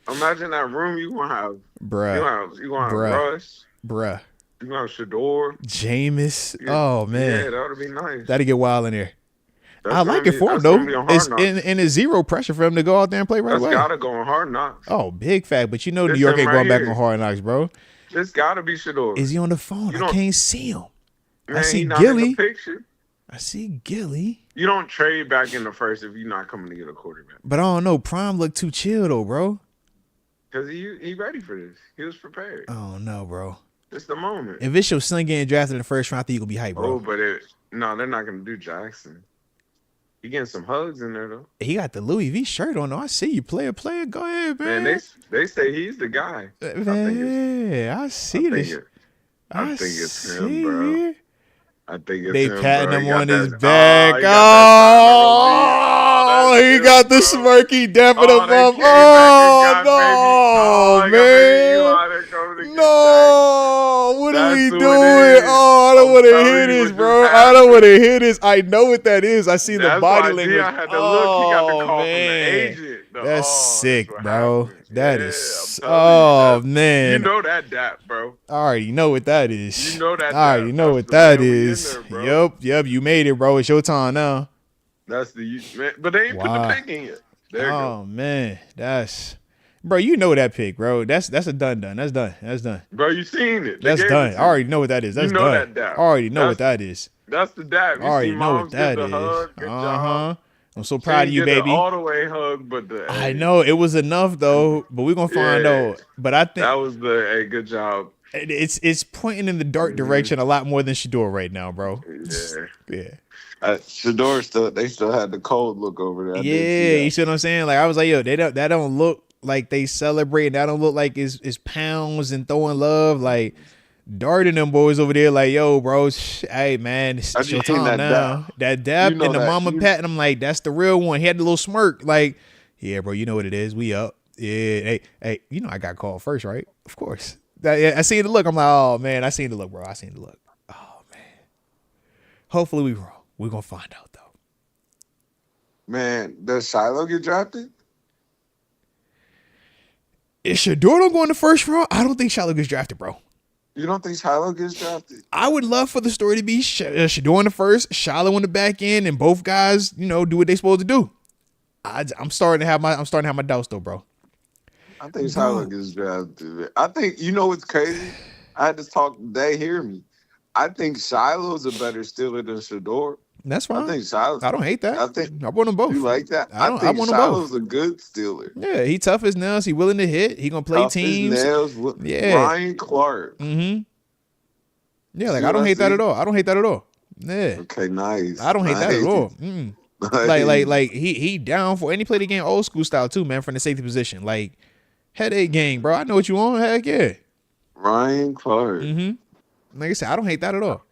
Imagine that room you gonna have. Bruh. You gonna have Russ. Bruh. You gonna have Shador. Jameis. Oh, man. Yeah, that would be nice. That'd get wild in there. I like it for him, though. It's it's zero pressure for him to go out there and play right away. That's gotta go on Hard Knocks. Oh, big fact. But you know New York ain't going back on Hard Knocks, bro. It's gotta be Shador. Is he on the phone? I can't see him. Man, I see Gilly. I see Gilly. You don't trade back in the first if you're not coming to get a quarterback. But I don't know. Prime looked too chill, though, bro. Because he ready for this. He was prepared. Oh, no, bro. It's the moment. If it's your son getting drafted in the first round, I think you're going to be hyped, bro. Oh, but they're not going to do Jackson. He getting some hugs in there, though. He got the Louis V shirt on, though. I see you. Player. Go ahead, man. Man, they say he's the guy. Man, I see this. I think it's him, bro. I think it's they him, patting bro. him on his back. He got the smirky dapping him up. Oh, no, man. No, what are we That's doing? who it is. Oh, I don't I'm want to telling hear you this, what bro. just I don't want to happened. hear this. I know what that is. I see the That's body why language. Dion had to look. He got the Oh call from the man, agent. that's That's sick, what bro. happened. That Yeah, is. I'm telling you. Oh You man, know that, bro. I already know what that is. You know I that. already know That's what the that man. We in is. there, bro. Yep. You made it, bro. It's your time now. That's the man. But they ain't put the Wow. pick in yet. There you go. Oh man, bro. You know that pick, bro. That's a done. That's done. Bro, you seen it. They That's gave done. it I to already you. know what that is. That's You know done. that I dap. already know what that is. That's the dap. I You already see know what moms that get the is. hug. Good job. I'm so She proud of didn't you, get the baby. all the way hug, but the I know it was enough though, but we're gonna find yeah, out. But I that think was the good job. it's pointing in the dark direction a lot more than Shador right now, bro. Yeah. Yeah. Shador still had the cold look over there. I did see Yeah, that. you see what I'm saying? Like I was like, yo, that don't look like they celebrating. That don't look like it's pounds and throwing love. Like Dart and them boys over there, like, yo, bro, hey man, I it's your just seen time that now. dap. That dap You know and the that. mama pat, and I'm like, that's the real one. He had the little smirk, like, yeah, bro, you know what it is. We up. Yeah, hey, you know I got called first, right? Of course. I seen the look. I'm like, oh man, I seen the look, bro. I seen the look. Oh man. Hopefully we wrong. We're gonna find out though. Man, does Shiloh get drafted? If Shador don't go in the first round, I don't think Shiloh gets drafted, bro. You don't think Shiloh gets drafted? I would love for the story to be Shador in the first, Shiloh in the back end, and both guys, do what they supposed to do. I'm starting to have my doubts though, bro. I think Shiloh gets drafted. I think what's crazy? I had this talk. They hear me. I think Shiloh's a better Steeler than Shador. That's fine. I think Shiloh. I don't hate that. I think I want them both. You like that? I think want them Shiloh's both. a good Steeler. Yeah, he tough as nails. He willing to hit. He gonna play Tough teams. As nails. Yeah. Ryan Clark. Mm-hmm. Yeah, See I don't what I hate that see? at all. I don't hate that at all. Yeah. Okay, nice. I don't hate that at all. Nice. Like he down for, and he played the game old school style too, man, from the safety position. Like headache game, bro. I know what you want. Heck yeah. Ryan Clark. Mm-hmm. Like I said, I don't hate that at all.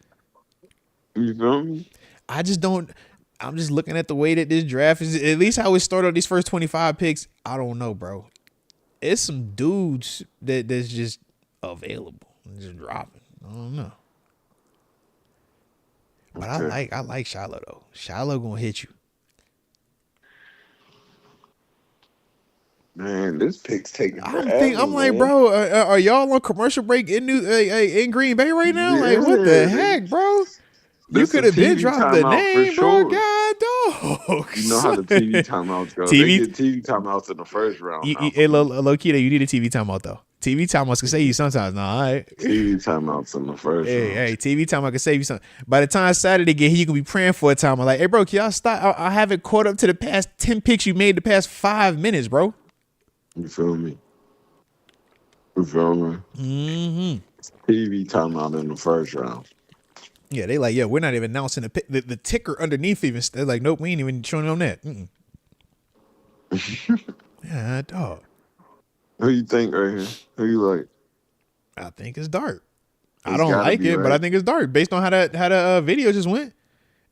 You feel me? I just don't. I'm just looking at the way that this draft is, at least how it started on these first 25 picks. I don't know, bro. It's some dudes that's just available and just dropping. I don't know. But okay. I like Shiloh though. Shiloh gonna hit you. Man, this pick's taking forever. I'm like, bro, are y'all on commercial break in Green Bay right now? Yeah, like, what the heck, bro? You could have been dropped the name, sure. bro. God, dog. You know how the TV timeouts go. They get TV timeouts in the first round. Hey, Lokita, you need a TV timeout though. TV timeouts can save you sometimes. Nah, all right. TV timeouts in the first round. Hey, TV timeout can save you something. By the time Saturday get here, you can be praying for a timeout. Like, hey, bro, can y'all stop? I haven't caught up to the past 10 picks you made the past 5 minutes, bro. You feel me? Mm-hmm. TV timeout in the first round. Yeah, they like, yeah, we're not even announcing the ticker underneath even. They're like, nope, we ain't even showing on that. Yeah, dog. Who you think right here? Who you like? I think it's Dart. I don't like it, right? But I think it's Dart based on how the video just went.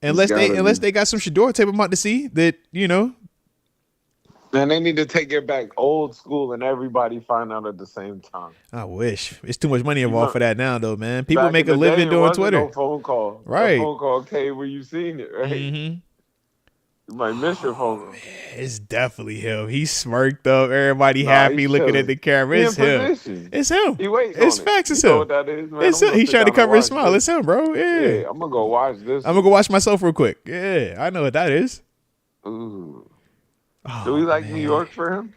Unless they got some Shador tape I'm about to see that, Man, they need to take it back old school and everybody find out at the same time. I wish. It's too much money involved for that now, though, man. People make a living doing Twitter. No phone call. Right. A phone call came when you seen it, right? Mm-hmm. You might miss your phone call. Man, it's definitely him. He smirked up. Everybody happy looking at the camera. It's him. It's him. He waits it's on facts. It. It's you him. Know what that is, man? It's him. He's trying to cover his smile. It's him, bro. Yeah. I'm going to go watch this. I'm going to go watch myself real quick. Yeah, I know what that is. Ooh. Do we like New York for him?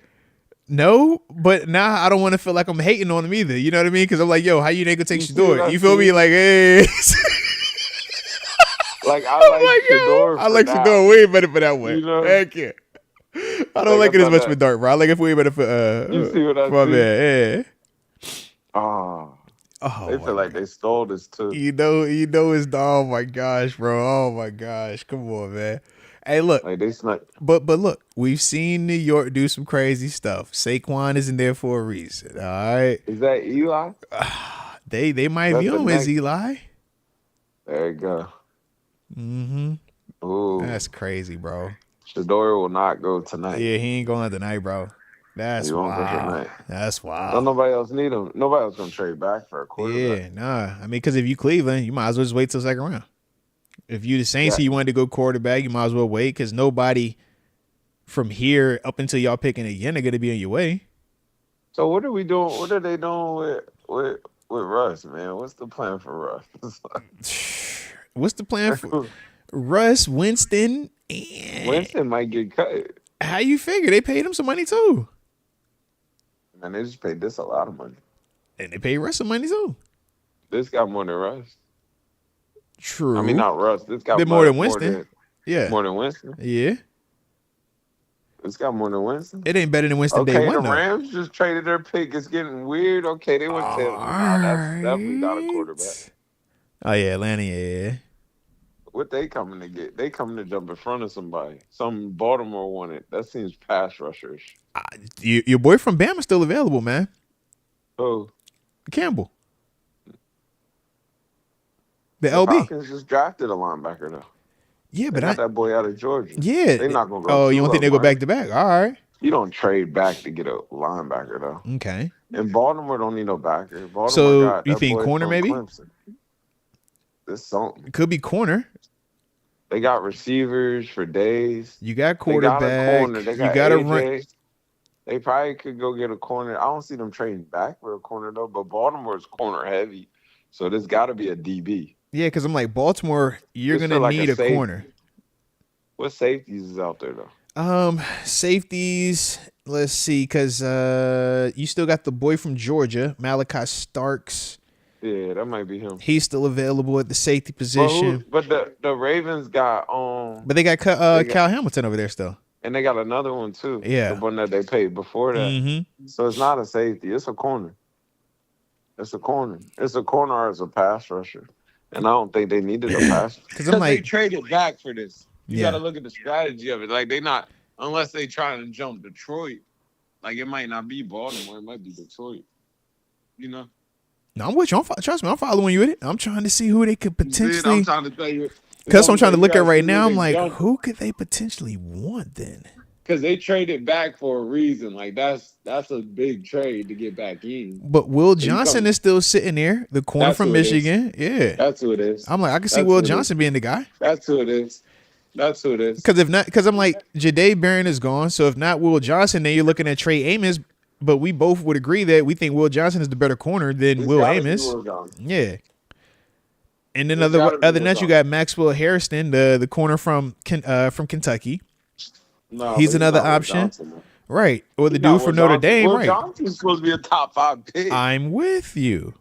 No, but now I don't want to feel like I'm hating on him either. You know what I mean? Because I'm like, yo, how you nigga take Shador? You feel me? Like, hey. Like, I like Shador way better for that way. Heck yeah. I don't like it as much for Dart, bro. I like it way better for you see what I for see? Man, yeah. Oh, they feel like they stole this too. You know it's oh my gosh, bro. Oh my gosh. Come on, man. Hey, look. Like they snuck. But look, we've seen New York do some crazy stuff. Saquon isn't there for a reason. All right. Is that Eli? They might view him as Eli. There you go. Mm-hmm. Ooh. That's crazy, bro. Shador will not go tonight. Yeah, he ain't going tonight, bro. That's You want Bishop wild. Knight. That's wild. Don't nobody else need him. Nobody else gonna trade back for a quarterback. Yeah, nah. I mean, because if you Cleveland, you might as well just wait till the second round. If you the Saints, you wanted to go quarterback, you might as well wait because nobody from here up until y'all picking again are going to be on your way. So what are we doing? What are they doing with Russ, man? What's the plan for Russ? What's the plan for Russ, Winston, and Winston might get cut. How you figure? They paid him some money too. Man, they just paid this a lot of money. And they paid Russ some money too. This got more than Russ. True. I mean, not Russ. This got more than Winston. More than Winston. Yeah. It's got more than Winston. It ain't better than Winston day one, the though. Rams just traded their pick. It's getting weird. Okay, they went to that's definitely not a quarterback. Oh, yeah, Atlanta, yeah. What they coming to get? They coming to jump in front of somebody. Some Baltimore wanted. That seems pass rushers. Your boy from Bama's still available, man. Who? Campbell. The LB. Falcons just drafted a linebacker, though. Yeah, but they got that boy out of Georgia. Yeah. They're not going to go. Oh, you don't think they go back to back? All right. You don't trade back to get a linebacker, though. Okay. And Baltimore don't need no backer. Baltimore so you think corner maybe? Clemson. This something. It could be corner. They got receivers for days. You got quarterback. They got a run. They probably could go get a corner. I don't see them trading back for a corner, though. But Baltimore's corner heavy. So there's got to be a DB. Yeah, because I'm like, Baltimore, you're going to need a corner. What safeties is out there, though? Safeties, let's see, because you still got the boy from Georgia, Malachi Starks. Yeah, that might be him. He's still available at the safety position. But the Ravens got But they got Cal Hamilton over there still. And they got another one, too. Yeah. The one that they paid before that. Mm-hmm. So it's not a safety. It's a corner. It's a corner. It's a corner as a pass rusher. And I don't think they needed a pass. Because I'm like, they traded back for this. You got to look at the strategy of it. Like, they not, unless they trying to jump Detroit, like, it might not be Baltimore. It might be Detroit. You know? No, I'm with you. Trust me, I'm following you with it. I'm trying to see who they could potentially. I'm trying to tell you. Because I'm trying to look at right now. I'm like, who could they potentially want then? Because they traded back for a reason. Like, that's a big trade to get back in. But Will Johnson is still sitting there, the corner from Michigan. Yeah. That's who it is. I'm like, I can see Will Johnson being the guy. That's who it is. That's who it is. Because I'm like, Jahdae Barron is gone. So if not Will Johnson, then you're looking at Trey Amos. But we both would agree that we think Will Johnson is the better corner than Will Amos. Yeah. And then other than that, you got Maxwell Harrison, the corner from Kentucky. No, he's another option. Right. Or the dude from Notre Dame. Will right. Johnson's supposed to be a top 5 pick. I'm with you.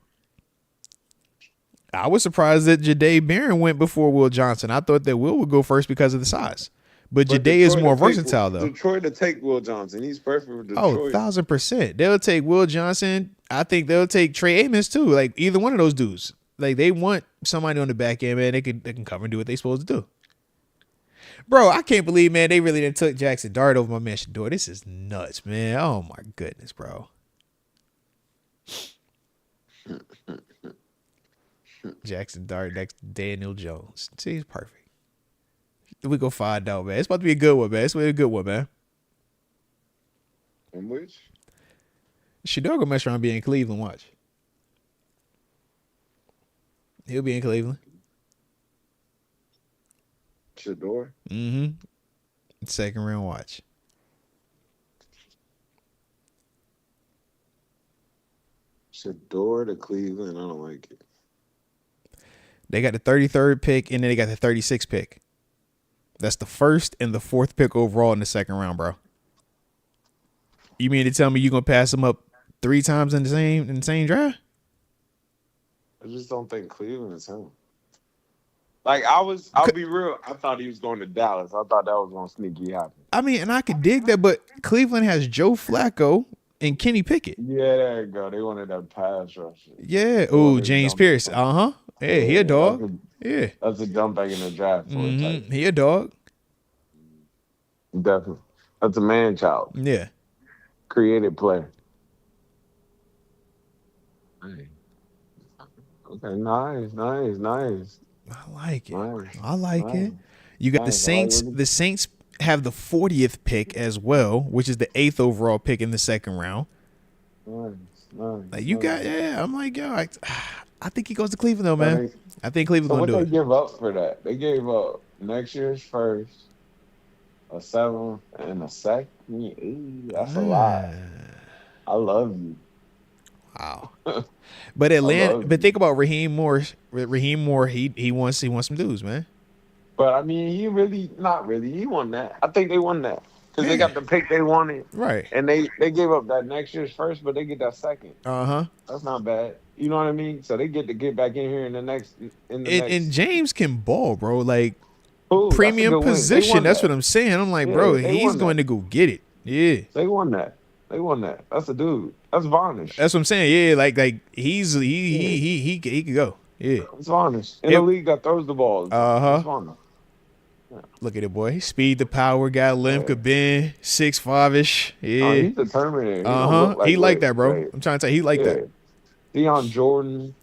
I was surprised that Jahdae Barron went before Will Johnson. I thought that Will would go first because of the size. But Jahdae is more versatile, though. Detroit to take Will Johnson. He's perfect for Detroit. 1,000%. They'll take Will Johnson. I think they'll take Trey Amos, too. Like, either one of those dudes. Like, they want somebody on the back end, man. They can cover and do what they're supposed to do. Bro, I can't believe, man, they really done took Jackson Dart over my man Shador. This is nuts, man. Oh, my goodness, bro. Jackson Dart next to Daniel Jones. See, he's perfect. We go find out, man. It's about to be a good one, man. It's going to be a good one, man. And which? Shador gonna mess around being in Cleveland. Watch. He'll be in Cleveland. Shador? Mm-hmm. Second round watch. Shador to Cleveland. I don't like it. They got the 33rd pick, and then they got the 36th pick. That's the first and the fourth pick overall in the second round, bro. You mean to tell me you're gonna pass them up 3 times in the same draft? I just don't think Cleveland is him. Like, I'll be real. I thought he was going to Dallas. I thought that was going to sneaky happen. I mean, and I could dig that, but Cleveland has Joe Flacco and Kenny Pickett. Yeah, there you go. They wanted that pass rusher. Yeah. Oh, James Pierce. Uh-huh. Yeah, he a dog. Yeah. That's a jump back in the draft. Mm-hmm. He a dog. Definitely. That's a man child. Yeah. Creative player. Hey. Okay, nice. I like it. Nice. I like it. You got the Saints. The Saints have the 40th pick as well, which is the 8th overall pick in the second round. Like you got, yeah. I'm like, yo, I think he goes to Cleveland though, man. I think Cleveland's gonna do it. What they give up for that? They gave up next year's first, a 7th, and a 2nd. Ooh, that's a lot. I love you. Wow. But Atlanta, but think about Raheem Moore. Raheem Moore, he wants some dudes, man. But I mean, not really. He won that. I think they won that because they got the pick they wanted, right? And they gave up that next year's first, but they get that 2nd. That's not bad. You know what I mean? So they get to get back in here in the next. And James can ball, bro. Like premium position. That's what I'm saying. I'm like, bro, he's going to go get it. Yeah, they won that. That's a dude. That's Varnish. That's what I'm saying. Yeah, like he could go. Yeah, it's Varnish in the league that throws the ball. Look at it, boy. Speed the power, got limb, could bend, 6'5"ish. Yeah, he's determined. He like that, bro. I'm trying to tell you, he like that. Deion Jordan.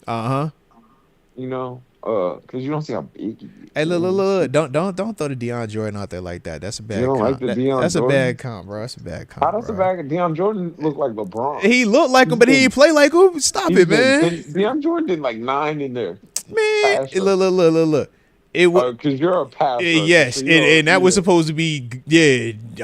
You know, because you don't see how big he is. Hey, look. Don't throw the Deion Jordan out there like that. That's a bad comp. That's a bad comp, bro. That's a bad comp. How that's a bad? Deion Jordan look like LeBron. He looked like him, but he didn't play like him. Stop it, man. Deion Jordan did like 9 in there. Man, look. It was because you're a passer. Yes, so and that was supposed to be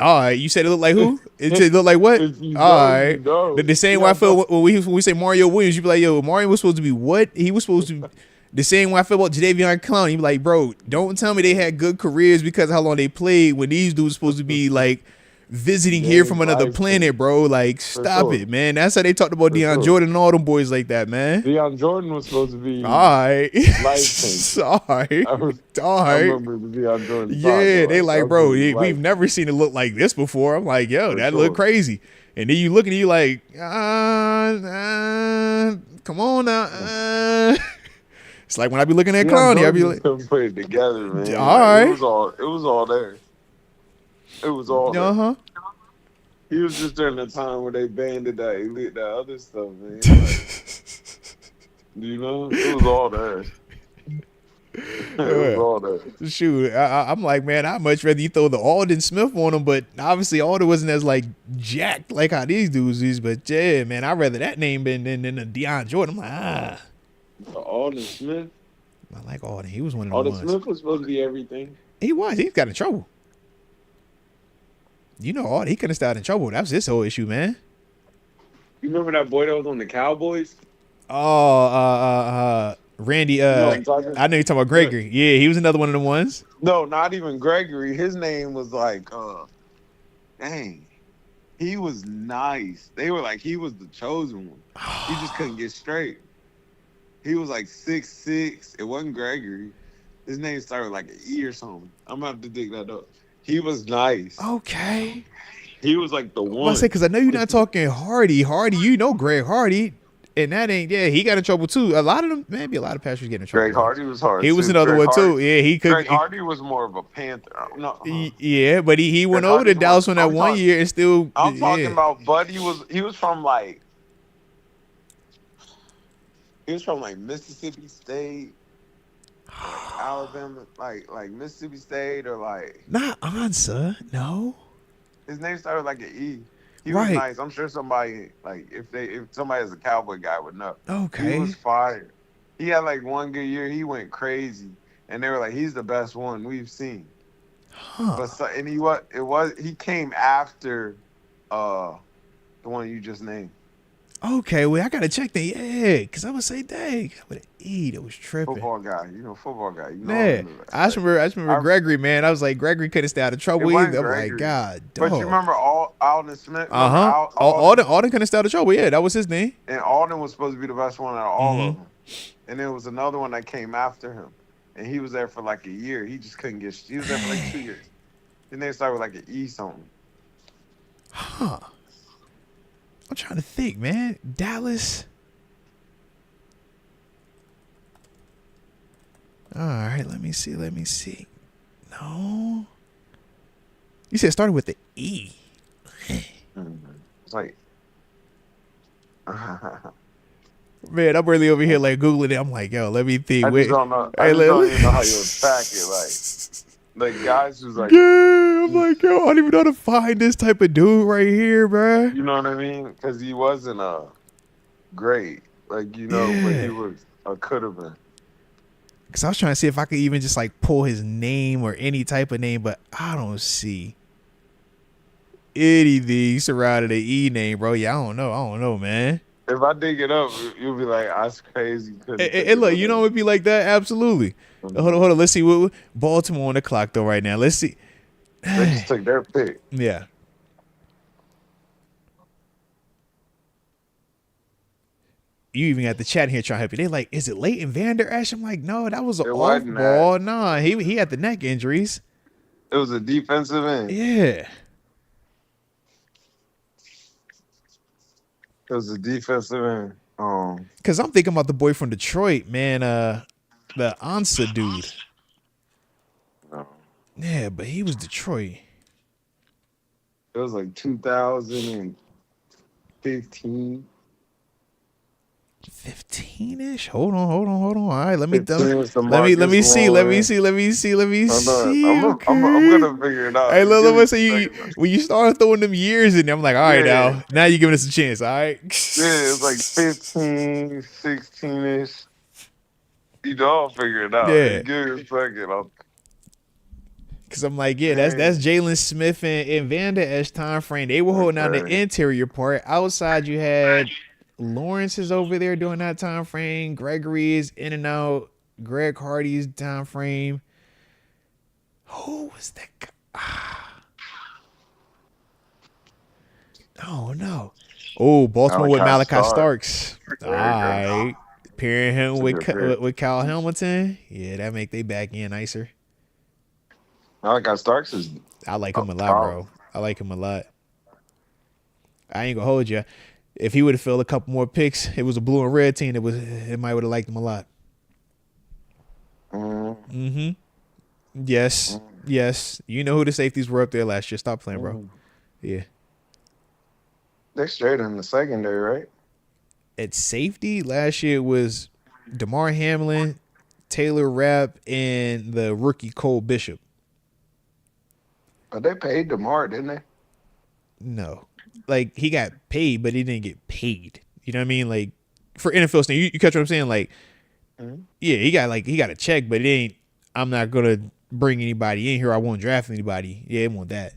all right. You said it looked like who? It looked like what? All right. The same way I feel when we say Mario Williams, you be like, yo, Mario was supposed to be what? He was supposed to. The same way I feel about Jadeveon Clowney. You be like, bro, don't tell me they had good careers because of how long they played when these dudes supposed to be like visiting here from another planet, bro. Like, stop it, man. That's how they talked about Deion Jordan and all them boys like that, man. Deion Jordan was supposed to be all right. All right. I remember Deion Jordan. Yeah, they like, bro, we've never seen it look like this before. I'm like, yo, that look crazy. And then you look and you like, come on now. It's like when I be looking at Clowney, I be like, put it together, man. All right. It was all there. It was all there. He was just during the time where they banded that other stuff, man. Like, you know, it was all there. It was all there. Shoot, I'm like, man, I'd much rather you throw the Alden Smith on him, but obviously Alden wasn't as like jacked like how these dudes is. But yeah, man, I'd rather that name than the Deion Jordan. I'm like, Alden Smith. I like Alden. He was one of the Alden ones. Smith was supposed to be everything. He was. He got in trouble. You know, Alden, he couldn't have stayed in trouble. That was his whole issue, man. You remember that boy that was on the Cowboys? Oh, Randy. I know you're talking about Gregory. Yeah, he was another one of the ones. No, not even Gregory. His name was like, dang. He was nice. They were like, he was the chosen one. He just couldn't get straight. He was like 6'6". It wasn't Gregory. His name started with like an E or something. I'm going to have to dig that up. He was nice. Okay. He was like the one. I say, because I know you're not talking Hardy. Hardy, you know Greg Hardy. And that ain't, he got in trouble too. A lot of them, maybe a lot of pastors getting in trouble. Greg Hardy was hard. He was another one too. Yeah, he could. Greg Hardy was more of a Panther. No, yeah, but he went over to Dallas on that 1 year and still. I'm talking about Bud. He was from like. He was from like Mississippi State, like Alabama, like Mississippi State or like. Not Ansa, no. His name started like an E. He was nice. I'm sure somebody like if somebody as a Cowboy guy would know. Okay. He was fired. He had like one good year. He went crazy, and they were like, "He's the best one we've seen." Huh. But he came after, the one you just named. Okay, well I gotta check that. Yeah, because I would say, dang, with an E, that was tripping. Football guy. You know. Man, I remember Gregory. Man, I was like, Gregory couldn't stay out of trouble either. I'm like, God, dog. But you remember Alden Smith? Alden couldn't stay out of trouble. Yeah, that was his name. And Alden was supposed to be the best one out of all of them. And there was another one that came after him, and he was there for like a year. He just couldn't get. He was there for like 2 years. Then they started with like an E something. Huh. I'm trying to think, man. Dallas. All right, let me see. No. You said it started with the E. It's like. Man, I'm really over here like Googling it. I'm like, yo, let me think. I just don't know. I just don't even know how you attack it. Like guys who's like. Yeah, I'm like, yo, I don't even know how to find this type of dude right here, bro. You know what I mean? Because he wasn't great, like but he was could have been. Because I was trying to see if I could even just like pull his name or any type of name, but I don't see anything surrounding the E name, bro. Yeah, I don't know, man. If I dig it up, you'll be like, that's crazy. And look, you know, it'd be like that. Absolutely. Hold on. Let's see what Baltimore on the clock though right now. Let's see. They just took their pick. Yeah. You even got the chat here trying to help you. They like, is it Leighton Vander Esch? I'm like, no, that was an off ball. Nah, he had the neck injuries. It was a defensive end. Yeah. It was a defensive end. Because I'm thinking about the boy from Detroit, man. The Ansa dude. Oh. Yeah, but he was Detroit. It was like 2015. 15-ish? Hold on. All right, let me see. I'm gonna figure it out. Hey, let me say when you start throwing them years in there, I'm like, all right, now you're giving us a chance, all right? Yeah, it's like 15, 16-ish. I'll figure it out. Yeah. Give me a second. Because I'm like, yeah, that's Jalen Smith and Vander Esch time frame. They were holding down the interior part. Outside, you had Lawrence is over there during that time frame. Gregory is in and out. Greg Hardy's time frame. Who was that guy? Oh, no. Oh, Baltimore with Malachi Starks. All right. Pairing him with Kyle Hamilton. Yeah, that make they back in nicer. Malachi Starks is. I like him a lot, bro. I like him a lot. I ain't gonna hold you. If he would have filled a couple more picks, it was a blue and red team. It might would have liked him a lot. Mm-hmm. Yes. You know who the safeties were up there last year. Stop playing, bro. Yeah. They're straight in the secondary, right? At safety, last year it was DeMar Hamlin, Taylor Rapp, and the rookie Cole Bishop. But they paid DeMar, didn't they? No. Like, he got paid, but he didn't get paid. You know what I mean? Like, for NFL standards, you catch what I'm saying? Like, yeah, he got a check, but it ain't, I'm not going to bring anybody in here. I won't draft anybody. Yeah, it won't that.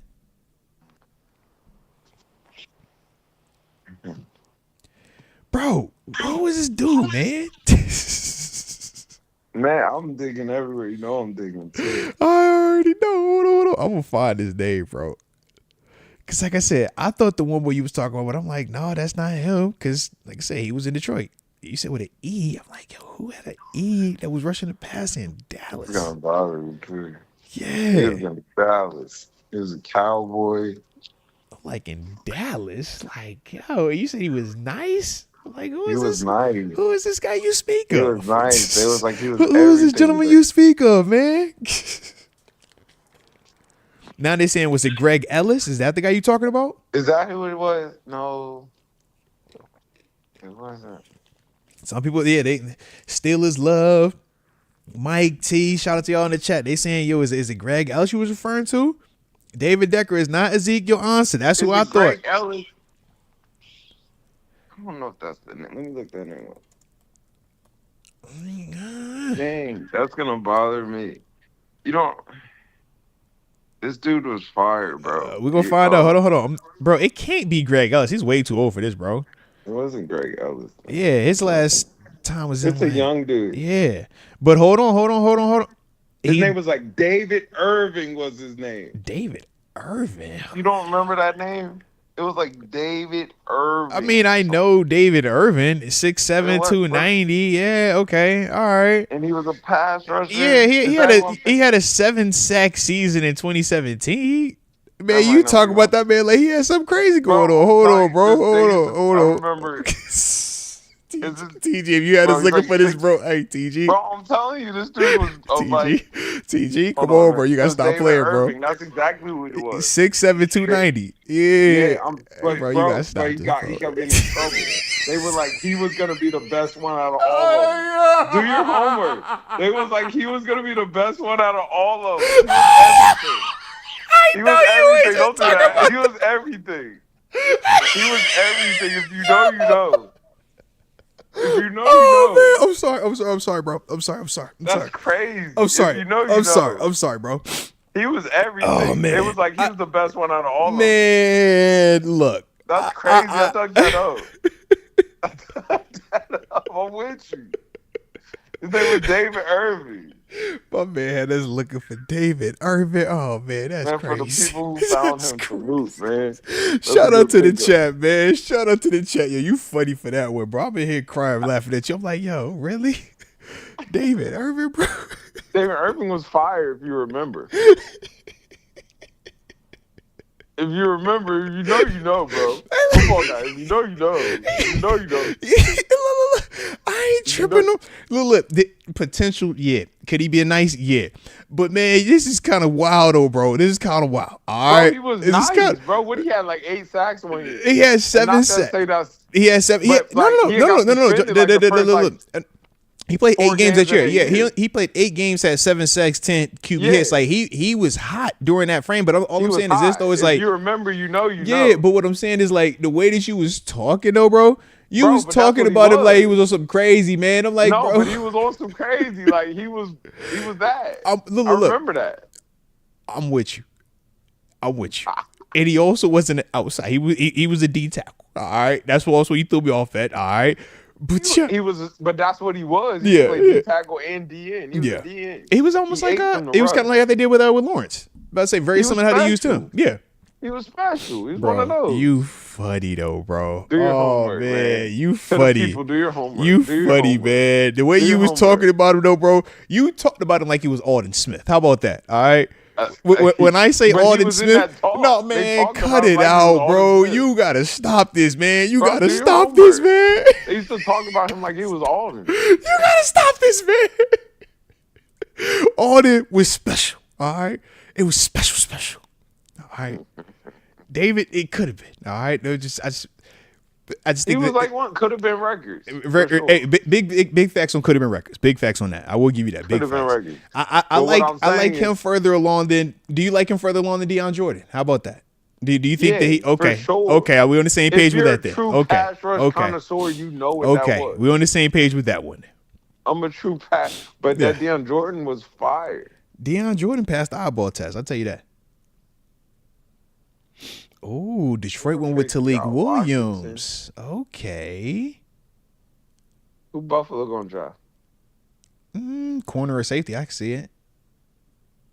Bro, what was this dude, man? Man, I'm digging everywhere. You know I'm digging, too. I already know. Hold on. I'm going to find this name, bro. Because, like I said, I thought the one where you was talking about, but I'm like, no, that's not him. Because, like I said, he was in Detroit. You said with an E. I'm like, yo, who had an E that was rushing the pass in Dallas? It's going to bother me, too. Yeah. He was in Dallas. He was a Cowboy. I'm like, in Dallas? Like, yo, you said he was nice? I'm like, who is he was this? Nice. Who is this guy you speak of? He was nice. It was like he was who is this gentleman you speak of, man? Now they're saying, was it Greg Ellis? Is that the guy you talking about? Is that who it was? No. It wasn't. Some people, yeah, they Steelers love. Mike T, shout out to y'all in the chat. They saying, yo, is it Greg Ellis you was referring to? David Decker is not Ezekiel Ansah. That's who I thought. Greg Ellis? I don't know if that's the name. Let me look that name up. Dang, that's gonna bother me. You don't. This dude was fired, bro. We're gonna find out. Hold on. Bro, it can't be Greg Ellis. He's way too old for this, bro. It wasn't Greg Ellis. Yeah, his last time was It's a young dude. Yeah. But hold on. His name was like David Irving was his name. David Irving? You don't remember that name? It was like David Irving. I mean, I know David Irving, 6'7", 290. Yeah, okay, all right. And he was a pass rusher. Yeah, he had a 7-sack season in 2017. Man, you talk about that man like he had something crazy going on. Hold on, bro. Hold on. I remember. TG, if you had us looking for this, bro. Hey, TG. Bro, I'm telling you, this dude was TG, come on, bro. You got to stop playing, bro. That's exactly who it was. 6'7", 290. Yeah. Bro, you got to stop this, bro. He kept getting in trouble. They were like, he was going to be the best one out of all of them. Do your homework. They was like, he was going to be the best one out of all of them. He was everything. Don't do that. He was everything. He was everything. If you know, you know. If you know, you know. Man, I'm sorry, bro. I'm sorry. That's crazy. I'm sorry. If you know, you I'm know. sorry, bro. He was everything. Oh, man. It was like he was the best one out of all of them. Man, look. That's crazy. I dug that up. I'm with you. His name was David Irving. My man is looking for David Irving. Oh, man, that's crazy. For the people who found him to root, man. Shout out to the chat, man. Shout out to the chat. Yo, you funny for that one, bro. I've been here crying, laughing at you. I'm like, yo, really? David Irving, bro? David Irving was fired, if you remember. If you remember, you know, bro. Come on, guys. You know. I ain't tripping. Look, the potential, yeah. Could he be a nice? Yeah. But, man, this is kind of wild, though, bro. This is kind of wild. All right. He was nice, bro. What, he had like 8 sacks one year? He had 7 sacks. He had 7. No. He played 8 games that year. Yeah, he played 8 games, had 7 sacks, 10 QB hits. Like he was hot during that frame. But all I'm saying is this though is like, if you remember, you know. Yeah, but what I'm saying is like the way that you was talking though, bro. You was talking about him like he was on some crazy, man. I'm like, no, bro, but he was on some crazy. Like he was that. Look, I remember that. I'm with you. And he also wasn't an outside. He was a D tackle. All right, that's what also he threw me off at. All right. But but that's what he was. He played D tackle and DN. He was a DN. He was almost like he was kind of like how they did with Lawrence. About to say very similar how they used him. Yeah. He was special. He was bro, one of those. You funny though, bro. Do your homework, man. You funny. People, do your homework. You funny, man. The way you was talking about him though, bro. You talked about him like he was Alden Smith. How about that? All right. When I say Alden Smith, no, man, cut it out, bro. You gotta stop this, man. You gotta stop this, man. They used to talk about him like he was Alden. You gotta stop this, man. Alden was special, all right? It was special, all right? David, it could have been, all right? No, I just think he was like one could have been records. Sure. Hey, big facts on could have been records. Big facts on that. I will give you that. Big facts. Been records. I like him further along than. Do you like him further along than Deion Jordan? How about that? Do you think that he? Okay, sure. Okay. Are we on the same page with that then? Pass rush connoisseur, you know what that was. We're on the same page with that one. I'm a true pass, but that Deion Jordan was fired. Deion Jordan passed the eyeball test. I'll tell you that. Oh, Detroit went with Talik Williams. Okay. Who Buffalo gonna draft? Corner or safety, I can see it.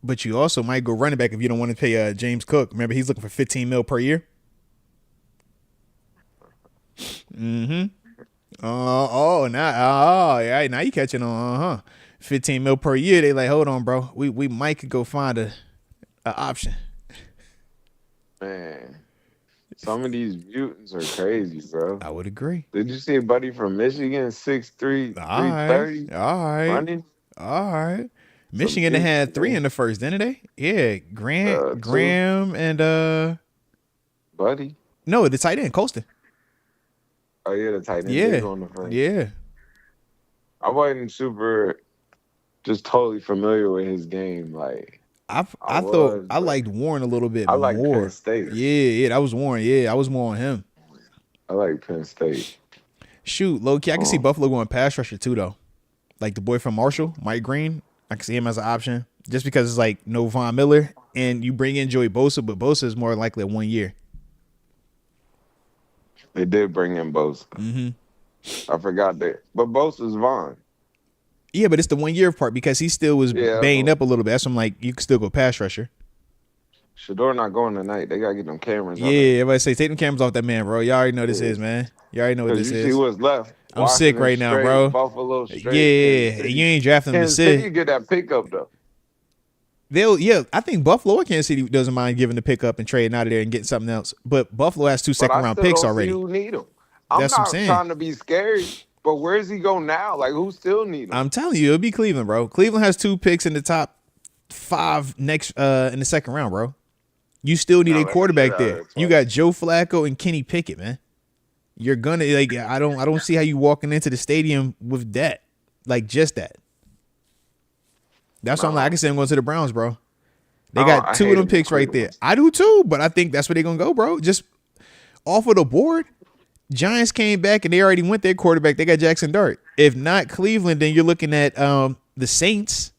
But you also might go running back if you don't want to pay James Cook. Remember, he's looking for $15 million per year. Now you catching on. $15 million per year. They like, hold on, bro. We might could go find a option. Man, some of these mutants are crazy, bro. I would agree. Did you see a buddy from Michigan, 6'3", 330? All right. Running? All right. Michigan had 3 in the first, didn't they? Yeah, Graham, and Buddy. No, the tight end, Colston. Oh yeah, the tight end. Yeah, on the first. Yeah. I wasn't just totally familiar with his game, like. I thought I liked Warren a little bit more. I like Penn State. Yeah, that was Warren. Yeah, I was more on him. I like Penn State. Shoot, low key, I can see Buffalo going pass rusher too, though. Like the boy from Marshall, Mike Green, I can see him as an option just because it's like no Von Miller, and you bring in Joey Bosa, but Bosa is more likely 1 year. They did bring in Bosa. I forgot that, but Bosa's Von. Yeah, but it's the 1 year part because he still was banged up a little bit. That's why I'm like, you can still go pass rusher. Shador not going tonight. They got to get them cameras. Yeah, everybody say, take them cameras off that man, bro. Y'all already know this is, man. You already know what this is. You see what's left. I'm sick right now, bro. Buffalo straight. Yeah, you ain't drafting them to sit. You get that pickup, though. I think Buffalo or Kansas City doesn't mind giving the pickup and trading out of there and getting something else. But Buffalo has 2 second-round picks already. You need them. That's what I'm saying. Trying to be scary. But where does he go now? Like, who still needs him? I'm telling you, it'll be Cleveland, bro. Cleveland has 2 picks in the top 5 next in the second round, bro. You still need a quarterback there. You got Joe Flacco and Kenny Pickett, man. You're gonna I don't see how you walking into the stadium with that. Like just that. That's why I'm like, I can see him going to the Browns, bro. They got two of them picks right there. I do too, but I think that's where they're going to go, bro. Just off of the board. Giants came back and they already went their quarterback. They got Jackson Dart. If not Cleveland, then you're looking at the Saints.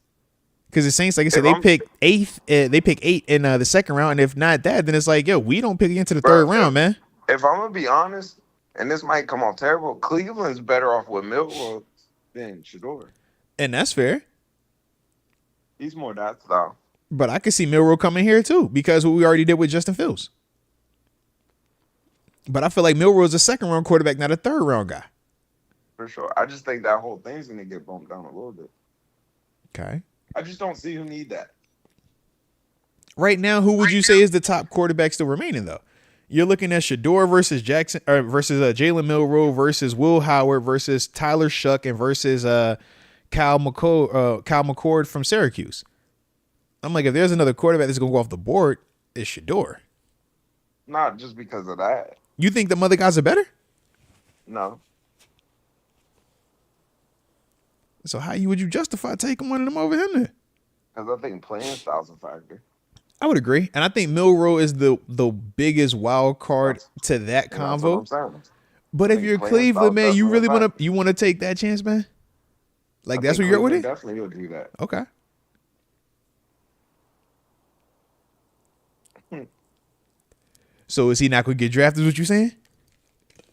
Because the Saints, like I said, they pick eighth. They pick 8 in the second round. And if not that, then it's like, yo, we don't pick into the third round, man. If I'm going to be honest, and this might come off terrible, Cleveland's better off with Milroe than Shador. And that's fair. He's more that style. But I could see Milroe coming here too because what we already did with Justin Fields. But I feel like Milroe is a second round quarterback, not a third round guy. For sure. I just think that whole thing's going to get bumped down a little bit. Okay. I just don't see who need that. Right now, who would you say is the top quarterback still remaining, though? You're looking at Shador versus Jackson, or versus Jalen Milroe versus Will Howard versus Tyler Shuck and versus Kyle McCord from Syracuse. I'm like, if there's another quarterback that's going to go off the board, it's Shador. Not just because of that. You think the other guys are better? No. So how would you justify taking one of them over him then? Because I think playing style's a factor. I would agree. And I think Milroe is the biggest wild card to that convo. But if you're Cleveland, man, you really want to take that chance, man? Like, that's where you're at with it? Definitely would do that. Okay. So is he not going to get drafted, is what you're saying?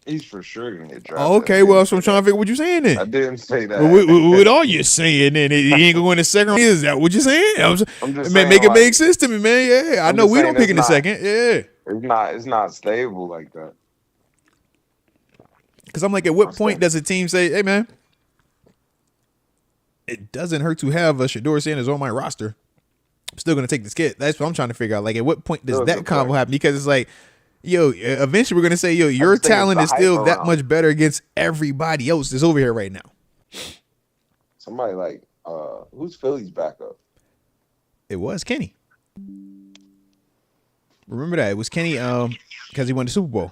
He's for sure going to get drafted. Oh, okay, well, so I'm trying to figure what you're saying then. I didn't say that. What are you saying then? He ain't going to go in the second round. Is that what you're saying? I'm just saying, make it make sense to me, man. Yeah, I know we don't pick in the second. Yeah. It's not stable like that. Because I'm like, at what point does a team say, hey, man, it doesn't hurt to have a Shador Sanders on my roster. I'm still going to take this kid. That's what I'm trying to figure out. Like, at what point does that combo happen? Because it's like, yo, eventually we're going to say, yo, your talent is still that much better against everybody else that's over here right now. Somebody like, who's Philly's backup? It was Kenny. Remember that? It was Kenny because he won the Super Bowl.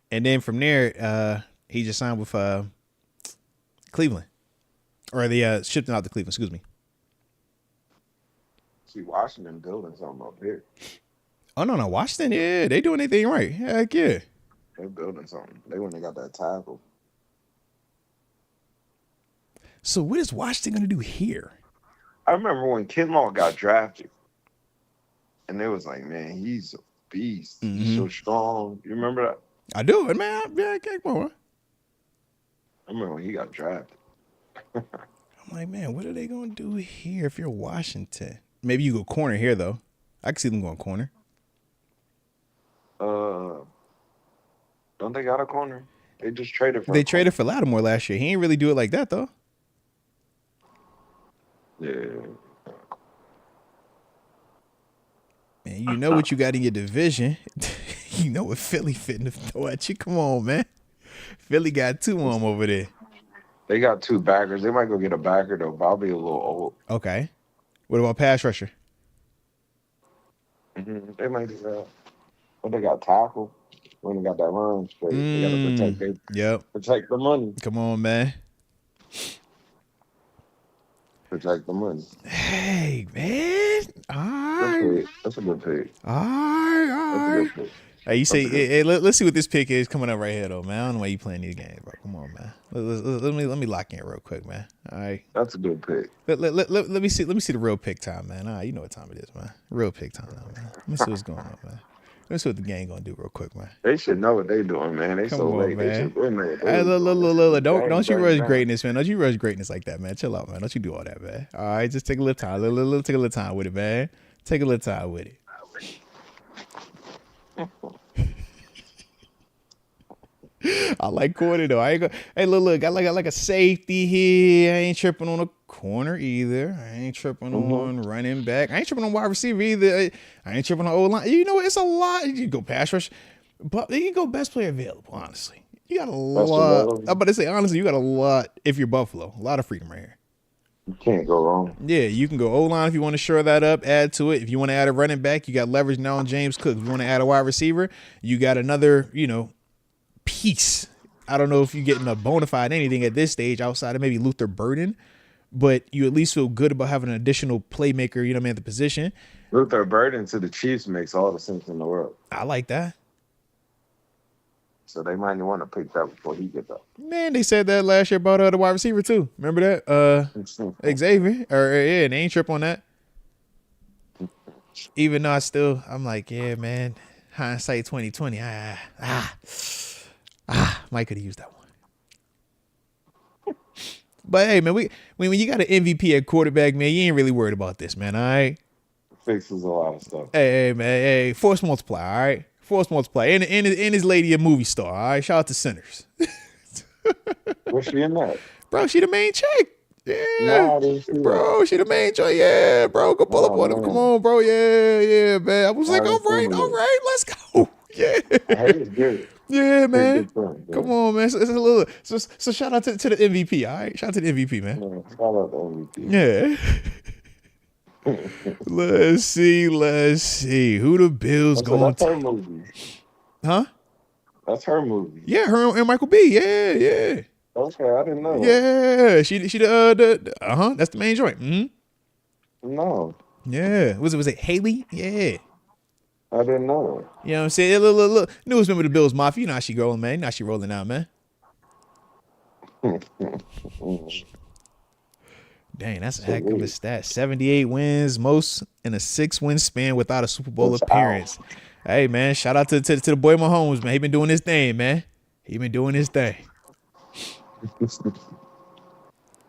And then from there, he just signed with Cleveland. Or they shipped him out to Cleveland, excuse me. See, Washington building something up here. Oh, no. Washington, yeah, they doing anything right. Heck yeah. They're building something. They wouldn't have got that tackle. So what is Washington going to do here? I remember when Kinlaw got drafted. And they was like, man, he's a beast. Mm-hmm. He's so strong. You remember that? I do. Man, yeah, come on. I remember when he got drafted. I'm like, man, what are they going to do here if you're Washington? Maybe you go corner here, though. I can see them going corner. Don't they got a corner? They just traded for. They traded for Lattimore last year. He ain't really do it like that though. Yeah. Man, you know what you got in your division. You know what Philly fitting to throw at you. Come on, man. Philly got 2 of them over there. They got 2 backers. They might go get a backer though. But I'll be a little old. Okay. What about pass rusher? Mm-hmm. They might do that. But they got tackle. When they got that run straight, they got to protect the money. Come on, man. Protect the money. Hey, man. All right. That's a good pick. All right. That's a good pick. Hey, you say, hey, let's see what this pick is coming up right here, though, man. I don't know why you playing these games, bro. Come on, man. Let me lock in real quick, man. All right. That's a good pick. Let me see the real pick time, man. All right, you know what time it is, man. Real pick time, man. Let me see what's going on, man. Let's see what the gang gonna do real quick, man. They should know what they doing, man. They Come so on, late. Man. Hey, look. Don't you rush greatness, man. Don't you rush greatness like that, man. Chill out, man. Don't you do all that, man. All right, just take a little time. Take a little time with it, man. Take a little time with it. I like corner though. Hey, look. I like a safety here. I ain't tripping on a corner either. I ain't tripping on running back. I ain't tripping on wide receiver either. I ain't tripping on O-line. You know what? It's a lot. You can go pass rush, but you can go best player available. Honestly, you got a lot. I'm about to say honestly, you got a lot. If you're Buffalo, a lot of freedom right here. You can't go wrong. Yeah, you can go O-line if you want to shore that up, add to it. If you want to add a running back, you got leverage now on James Cook. If you want to add a wide receiver, you got another, piece. I don't know if you're getting a bona fide anything at this stage outside of maybe Luther Burden, but you at least feel good about having an additional playmaker, you know what I mean, at the position. Luther Burden to the Chiefs makes all the sense in the world. I like that. So they might want to pick that before he gets up. Man, they said that last year about the wide receiver too. Remember that? Xavier. They ain't trip on that. Even though I'm like, yeah, man. Hindsight 2020. Mike could have used that one. But hey, man, when you got an MVP at quarterback, man, you ain't really worried about this, man. All right. Fixes a lot of stuff. Hey, man. Hey, force multiply. All right. Force multiply. And his lady a movie star. All right. Shout out to Sinners. What's she in that? Bro, she the main chick. Yeah. No, I didn't see bro, she the main chick. Yeah, bro. Go pull up on him. Come on, bro. Yeah, man. I was like, all right, let's go. Yeah. Hey, it's good. Yeah, man. Come on, man. So shout out to the MVP, all right? Shout out to the MVP, man. Shout out to MVP. Yeah. Let's see. Who the Bills going to? That's her movie. Huh? That's her movie. Yeah, her and Michael B. Yeah. Okay, I didn't know. Yeah, she that's the main joint. Mm-hmm. No. Yeah. Was it Haley? Yeah. I didn't know. You know what I'm saying? Look. Newest member of the Bills Mafia. You know how she rolling, man. You know how she rolling out, man. Dang, that's a heck of a stat. 78 wins, most in a 6-win span without a Super Bowl appearance. Hey, man, shout out to the boy Mahomes, man. He been doing his thing, man. He been doing his thing.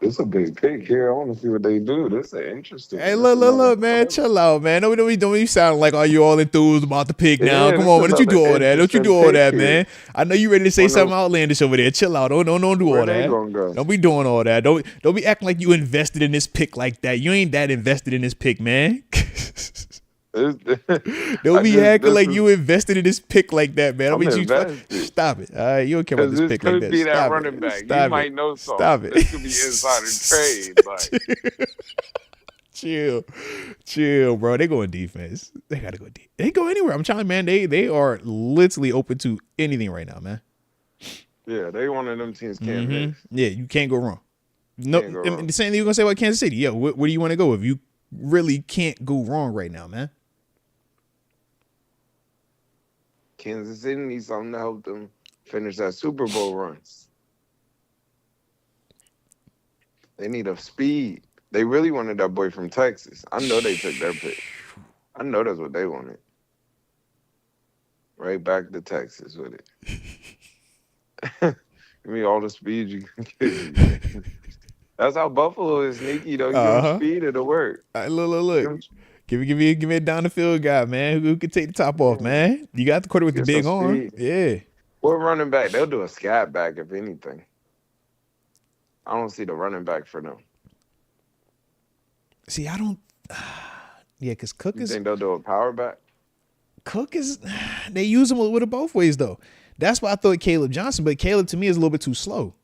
It's a big pick here. I want to see what they do. This is interesting. Hey, look, man. Chill out, man. Don't you sound like, are you all enthused about the pick now? Come on, man. Don't you do all that. Don't you do all that, man. I know you ready to say something outlandish over there. Chill out. Don't do all that. Don't be doing all that. Don't be acting like you invested in this pick like that. You ain't that invested in this pick, man. Don't be acting like you invested in this pick like that, man. Stop it. All right, you don't care about this pick like that. This could be that running back. You might know something. Stop it. This could be insider trade. Chill, bro. They going defense. They gotta go deep. They go anywhere. I'm telling you, man. They are literally open to anything right now, man. Yeah, they one of them teams can't miss. Yeah, you can't go wrong. No, the same thing you're gonna say about Kansas City. Yeah, where do you want to go if you really can't go wrong right now, man? Kansas City needs something to help them finish that Super Bowl runs. They need a speed. They really wanted that boy from Texas. I know they took their pick. I know that's what they wanted. Right back to Texas with it. Give me all the speed you can give me. That's how Buffalo is sneaky, though. Give them speed, it'll work. Look. Give me a down the field guy, man, who can take the top off, man. You got the quarter with the big arm. Yeah. What running back? They'll do a scat back if anything. I don't see the running back for them. See, I don't. Yeah, because Cook you think they'll do a power back? Cook is. They use him with it both ways though. That's why I thought Caleb Johnson, but Caleb to me is a little bit too slow.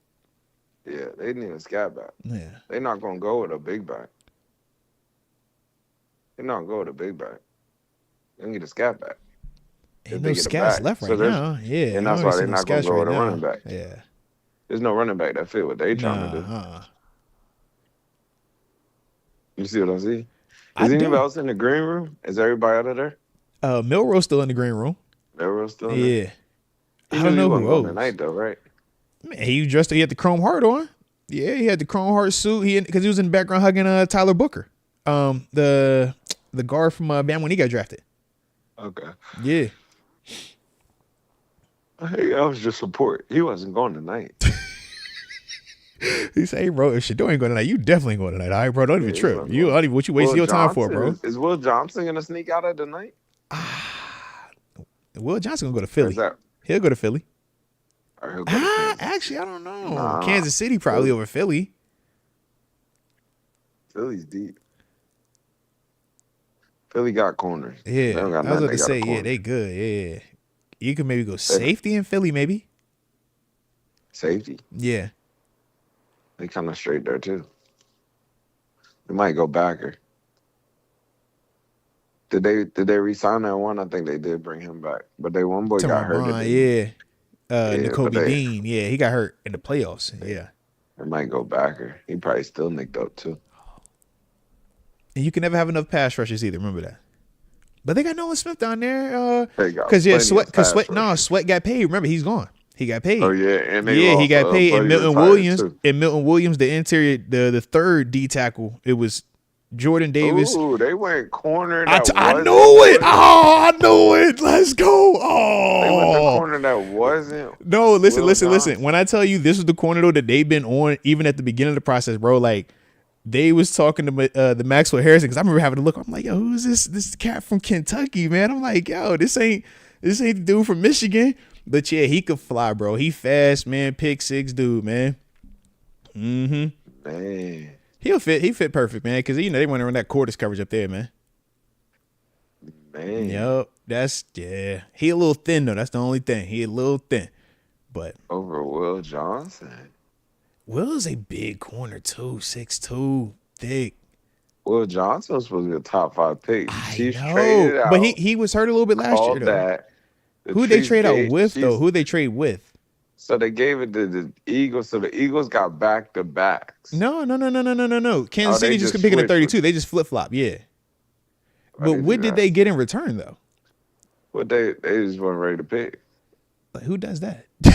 Yeah, they need a scat back. Yeah. They're not gonna go with a big back. They're not going to big back. They need a scat back. Ain't no scats left right now. Yeah. And that's why they're not going to go with a running back. Yeah. There's no running back that fit what they trying to do. You see what I see? Is anybody else in the green room? Is everybody out of there? Milroe's still in the green room. Milroe's still in there? Yeah. I don't know who else. Tonight though, right? Man, he had the chrome heart on. Yeah, he had the chrome heart suit. Because he was in the background hugging Tyler Booker. The guard from Bam when he got drafted. Okay. Yeah. Hey, I was just support. He wasn't going tonight. He said, "Hey, bro, if Shador ain't going tonight, you definitely going tonight. All right, bro, don't even trip. What you wasting your time for, bro? Is Will Johnson gonna sneak out of the night? Will Johnson gonna go to Philly. He'll go to Philly. Actually, I don't know. Kansas City probably over Philly. Philly's deep. Philly got corners. Yeah, I was about to say, yeah, they good. Yeah, you could maybe go safety in Philly, maybe. Safety. Yeah. They kind of straight there too. They might go backer. Did they re-sign that one? I think they did bring him back, but one boy got hurt. Yeah. N'Kobe Dean. Yeah, he got hurt in the playoffs. Yeah. It might go backer. He probably still nicked up too. And you can never have enough pass rushers either. Remember that. But they got Nolan Smith down there. They got Because plenty of Sweat got paid. Remember, he's gone. He got paid. Oh yeah, and he got paid. And Milton Williams, too. the interior, the third D tackle. It was Jordan Davis. Ooh, they went corner. I knew it. Oh, I knew it. Let's go. Oh, they went the corner that wasn't. No, listen. When I tell you this is the corner though that they've been on, even at the beginning of the process, bro. Like they was talking to the Maxwell Harrison because I remember having to look. I'm like, yo, who's this? This cat from Kentucky, man. I'm like, yo, this ain't the dude from Michigan. But yeah, he could fly, bro. He fast, man. Pick six dude, man. Mm-hmm. Man. He fit perfect, man, because they want to run that quarters coverage up there, man. Man. Yep. He a little thin though. That's the only thing. He a little thin. But over Will Johnson. Will's a big corner too, 6'2", thick. Will Johnson was supposed to be a top 5 pick. Chiefs traded out. But he was hurt a little bit last year though. Who they trade out with though? Who they trade with? So they gave it to the Eagles. So the Eagles got back-to-backs. No. Kansas City just picking a 32. They just flip-flop, yeah. But what did they get in return though? What they just weren't ready to pick. Like who does that? Yeah.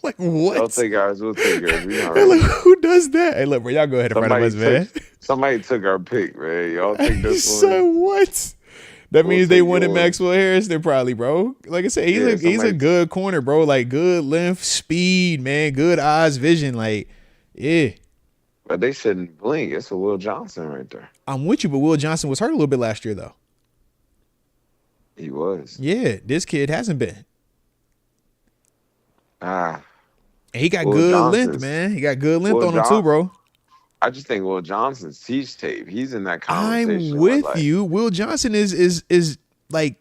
Like what? We'll take ours. Like, who does that? Hey, look, bro, y'all go ahead and run us, man. Somebody took our pick, man. Y'all take this one. So what? That means they wanted Maxwell Harrison, probably, bro. Like I said, he's a good corner, bro. Like good length, speed, man. Good eyes, vision. Like, yeah. But they shouldn't blink. It's a Will Johnson right there. I'm with you, but Will Johnson was hurt a little bit last year, though. He was. Yeah, this kid hasn't been. And he got good length, man. He got good length on him too, bro. I just think Will Johnson's teach tape. He's in that conversation. I'm with you. Will Johnson is like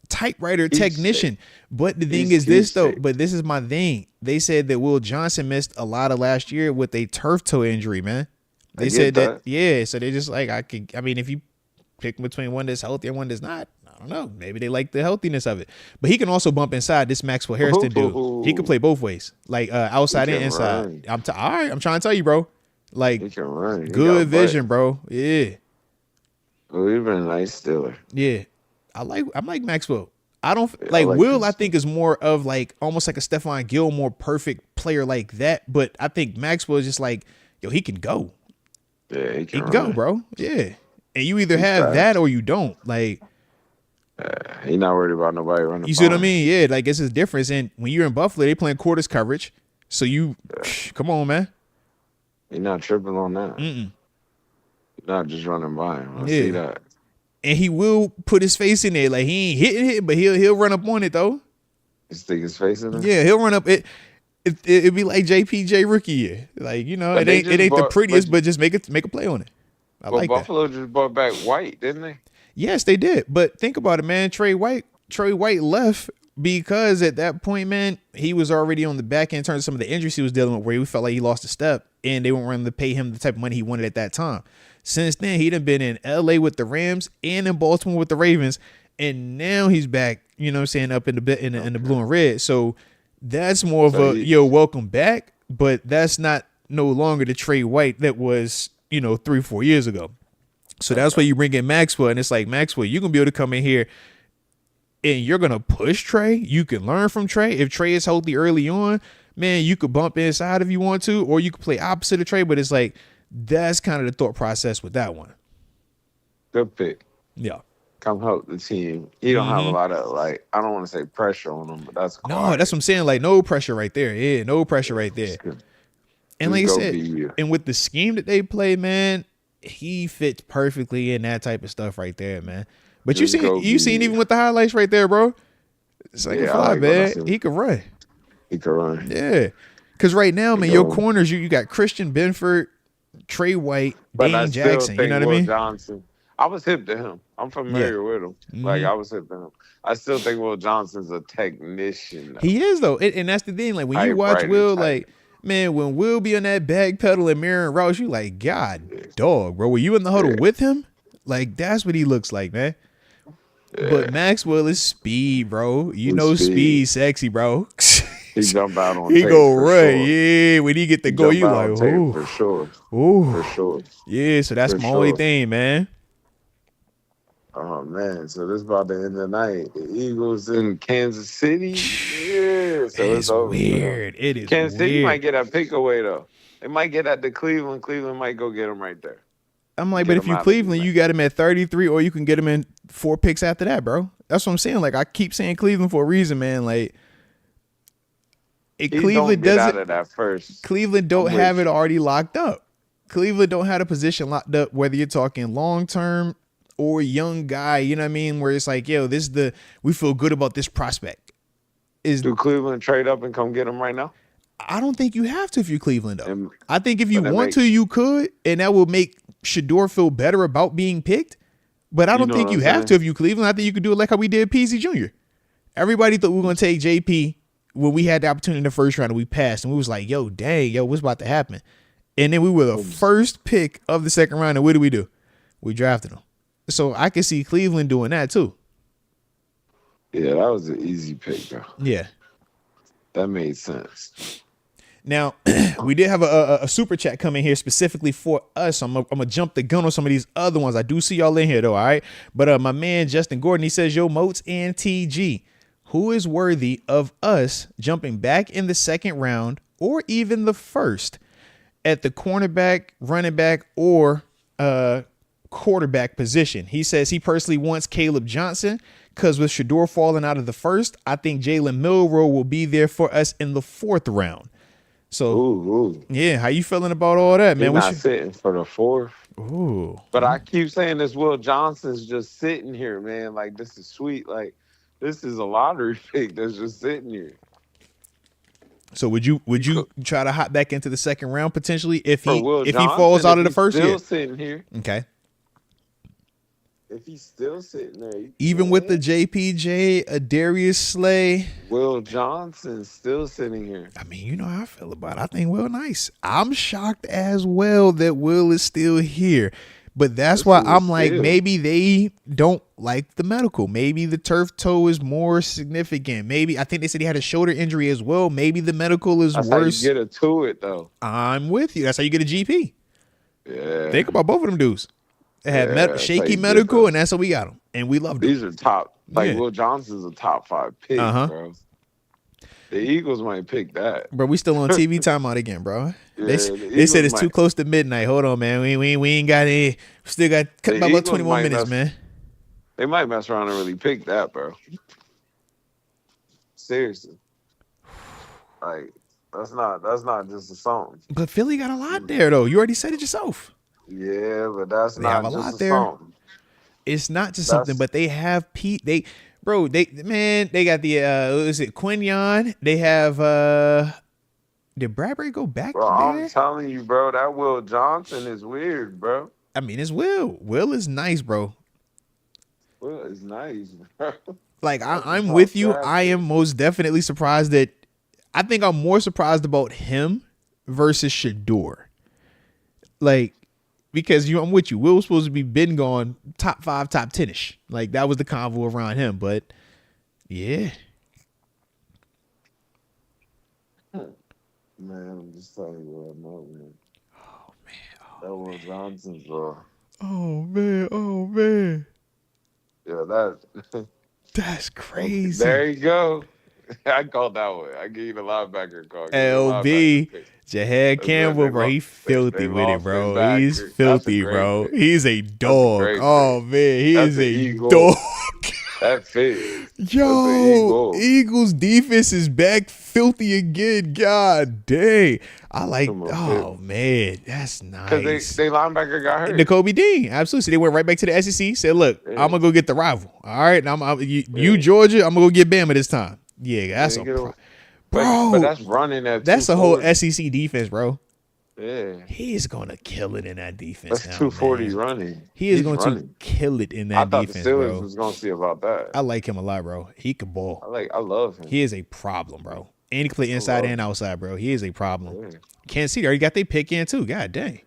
typewriter technician. But the thing is this though. But this is my thing. They said that Will Johnson missed a lot of last year with a turf toe injury, man. They said that. Yeah. So they just like I mean, if you pick between one that's healthy and one that's not, I don't know. Maybe they like the healthiness of it. But he can also bump inside. This Maxwell Harrison dude. He can play both ways, like outside and inside. All right. I'm trying to tell you, bro. Like he can run. Good vision, bro. Yeah. Well, he's been a nice Steeler. Yeah. I like Maxwell. I don't like Will. I think is more of like almost like a Stephon Gilmore perfect player like that. But I think Maxwell is just like, yo, he can go. Yeah, he can go, bro. Yeah. And you either have that or you don't. Like he's not worried about nobody running. You see what I mean? Yeah, like it's a difference. And when you're in Buffalo, they playing quarters coverage. So come on, man. You're not tripping on that. You're not just running by him. I see that. And he will put his face in there. Like he ain't hitting it, but he'll run up on it though. You stick his face in there? Yeah, he'll run up it. It'd be like JPJ rookie year. Like, it ain't the prettiest, but just make a play on it. I like Buffalo that. just brought back White, didn't they? Yes, they did. But think about it, man. Trey White left because at that point, man, he was already on the back end in terms of some of the injuries he was dealing with, where he felt like he lost a step, and they weren't willing to pay him the type of money he wanted at that time. Since then, he done been in LA with the Rams and in Baltimore with the Ravens, and now he's back, you know what I'm saying, up in the blue and red. So that's more of welcome back, but that's not no longer the Trey White that was, 3-4 years ago. So that's why you bring in Maxwell, and it's like, Maxwell, you're going to be able to come in here and you're going to push Trey. You can learn from Trey. If Trey is healthy early on, man, you could bump inside if you want to, or you could play opposite of Trey, but it's like, that's kind of the thought process with that one. Good pick. Yeah. Come help the team. He don't have a lot of, I don't want to say pressure on him, but that's quiet. No, that's what I'm saying. Like, no pressure right there. Yeah, no pressure right there. And like I said, and with the scheme that they play, man, he fits perfectly in that type of stuff right there, man. But you seen even with the highlights right there, bro. It's like a fly, man. He could run. Yeah. Because right now, man, your corners, you got Christian Benford, Trey White, Dane Jackson. You know what I mean? Johnson. I was hip to him. I'm familiar with him. Like, I was hip to him. I still think Will Johnson's a technician, though. He is, though. And that's the thing. Like, when you watch Will, like, man, when Will be on that back pedal and mirroring routes, you like, God, dog, bro. Were you in the huddle with him? Like, that's what he looks like, man. Yeah. But Maxwell is speed, bro. You know speed sexy, bro. He jump out on he tape go for right. sure. Yeah, when he get the He goal, jump you out like, on tape ooh, for sure. ooh, For sure. yeah. So that's For my only sure. thing, man. Oh man, so this about the end of the night. The Eagles in Kansas City. Yeah, so it's It's over. weird. It is Kansas City might weird. get that pick away though. They might get that to Cleveland. Cleveland might go get him right there. I'm like, Get but if him you out of the Cleveland, night. you got him at 33, or you can get him in 4 picks after that, bro. That's what I'm saying. Like, I keep saying Cleveland for a reason, man. Like, He Cleveland don't get out doesn't. of that first. Cleveland don't I'm have with it you. already locked up. Cleveland don't have a position locked up, whether you're talking long term or young guy. You know what I mean? Where it's like, yo, we feel good about this prospect. Do Cleveland trade up and come get him right now? I don't think you have to if you're Cleveland, though. And I think if you but that want to, you could, and that will make Shador feel better about being picked. But I You don't know think what you I'm have saying? to if you Cleveland. I think you could do it like how we did PZ Jr. Everybody thought we were going to take JP when we had the opportunity in the first round and we passed. And we was like, yo, dang, yo, what's about to happen? And then we were the first pick of the second round. And what do? We drafted him. So I can see Cleveland doing that too. Yeah, that was an easy pick, though. Yeah. That made sense. Now, we did have a super chat come in here specifically for us. I'm going to jump the gun on some of these other ones. I do see y'all in here, though, all right? But my man, Justin Gordon, he says, yo, Moats and TG, who is worthy of us jumping back in the second round or even the first at the cornerback, running back, or quarterback position? He says he personally wants Caleb Johnson because with Shador falling out of the first, I think Jalen Milroe will be there for us in the fourth round. So, yeah, how you feeling about all that, man? He's not sitting for the fourth. Ooh. But I keep saying this Will Johnson's just sitting here, man. Like, this is sweet. Like, this is a lottery pick that's just sitting here. So would you try to hop back into the second round potentially if he Johnson, falls out of the first? Still sitting here. Okay. If he's still sitting there, even with the JPJ, Darius Slay, Will Johnson's still sitting here. I mean, you know how I feel about it. I think Will nice. I'm shocked as well that Will is still here. But that's why I'm like, maybe they don't like the medical. Maybe the turf toe is more significant. Maybe I think they said he had a shoulder injury as well. Maybe the medical is worse. That's how you get it to it, though. I'm with you. That's how you get a GP. Yeah. Think about both of them dudes. They had shaky medical, and that's how we got them. And we loved them. These are top. Like, Will Johnson's a top 5 pick, bro. The Eagles might pick that. Bro, we still on TV timeout again, bro. They said it's too close to midnight. Hold on, man. We ain't got any. We still got about 21 minutes, man. They might mess around and really pick that, bro. Seriously. Like, that's not just a song. But Philly got a lot there, though. You already said it yourself. Yeah, but that's not just a song. It's not just something, but they have Pete. They got the is it Quinyon? They have did Bradbury go back bro, there? I'm telling you, bro, that Will Johnson is weird, bro. I mean, it's Will. Will is nice, bro. Will is nice, bro. Like I'm with you. I am most definitely surprised that I think I'm more surprised about him versus Shador. Like, because I'm with you. Will was supposed to be been gone top 5, top 10-ish. Like, that was the convo around him. But yeah. Man, I'm just telling you what I know, man. Oh man. That Will Johnson, bro. Oh man. Yeah, that's crazy. There you go. I called that one. I gave you the linebacker call. LB, Jahed Campbell, bro. He filthy with it, bro. He's filthy, bro. Pick. He's a dog. Oh man, he is a dog. That fit. Yo, Eagles defense is back filthy again. God dang. I like, man, that's nice. Because they linebacker got hurt. N'Kobe Dean, absolutely. So they went right back to the SEC, said, look, I'm going to go get the rival. All right, now you Georgia, I'm going to go get Bama this time. Yeah, that's bro. But that's running at that's a whole SEC defense, bro. Yeah. He's going to kill it in that defense. That's 240 running. He's going to kill it in that defense, I thought the Steelers was going to see about that. I like him a lot, bro. He can ball. I love him. He is a problem, bro. And he can play inside and outside, bro. He is a problem. Yeah. Kansas City already got their pick in, too. God dang.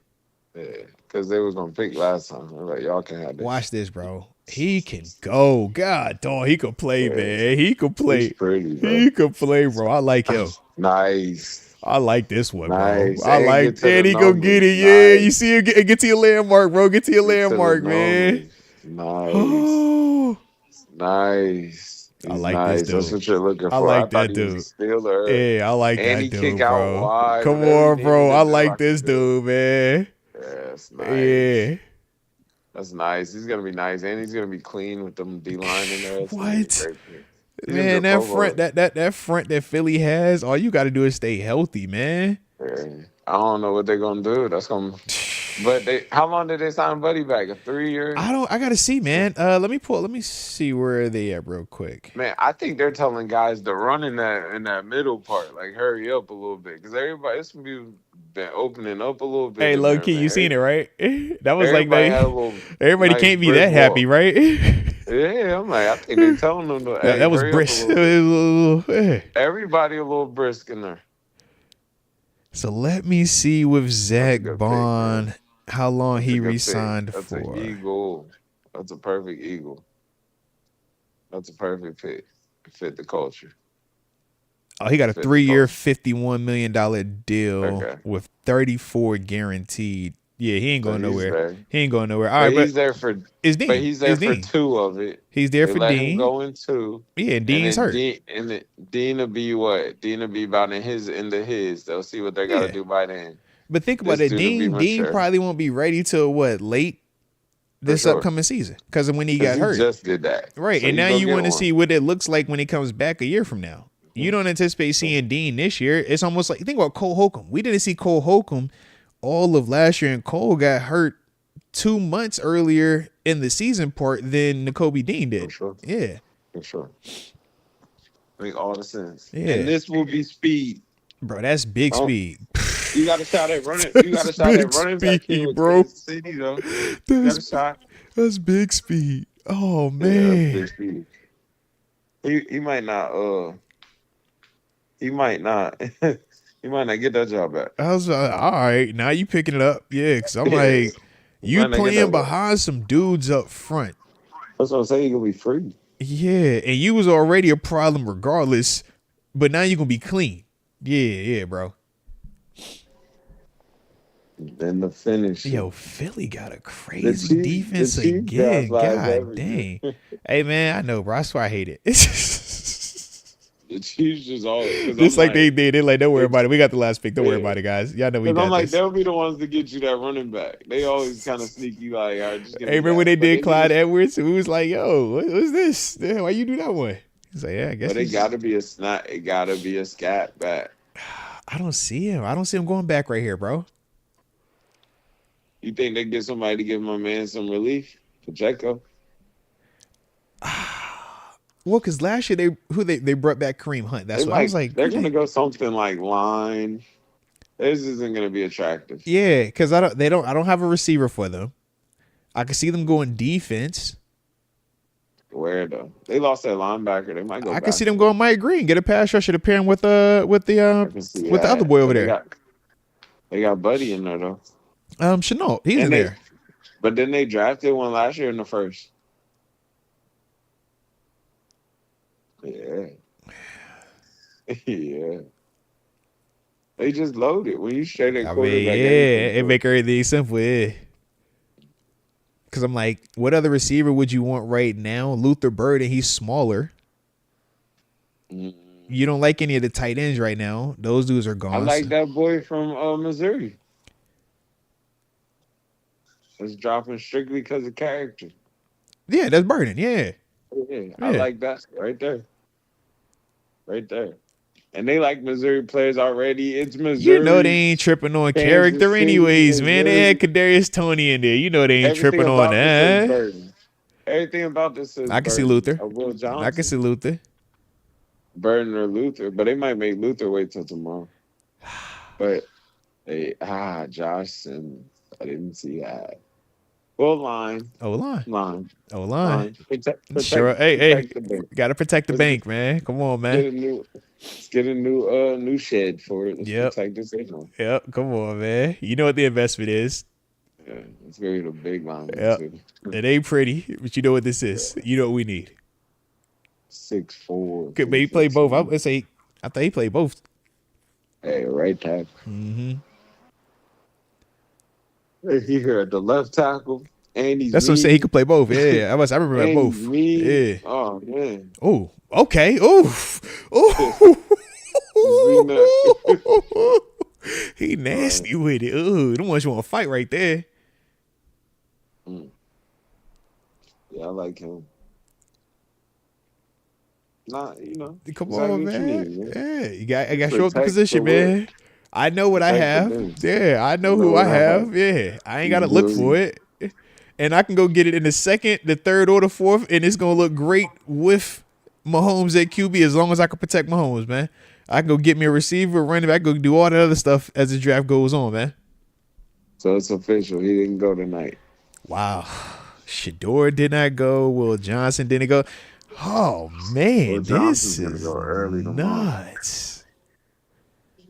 Yeah, because they was going to pick last time. They're like, y'all can have this. Watch this, bro. He can go. God, dog. He can play, man. He can play. He's pretty, bro. He can play, bro. I like him. Nice. I like this one, bro. Nice. I And like get to and the he go get it. numbers. Yeah, Nice. you see him get to your landmark, bro. Get to your Get to the landmark, man. numbers. Nice. Oh, Nice. I He's like nice. this dude. That's what you're looking for. I like thought that he was dude. a Steeler. Yeah, I like And that he dude, kick out bro. wide. Come whatever on, he bro. needed I to do, like can this do. dude, man. Yeah, that's nice. Yeah. That's nice. He's gonna be nice, and he's gonna be clean with them D line in there. It's gonna be What? great. He's a Man, good that Pro front, Bowler. that front that Philly has, all you got to do is stay healthy, man. Yeah. I don't know what they're gonna do. That's gonna. But how long did they sign Buddy back? A 3-year? I gotta see, man. Let me see where they at real quick. Man, I think they're telling guys to run in that middle part, like hurry up a little bit, because it's gonna be been opening up a little bit. Hey, in low there, key, man. you seen it, right? That was like Everybody had a little everybody nice can't be brick that happy, wall. right? Yeah, I'm like, I think they're telling them to. Hey, that was hurry up a brisk. little bit. Yeah. Everybody a little brisk in there. So let me see with Zach good pick, Bond man. how long That's he a good pick. re-signed That's for. an eagle. That's a perfect eagle. That's a perfect pick. Fit the culture. Oh, he got a Fit the 3-year, culture. $51 million deal Okay. with 34 guaranteed. Yeah, he ain't So going he's nowhere. there. He ain't going nowhere. All But right, he's there for. it's Dean. But he's there It's for Dean. 2 of it. He's there They for let Dean. him go in 2. Yeah, And Dean's then hurt. Dean will be what? Dean will be about into his. They'll see what they got to Yeah. do by then. But think about This it. dude will be Dean mature. probably won't be ready till what, late this sure. upcoming season because of when he 'Cause got he hurt. just did that. Right. So And now go you get want to one. see what it looks like when he comes back a year from now. You don't anticipate seeing Dean this year. It's almost like, think about Cole Holcomb. We didn't see Cole Holcomb all of last year, and Cole got hurt 2 months earlier in the season part than N'Kobe Dean did. For sure. Yeah. For sure. Make all the sense. Yeah. And this will be speed. Bro, that's big Oh. speed. You got a shot at running. You got a That's shot at big running back speed, here with bro. Kansas City, though. You got a That's, shot. that's big speed. Oh, Yeah, man. that's big speed. He might not. He might not. He might not get that job back. I was all right. Now you picking it up. Yeah, because I'm Yeah. like, you Might not get playing that back. behind some dudes up front. That's what I'm saying. He's gonna be free. Yeah, and you was already a problem regardless, but now you're going to be clean. Yeah, bro. Then the finish. Yo, Philly got a crazy Chiefs- defense the Chiefs again. got lives God every dang. Hey, man, I know, bro. That's why I hate it. The Chiefs just always. Just like they did. They're like, don't worry about it. We got the last pick. Don't worry Yeah. about it, guys. Y'all know we Because got I'm like, this. they'll be the ones to get you that running back. They always kind of sneaky, like, all right, just give Hey, me remember that. when they But did Clyde just- Edwards? We was like, yo, what's this? Damn, why you do that one? He's like, yeah, I guess. But it he's- got to be a snap. It got to be a scat back. I don't see him. I don't see him going back right here, bro. You think they get somebody to give my man some relief? Pacheco? Well, because last year they brought back Kareem Hunt. That's They what I was like. They're going to go something like line. This isn't going to be attractive. Yeah, because I don't have a receiver for them. I can see them going defense. Where though? They lost their linebacker. They might go. I can back. see them going Mike Green, get a pass rusher to pair him with I the can see with the that. other boy over But there. They got Buddy in there though. Chenault, he's in And they- there. But then they drafted one last year in the first. Yeah. Yeah. They just loaded. When you straight at I quarterback, mean, yeah, anything it goes. make everything simple. Yeah. Because I'm like, what other receiver would you want right now? Luther Bird, and he's smaller. Mm. You don't like any of the tight ends right now. Those dudes are gone. I like that boy from Missouri. It's dropping strictly because of character. Yeah, that's Burden. Yeah. Yeah, I Yeah. like that right there. Right there. And they like Missouri players already. It's Missouri. You know they ain't tripping on Kansas character City, anyways, man. They had Missouri. Kadarius Toney in there. You know they ain't Everything tripping about on this is that. Burden. Everything about this is I can see Burden. Luther. Or Will Johnson. I can see Luther. Burden or Luther, but they might make Luther wait till tomorrow. But Josh Simmons. I didn't see that. Well, line. O-line. O-line. Protect, Sure. Hey. protect the bank. Got to protect the Let's bank, man. Come on, man. Let's get a new shed for it. Let's Yep. protect this signal. Yep. Come on, man. You know what the investment is. Yeah, it's gonna be the big lineman Yeah. too. It ain't pretty, but you know what this is. You know what we need. 6'4". Could maybe play both. I would say I thought he played both. Hey, right tackle. Mm-hmm. He here at the left tackle, and he's That's what I'm saying. He could play both. Yeah, I remember that both. Yeah. Oh man. Oh, okay. Oh, he nasty with it. Oh, don't want you want to fight right there. Yeah, I like him. Nah, Come exactly on, what man. you need, man. Yeah, I got to show up the Protect position, the man. I know what I have. Yeah, I know who I have. Yeah, I ain't got to look for it. And I can go get it in the second, the third, or the fourth, and it's going to look great with Mahomes at QB as long as I can protect Mahomes, man. I can go get me a receiver, running back, go do all that other stuff as the draft goes on, man. So it's official. He didn't go tonight. Wow. Shador did not go. Will Johnson didn't go. Oh, man, this is go early nuts.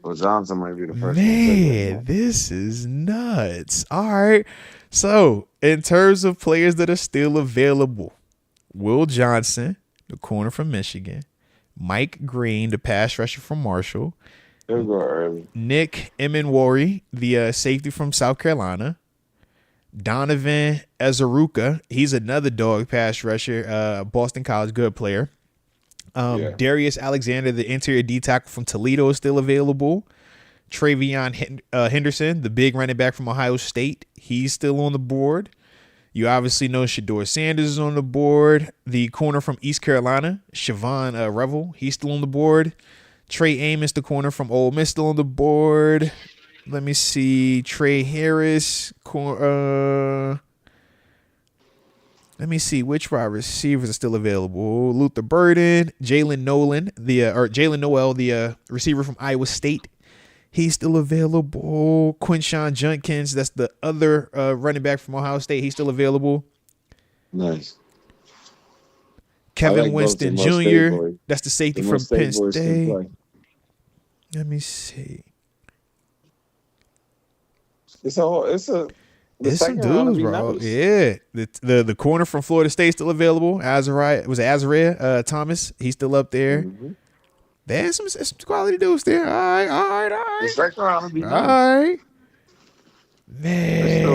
Well, Johnson might be the first Man, this is nuts. All right. So, in terms of players that are still available, Will Johnson, the corner from Michigan, Mike Green, the pass rusher from Marshall, He'll go early. Nick Emenwari, the safety from South Carolina, Donovan Azaruka, he's another dog pass rusher, Boston College, good player. Darius Alexander, the interior D tackle from Toledo, is still available. Travion Henderson, the big running back from Ohio State, he's still on the board. You obviously know Shador Sanders is on the board. The corner from East Carolina, Siobhan Revel, he's still on the board. Trey Amos, the corner from Ole Miss, still on the board. Let me see. Trey Harris. Let me see which wide receivers are still available. Luther Burden, Jalen Noel, the receiver from Iowa State. He's still available. Quinshawn Junkins, that's the other running back from Ohio State. He's still available. Nice. Kevin Winston Jr., that's the safety from Penn State. Let me see. It's some dudes, bro. Nice. Yeah, the corner from Florida State still available. Azariah Thomas. He's still up there. Mm-hmm. There's some quality dudes there. All right. The second round will be nice. All right. Man.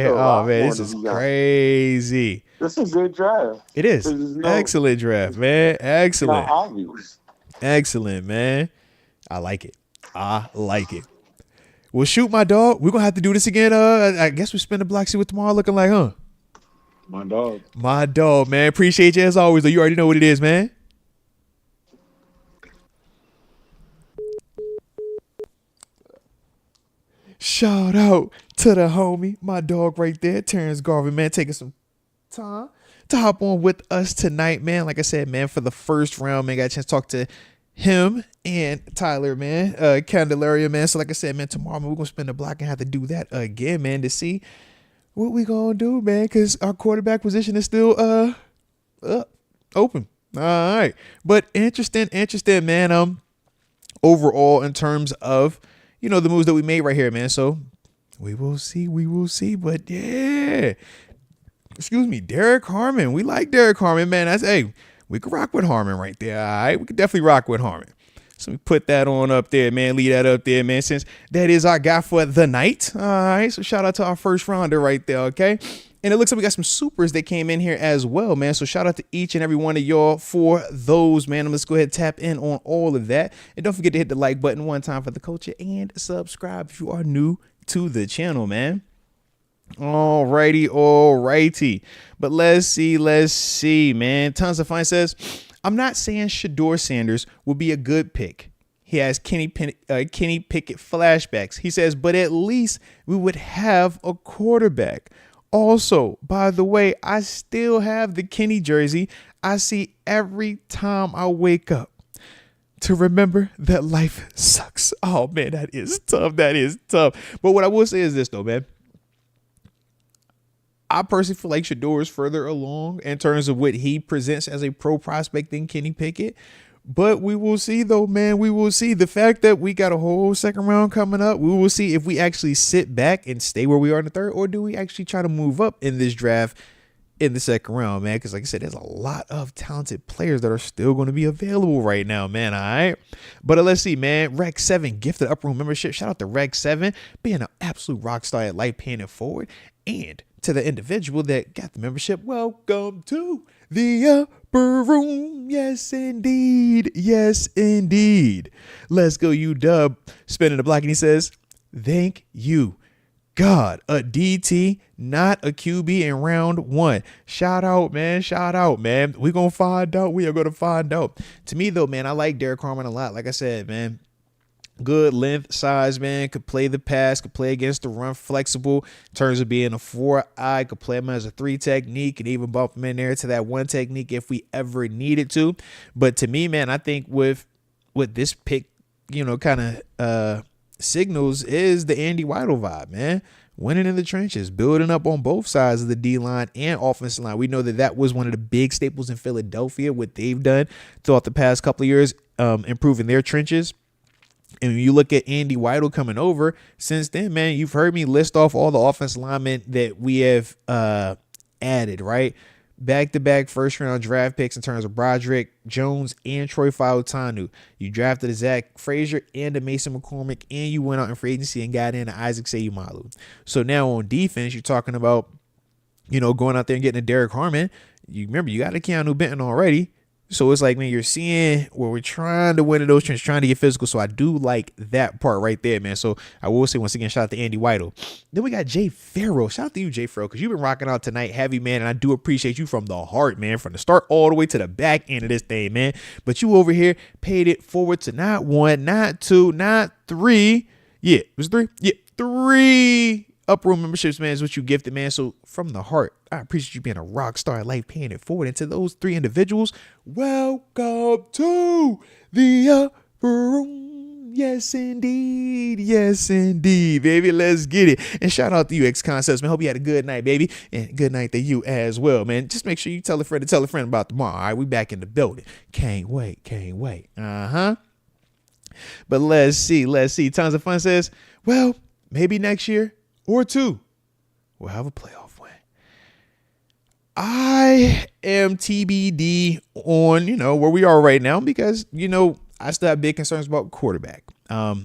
Oh, man, this is crazy. This is a good draft. It is. Excellent draft, man. Excellent. Not obvious. Excellent, man. I like it. Well, shoot, my dog. We're going to have to do this again. I guess we spin the block, see what tomorrow looking like, huh? My dog. My dog, man. Appreciate you as always, though. You already know what it is, man. Shout out to the homie, my dog right there, Terrence Garvin, man, taking some time to hop on with us tonight, man. Like I said, man, for the first round, man, got a chance to talk to him and Tyler, man, Candelaria, man. So like I said, man, tomorrow, man, we're going to spin the block and have to do that again, man, to see what we going to do, man, because our quarterback position is still open. All right. But interesting, man. Overall, in terms of, the moves that we made right here, man. So we will see. But yeah, excuse me, Derek Harmon. We like Derek Harmon, man. We could rock with Harmon right there. All right, we could definitely rock with Harmon. So we put that on up there, man. Leave that up there, man, since that is our guy for the night. All right, so shout out to our first rounder right there, okay? And it looks like we got some supers that came in here as well, man. So shout out to each and every one of y'all for those, man. Let's go ahead and tap in on all of that. And don't forget to hit the like button one time for the culture and subscribe if you are new to the channel, man. Alrighty. But let's see, man. Tons of Fun says, I'm not saying Shador Sanders will be a good pick. He has Kenny Pickett flashbacks. He says, but at least we would have a quarterback. Also, by the way, I still have the Kenny jersey I see every time I wake up to remember that life sucks. Oh, man, that is tough. But what I will say is this, though, man. I personally feel like Shador is further along in terms of what he presents as a pro prospect than Kenny Pickett. But we will see, though, man. We will see. The fact that we got a whole second round coming up, we will see if we actually sit back and stay where we are in the third, or do we actually try to move up in this draft in the second round, man? Because like I said, there's a lot of talented players that are still going to be available right now, man. All right. But let's see, man. Rec 7 gifted Upper Room membership. Shout out to Rec 7 being an absolute rock star at life, paying it forward. And to the individual that got the membership, welcome to the Upper Room. Yes, indeed. Yes, indeed. Let's go, UW. Spinning the block, and he says, thank you, God. A DT, not a QB in round 1. Shout out, man. Shout out, man. We're going to find out. We are going to find out. To me, though, man, I like Derek Harmon a lot. Like I said, man, good length, size, man. Could play the pass, could play against the run, flexible in terms of being a 4-eye. Could play him as a 3 technique and even bump him in there to that 1 technique if we ever needed to. But to me, man, I think with this pick, kind of signals is the Andy Weidl vibe, man. Winning in the trenches, building up on both sides of the D-line and offensive line. We know that was one of the big staples in Philadelphia, what they've done throughout the past couple of years, improving their trenches. And when you look at Andy Weidl coming over, since then, man, you've heard me list off all the offensive linemen that we have added, right? Back-to-back first-round draft picks in terms of Broderick Jones and Troy Fautanu. You drafted a Zach Frazier and a Mason McCormick, and you went out in free agency and got in Isaac Seumalo. So now on defense, you're talking about, going out there and getting a Derek Harmon. You remember, you got a Keanu Benton already. So it's like, man, you're seeing where we're trying to win in those trenches, trying to get physical. So I do like that part right there, man. So I will say once again, shout out to Andy Weidl. Then we got Jay Farrell. Shout out to you, Jay Farrell, because you've been rocking out tonight heavy, man. And I do appreciate you from the heart, man, from the start all the way to the back end of this thing, man. But you over here paid it forward to not 1, not 2, not 3. Yeah, it was 3. Yeah, 3 Upper Room memberships, man, is what you gifted, man. So from the heart, I appreciate you being a rock star at life, paying it forward. And to those 3 individuals, welcome to the Upper Room. Yes, indeed. Yes, indeed, baby. Let's get it. And shout out to you, X Concepts, man. Hope you had a good night, baby. And good night to you as well, man. Just make sure you tell a friend to tell a friend about tomorrow. All right, we back in the building. Can't wait. Can't wait. But let's see. Tons of Fun says, well, maybe next year or 2, we'll have a playoff win. I am TBD on, where we are right now because, I still have big concerns about quarterback. I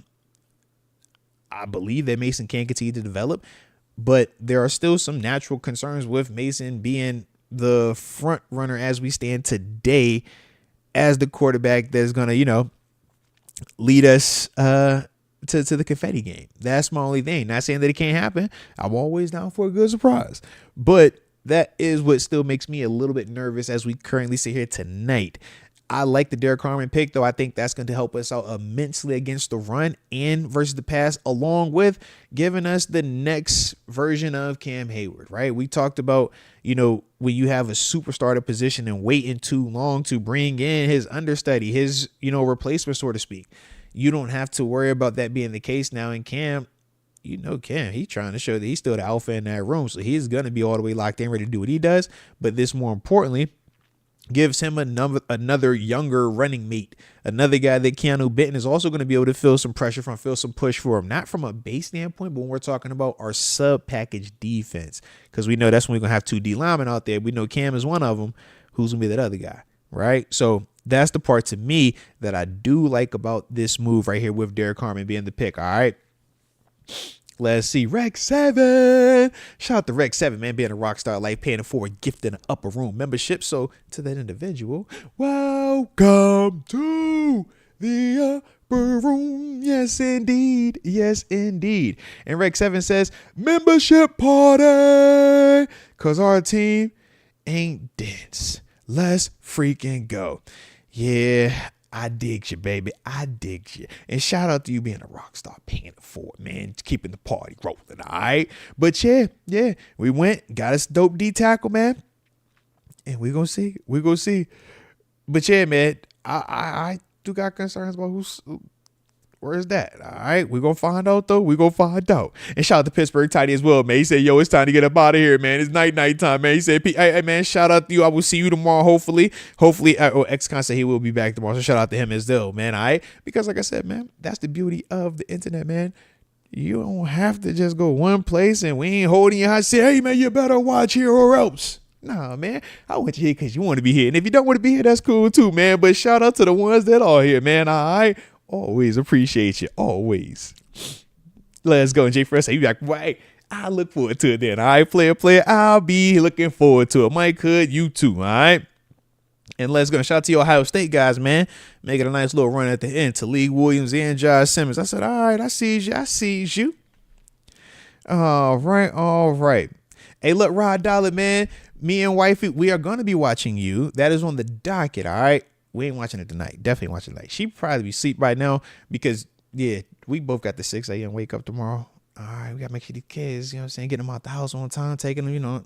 believe that Mason can continue to develop, but there are still some natural concerns with Mason being the front runner as we stand today as the quarterback that's going to, lead us to the confetti game. That's my only thing. Not saying that it can't happen. I'm always down for a good surprise. But that is what still makes me a little bit nervous as we currently sit here tonight. I like the Derek Harmon pick, though. I think that's going to help us out immensely against the run and versus the pass, along with giving us the next version of Cam Hayward, right? We talked about, when you have a superstar at position and waiting too long to bring in his understudy, his, replacement, so to speak. You don't have to worry about that being the case now. In Cam, Cam, he's trying to show that he's still the alpha in that room. So he's going to be all the way locked in, ready to do what he does. But this, more importantly, gives him another younger running mate, another guy that Keanu Benton is also going to be able to feel some pressure from, feel some push for him, not from a base standpoint, but when we're talking about our sub-package defense, because we know that's when we're going to have 2 D linemen out there. We know Cam is one of them. Who's going to be that other guy, right? So that's the part to me that I do like about this move right here with Derek Harmon being the pick, all right? Let's see. Rec 7. Shout out to Rec 7, man, being a rock star life, paying it forward, gifting an Upper Room membership. So to that individual, welcome to the Upper Room. Yes, indeed. Yes, indeed. And Rec 7 says, membership party, because our team ain't dense. Let's freaking go. Yeah, I digs you, baby. I digs you. And shout out to you being a rock star, paying it forward, man, keeping the party rolling, all right? But yeah, we went, got us dope D tackle, man. And we're going to see. But yeah, man, I do got concerns about Where's that? All right, we're going to find out, though. We're going to find out. And shout out to Pittsburgh Tidy as well, man. He said, yo, it's time to get up out of here, man. It's night time, man. He said, hey, man, shout out to you. I will see you tomorrow, hopefully. X-Con said he will be back tomorrow, so shout out to him as well, man, all right? Because like I said, man, that's the beauty of the internet, man. You don't have to just go one place and we ain't holding your hand. Say, hey, man, you better watch here or else. Nah, man, I want you here because you want to be here. And if you don't want to be here, that's cool too, man. But shout out to the ones that are here, man, all right? Always appreciate you. Always. Let's go. And Jay Fresh say, you back. Right. I look forward to it then. All right, player. I'll be looking forward to it. Mike Hood, you too. All right. And let's go. Shout out to you Ohio State guys, man. Making a nice little run at the end to Lee Williams and Josh Simmons. I said, all right, I see you. All right. Hey, look, Rod Dollar, man. Me and wifey, we are going to be watching you. That is on the docket, all right? We ain't watching it tonight. Definitely watching it tonight. She probably be asleep right now because, yeah, we both got the 6 a.m. wake up tomorrow. All right, we got to make sure the kids, you know what I'm saying, get them out the house on time, taking them, you know.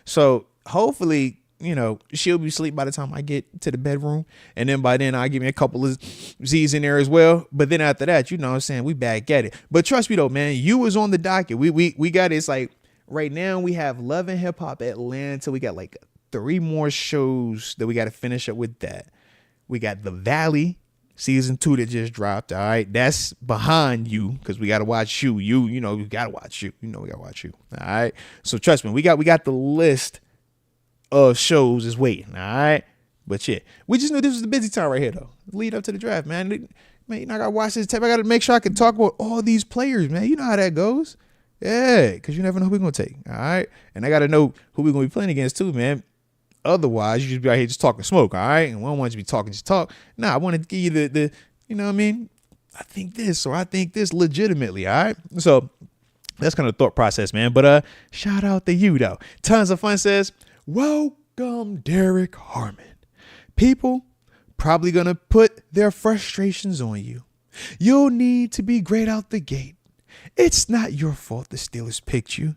So hopefully, you know, she'll be asleep by the time I get to the bedroom. And then by then, I'll give me a couple of Z's in there as well. But then after that, you know what I'm saying, we back at it. But trust me, though, man, you was on the docket. We got it. It's like right now we have Love and Hip Hop Atlanta. We got like 3 more shows that we got to finish up with that. We got The Valley season 2 that just dropped. All right. That's behind you because we got to watch you. You know, we got to watch you. You know, we got to watch you. All right. So trust me, we got the list of shows is waiting. All right. But yeah, we just knew this was the busy time right here, though. Lead up to the draft, man. Man, you know, I got to watch this tape. I got to make sure I can talk about all these players, man. You know how that goes. Yeah. Because you never know who we're going to take. All right. And I got to know who we're going to be playing against, too, man. Otherwise, you just be out here just talking smoke, all right? And we don't want you to be talking just talk. Nah, I want to give you the you know what I mean? I think this or I think this legitimately, all right? So that's kind of the thought process, man. But shout out to you, though. Tons of Fun says, welcome, Derek Harmon. People probably going to put their frustrations on you. You'll need to be great out the gate. It's not your fault the Steelers picked you.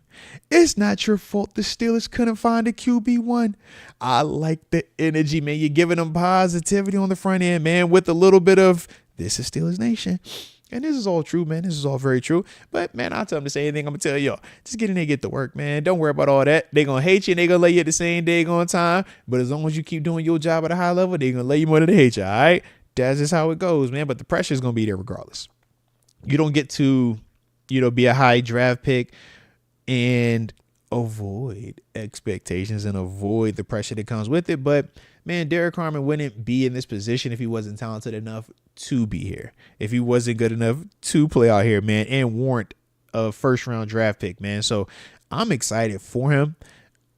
It's not your fault the Steelers couldn't find a QB1. I like the energy, man. You're giving them positivity on the front end, man, with a little bit of this is Steelers Nation. And this is all true, man. This is all very true. But, man, I'll tell them to say anything. I'm going to tell y'all. Just get in there and get to work, man. Don't worry about all that. They're going to hate you and they're going to lay you at the same day on time. But as long as you keep doing your job at a high level, they're going to lay you more than they hate you, all right? That's just how it goes, man. But the pressure is going to be there regardless. You don't get to, you know, be a high draft pick and avoid expectations and avoid the pressure that comes with it. But, man, Derek Harmon wouldn't be in this position if he wasn't talented enough to be here, if he wasn't good enough to play out here, man, and warrant a first-round draft pick, man. So I'm excited for him.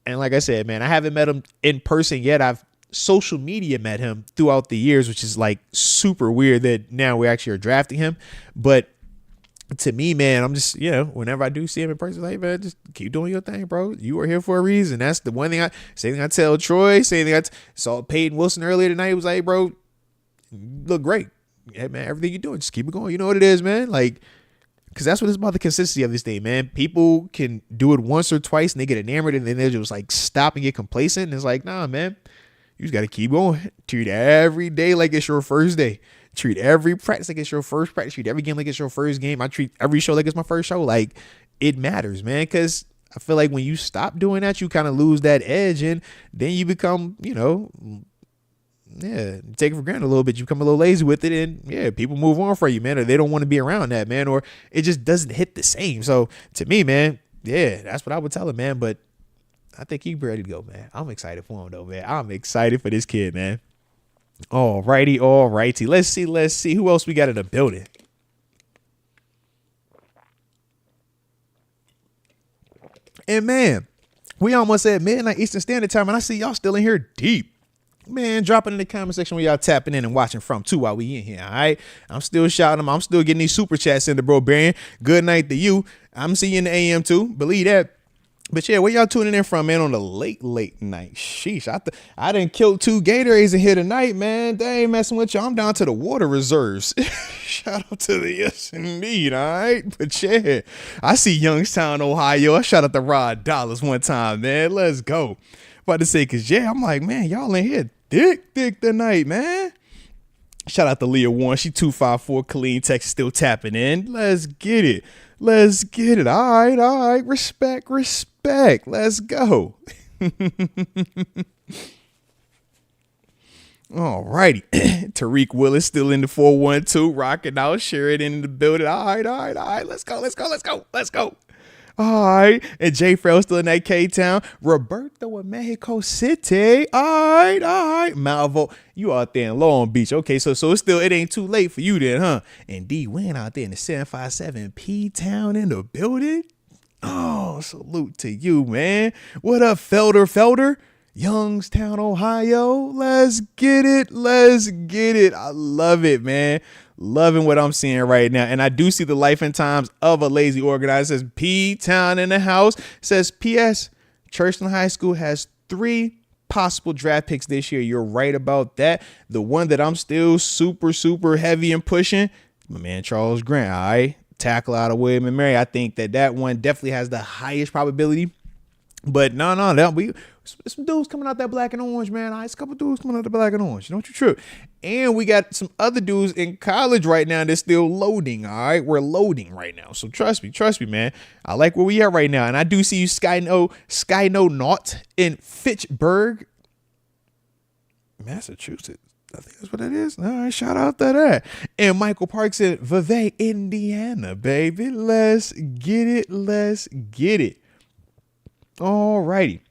And like I said, man, I haven't met him in person yet. I've social media met him throughout the years, which is like super weird that now we actually are drafting him. But to me, man, I'm just, you know, whenever I do see him in person, like, man, just keep doing your thing, bro. You are here for a reason. That's the one thing same thing I tell Troy, same thing I saw Peyton Wilson earlier tonight. He was like, hey, bro, you look great. Yeah, man, everything you're doing, just keep it going. You know what it is, man? Like, because that's what it's about, the consistency of this thing, man. People can do it once or twice and they get enamored and then they just like stop and get complacent. And it's like, nah, man, you just got to keep going. Treat every day like it's your first day. Treat every practice like it's your first practice. Treat every game like it's your first game. I treat every show like it's my first show. Like, it matters, man, because I feel like when you stop doing that, you kind of lose that edge and then you become, you know, yeah, take it for granted a little bit. You become a little lazy with it and, yeah, people move on for you, man, or they don't want to be around that, man, or it just doesn't hit the same. So, to me, man, yeah, that's what I would tell him, man, but I think he'd be ready to go, man. I'm excited for him, though, man. I'm excited for this kid, man. All righty. Let's see who else we got in the building. And man, we almost at midnight Eastern Standard Time, and I see y'all still in here deep. Man, drop it in the comment section where y'all tapping in and watching from too while we in here. All right, I'm still shouting them. I'm still getting these super chats in the bro, Brian. Good night to you. I'm seeing you in the AM too. Believe that. But yeah, where y'all tuning in from, man, on the late night? Sheesh, I done killed 2 Gatorades in here tonight, man. They ain't messing with you. I'm down to the water reserves. Shout out to the yes indeed, all right? But yeah, I see Youngstown, Ohio. I shout out to Rod Dollars one time, man. Let's go. About to say, because yeah, I'm like, man, y'all in here thick tonight, man. Shout out to Leah Warren. She 254 Killeen, Texas, still tapping in. Let's get it. Let's get it. All right. Respect. Let's go. All righty. Tariq Willis still in the 412, rocking out. Sheridan in the building. All right. Let's go. All right. And Jay Farrell still in that K-Town. Roberto in Mexico City. All right. Malvo, you out there in Long Beach. Okay, so it ain't too late for you then, huh? And D Wynn out there in the 757 P-Town in the building. Oh, salute to you, man. What up, Felder? Youngstown, Ohio. Let's get it. I love it, man. Loving what I'm seeing right now. And I do see the life and times of a lazy organizer. It says P-Town in the house. It says P.S. Churchland High School has 3 possible draft picks this year. You're right about that. The one that I'm still super heavy and pushing, my man Charles Grant. All right. Tackle out of William and Mary. I think that one definitely has the highest probability. But no, some dudes coming out that black and orange, man. It's a couple dudes coming out the black and orange. Don't you trip. And we got some other dudes in college right now that's still loading. All right, we're loading right now. So trust me, man. I like where we are right now, and I do see you, Sky No Naught in Fitchburg, Massachusetts. I think that's what it is. All right, shout out to that. And Michael Parks in Vevey, Indiana, baby. Let's get it. All righty.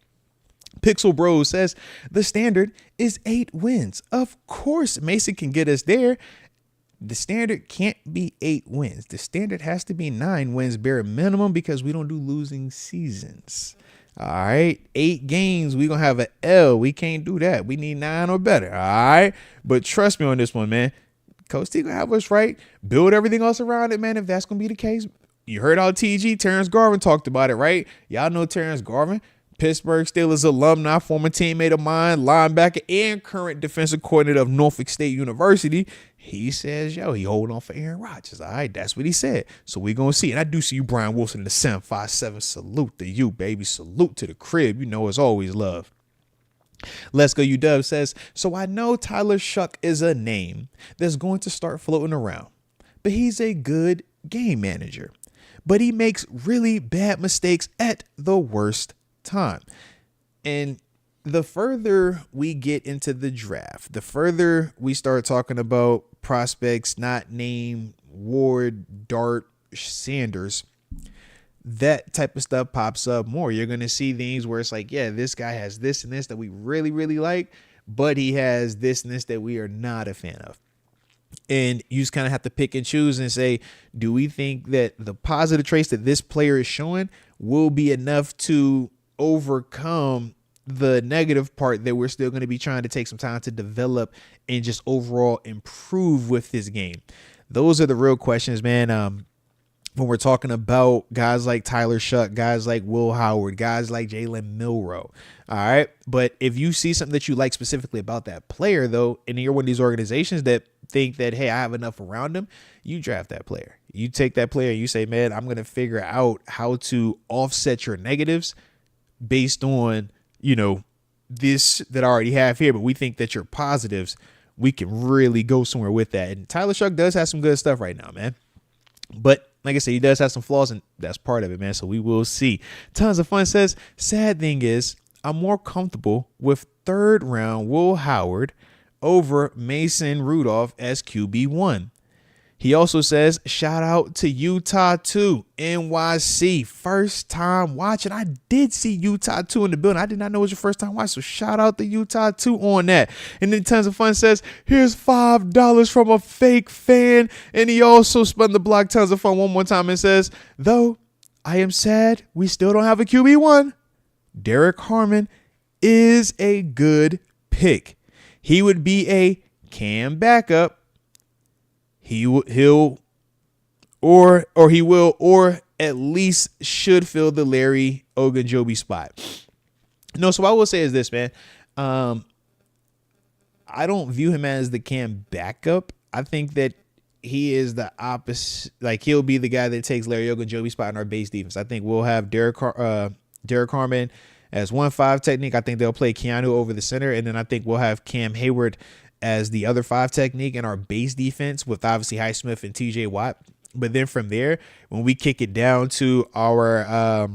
Pixel Bros says the standard is 8 wins. Of course, Mason can get us there. The standard can't be 8 wins. The standard has to be 9 wins bare minimum because we don't do losing seasons. All right. 8 games. We're going to have an L. We can't do that. We need 9 or better. All right. But trust me on this one, man. Coach T going to have us right. Build everything else around it, man. If that's going to be the case. You heard how TG, Terrence Garvin talked about it, right? Y'all know Terrence Garvin, Pittsburgh Steelers alumni, former teammate of mine, linebacker, and current defensive coordinator of Norfolk State University. He says, he hold on for Aaron Rodgers. All right, that's what he said. So we're going to see. And I do see you, Brian Wilson, in the 757. Salute to you, baby. Salute to the crib. You know, it's always love. Let's Go UW says, so I know Tyler Shuck is a name that's going to start floating around, but he's a good game manager. But he makes really bad mistakes at the worst time. And the further we get into the draft, the further we start talking about prospects not named Ward, Dart, Sanders, that type of stuff pops up more. You're going to see things where it's like, this guy has this and this that we really, really like, but he has this and this that we are not a fan of. And you just kind of have to pick and choose and say, do we think that the positive traits that this player is showing will be enough to overcome the negative part that we're still going to be trying to take some time to develop and just overall improve with this game? Those are the real questions, man. When we're talking about guys like Tyler Shuck, guys like Will Howard, guys like Jalen Milroe. All right. But if you see something that you like specifically about that player, though, and you're one of these organizations that think that, hey, I have enough around him, you draft that player. You take that player and you say, man, I'm going to figure out how to offset your negatives based on, this that I already have here. But we think that your positives, we can really go somewhere with that. And Tyler Shuck does have some good stuff right now, man. But like I said, he does have some flaws, and that's part of it, man. So we will see. Tons of Fun says, sad thing is, I'm more comfortable with 3rd round Will Howard over Mason Rudolph as QB1. He also says, shout out to Utah 2, NYC. First time watching. I did see Utah 2 in the building. I did not know it was your first time watch. So shout out to Utah 2 on that. And then Tons of Fun says, here's $5 from a fake fan. And he also spun the block Tons of Fun one more time and says, though I am sad we still don't have a QB1, Derek Harmon is a good pick. He would be a Cam backup. He will at least should fill the Larry Ogunjobi spot. No, so what I will say is this, man. I don't view him as the Cam backup. I think that he is the opposite. Like, he'll be the guy that takes Larry Ogunjobi's spot in our base defense. I think we'll have Derek Harmon as 1-5 technique. I think they'll play Keanu over the center, and then I think we'll have Cam Hayward as the other 5 technique in our base defense with obviously Highsmith and TJ Watt. But then from there, when we kick it down to our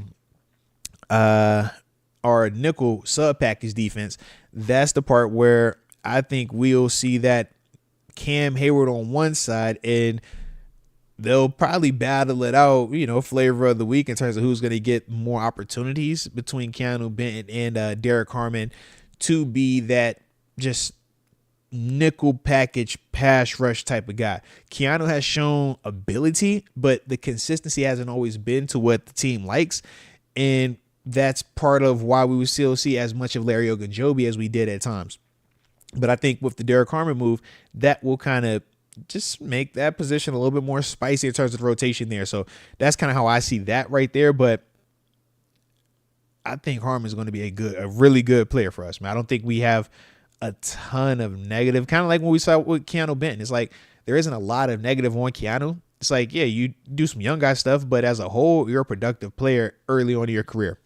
nickel sub package defense, that's the part where I think we'll see that Cam Hayward on one side, and they'll probably battle it out, flavor of the week in terms of who's going to get more opportunities between Keanu Benton and Derek Harmon to be that just nickel package pass rush type of guy. Keanu has shown ability, but the consistency hasn't always been to what the team likes. And that's part of why we would still see as much of Larry Ogunjobi as we did at times. But I think with the Derek Harmon move, that will kind of just make that position a little bit more spicy in terms of the rotation there. So that's kind of how I see that right there. But I think Harmon is going to be a really good player for us, man. I don't think we have a ton of negative, kind of like when we saw with Keanu Benton. It's like there isn't a lot of negative on Keanu. It's like, yeah, you do some young guy stuff, but as a whole, you're a productive player early on in your career.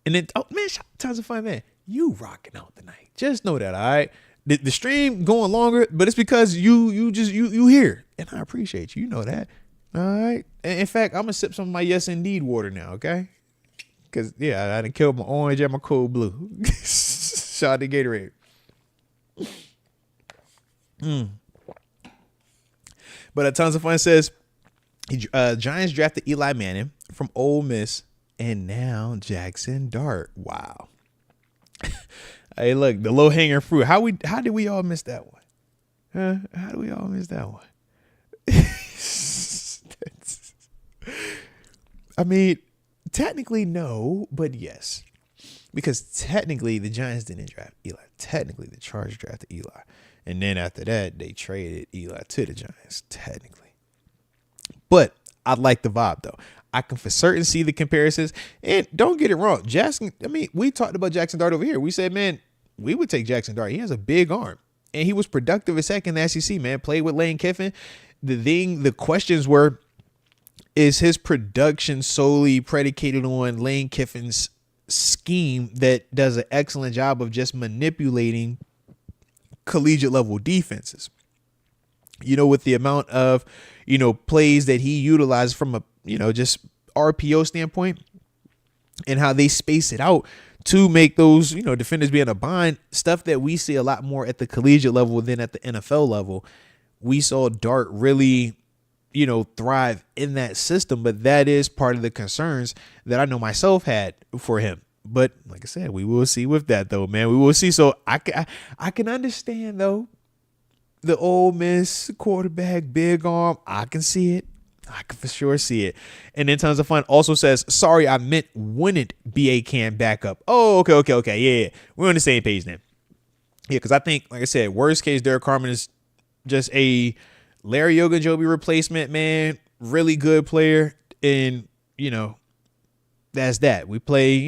And then, oh man, tons of fun, man. You rocking out tonight. Just know that, all right? The stream going longer, but it's because you here, and I appreciate you. You know that, all right? And in fact, I'm gonna sip some of my Yes Indeed water now, okay? Because I done killed my orange and my cold blue. Shout out to Gatorade. But a tons of fun says Giants drafted Eli Manning from Ole Miss, and now Jackson Dart. Wow. Hey, look, the low hanging fruit. How did we all miss that one? How do we all miss that one? I mean, technically no, but yes. Because technically the Giants didn't draft Eli. Technically the Chargers drafted Eli. And then after that, they traded Eli to the Giants, technically. But I like the vibe, though. I can for certain see the comparisons. And don't get it wrong. We talked about Jackson Dart over here. We said, man, we would take Jackson Dart. He has a big arm. And he was productive as second in the SEC, man. Played with Lane Kiffin. The questions were, is his production solely predicated on Lane Kiffin's scheme that does an excellent job of just manipulating collegiate level defenses? With the amount of, plays that he utilized from a, just RPO standpoint and how they space it out to make those, defenders be in a bind, stuff that we see a lot more at the collegiate level than at the NFL level. We saw Dart really, thrive in that system, but that is part of the concerns that I know myself had for him. But like I said, we will see with that though, man. We will see. So I can understand though, the Ole Miss quarterback, big arm. I can see it. I can for sure see it. And then tons of fun also says, sorry, I meant wouldn't be a Cam backup. Oh, okay. Yeah. We're on the same page then. Yeah, because I think, like I said, worst case, Derek Harmon is just a Larry Ogunjobi replacement, man. Really good player. And, that's that. We play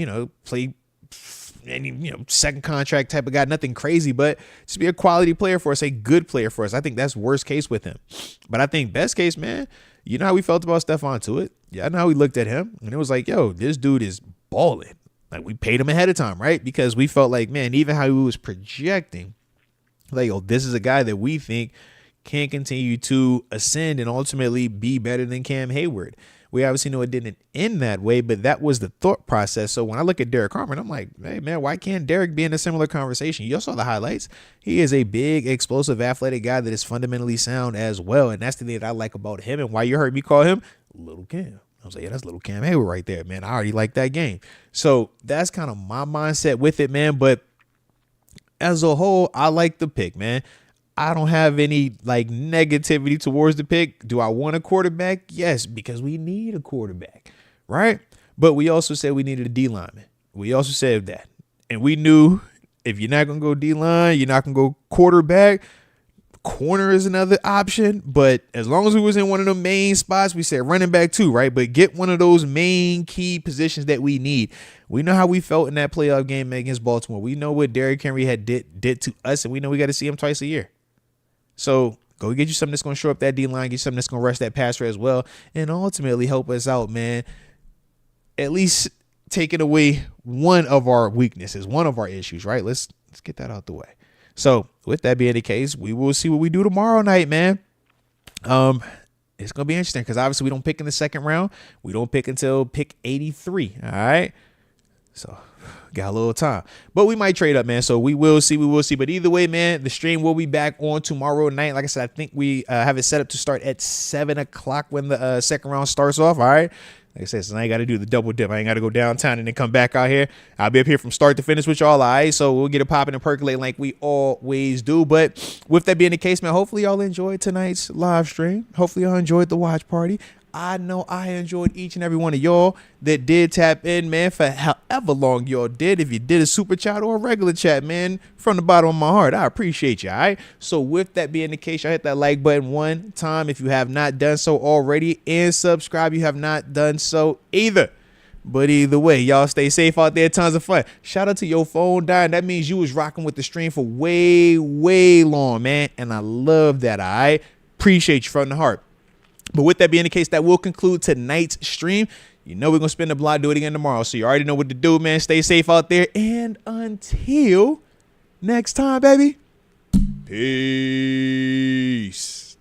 any, second contract type of guy, nothing crazy, but just be a quality player for us, a good player for us. I think that's worst case with him. But I think best case, man, you know how we felt about Stephon Tuitt? Yeah, I know how we looked at him. And it was like, yo, this dude is balling. Like, we paid him ahead of time, right? Because we felt like, man, even how he was projecting, like, yo, this is a guy that we think can continue to ascend and ultimately be better than Cam Hayward. We obviously know it didn't end that way, but that was the thought process. So when I look at Derek Harmon, I'm like, hey, man, why can't Derek be in a similar conversation? You saw the highlights. He is a big, explosive, athletic guy that is fundamentally sound as well. And that's the thing that I like about him and why you heard me call him Little Cam. I was like, yeah, that's Little Cam Hayward right there, man. I already like that game. So that's kind of my mindset with it, man. But as a whole, I like the pick, man. I don't have any negativity towards the pick. Do I want a quarterback? Yes, because we need a quarterback, right? But we also said we needed a D lineman. We also said that. And we knew if you're not going to go D line, you're not going to go quarterback. Corner is another option. But as long as we was in one of the main spots, we said running back too, right? But get one of those main key positions that we need. We know how we felt in that playoff game against Baltimore. We know what Derrick Henry had did to us, and we know we got to see him twice a year. So go get you something that's going to shore up that D-line, get something that's going to rush that passer as well, and ultimately help us out, man. At least taking away one of our weaknesses, one of our issues, right? Let's get that out the way. So with that being the case, we will see what we do tomorrow night, man. It's going to be interesting because obviously we don't pick in the second round. We don't pick until pick 83. All right. So got a little time, but we might trade up, man. So we will see. But either way, man, the stream will be back on tomorrow night. Like I said, I think we have it set up to start at 7 o'clock when the second round starts off. All right. Like I said, so I ain't got to do the double dip. I ain't got to go downtown and then come back out here. I'll be up here from start to finish with y'all. All right. So we'll get it popping and percolating like we always do. But with that being the case, man, hopefully y'all enjoyed tonight's live stream. Hopefully y'all enjoyed the watch party. I know I enjoyed each and every one of y'all that did tap in, man, for however long y'all did. If you did a super chat or a regular chat, man, from the bottom of my heart, I appreciate you, all right? So with that being the case, y'all hit that like button one time if you have not done so already, and subscribe if you have not done so either. But either way, y'all stay safe out there. Tons of fun. Shout out to your phone dying. That means you was rocking with the stream for way, way long, man. And I love that, all right? Appreciate you from the heart. But with that being the case, that will conclude tonight's stream. You know we're going to spin the block, do it again tomorrow. So you already know what to do, man. Stay safe out there. And until next time, baby. Peace.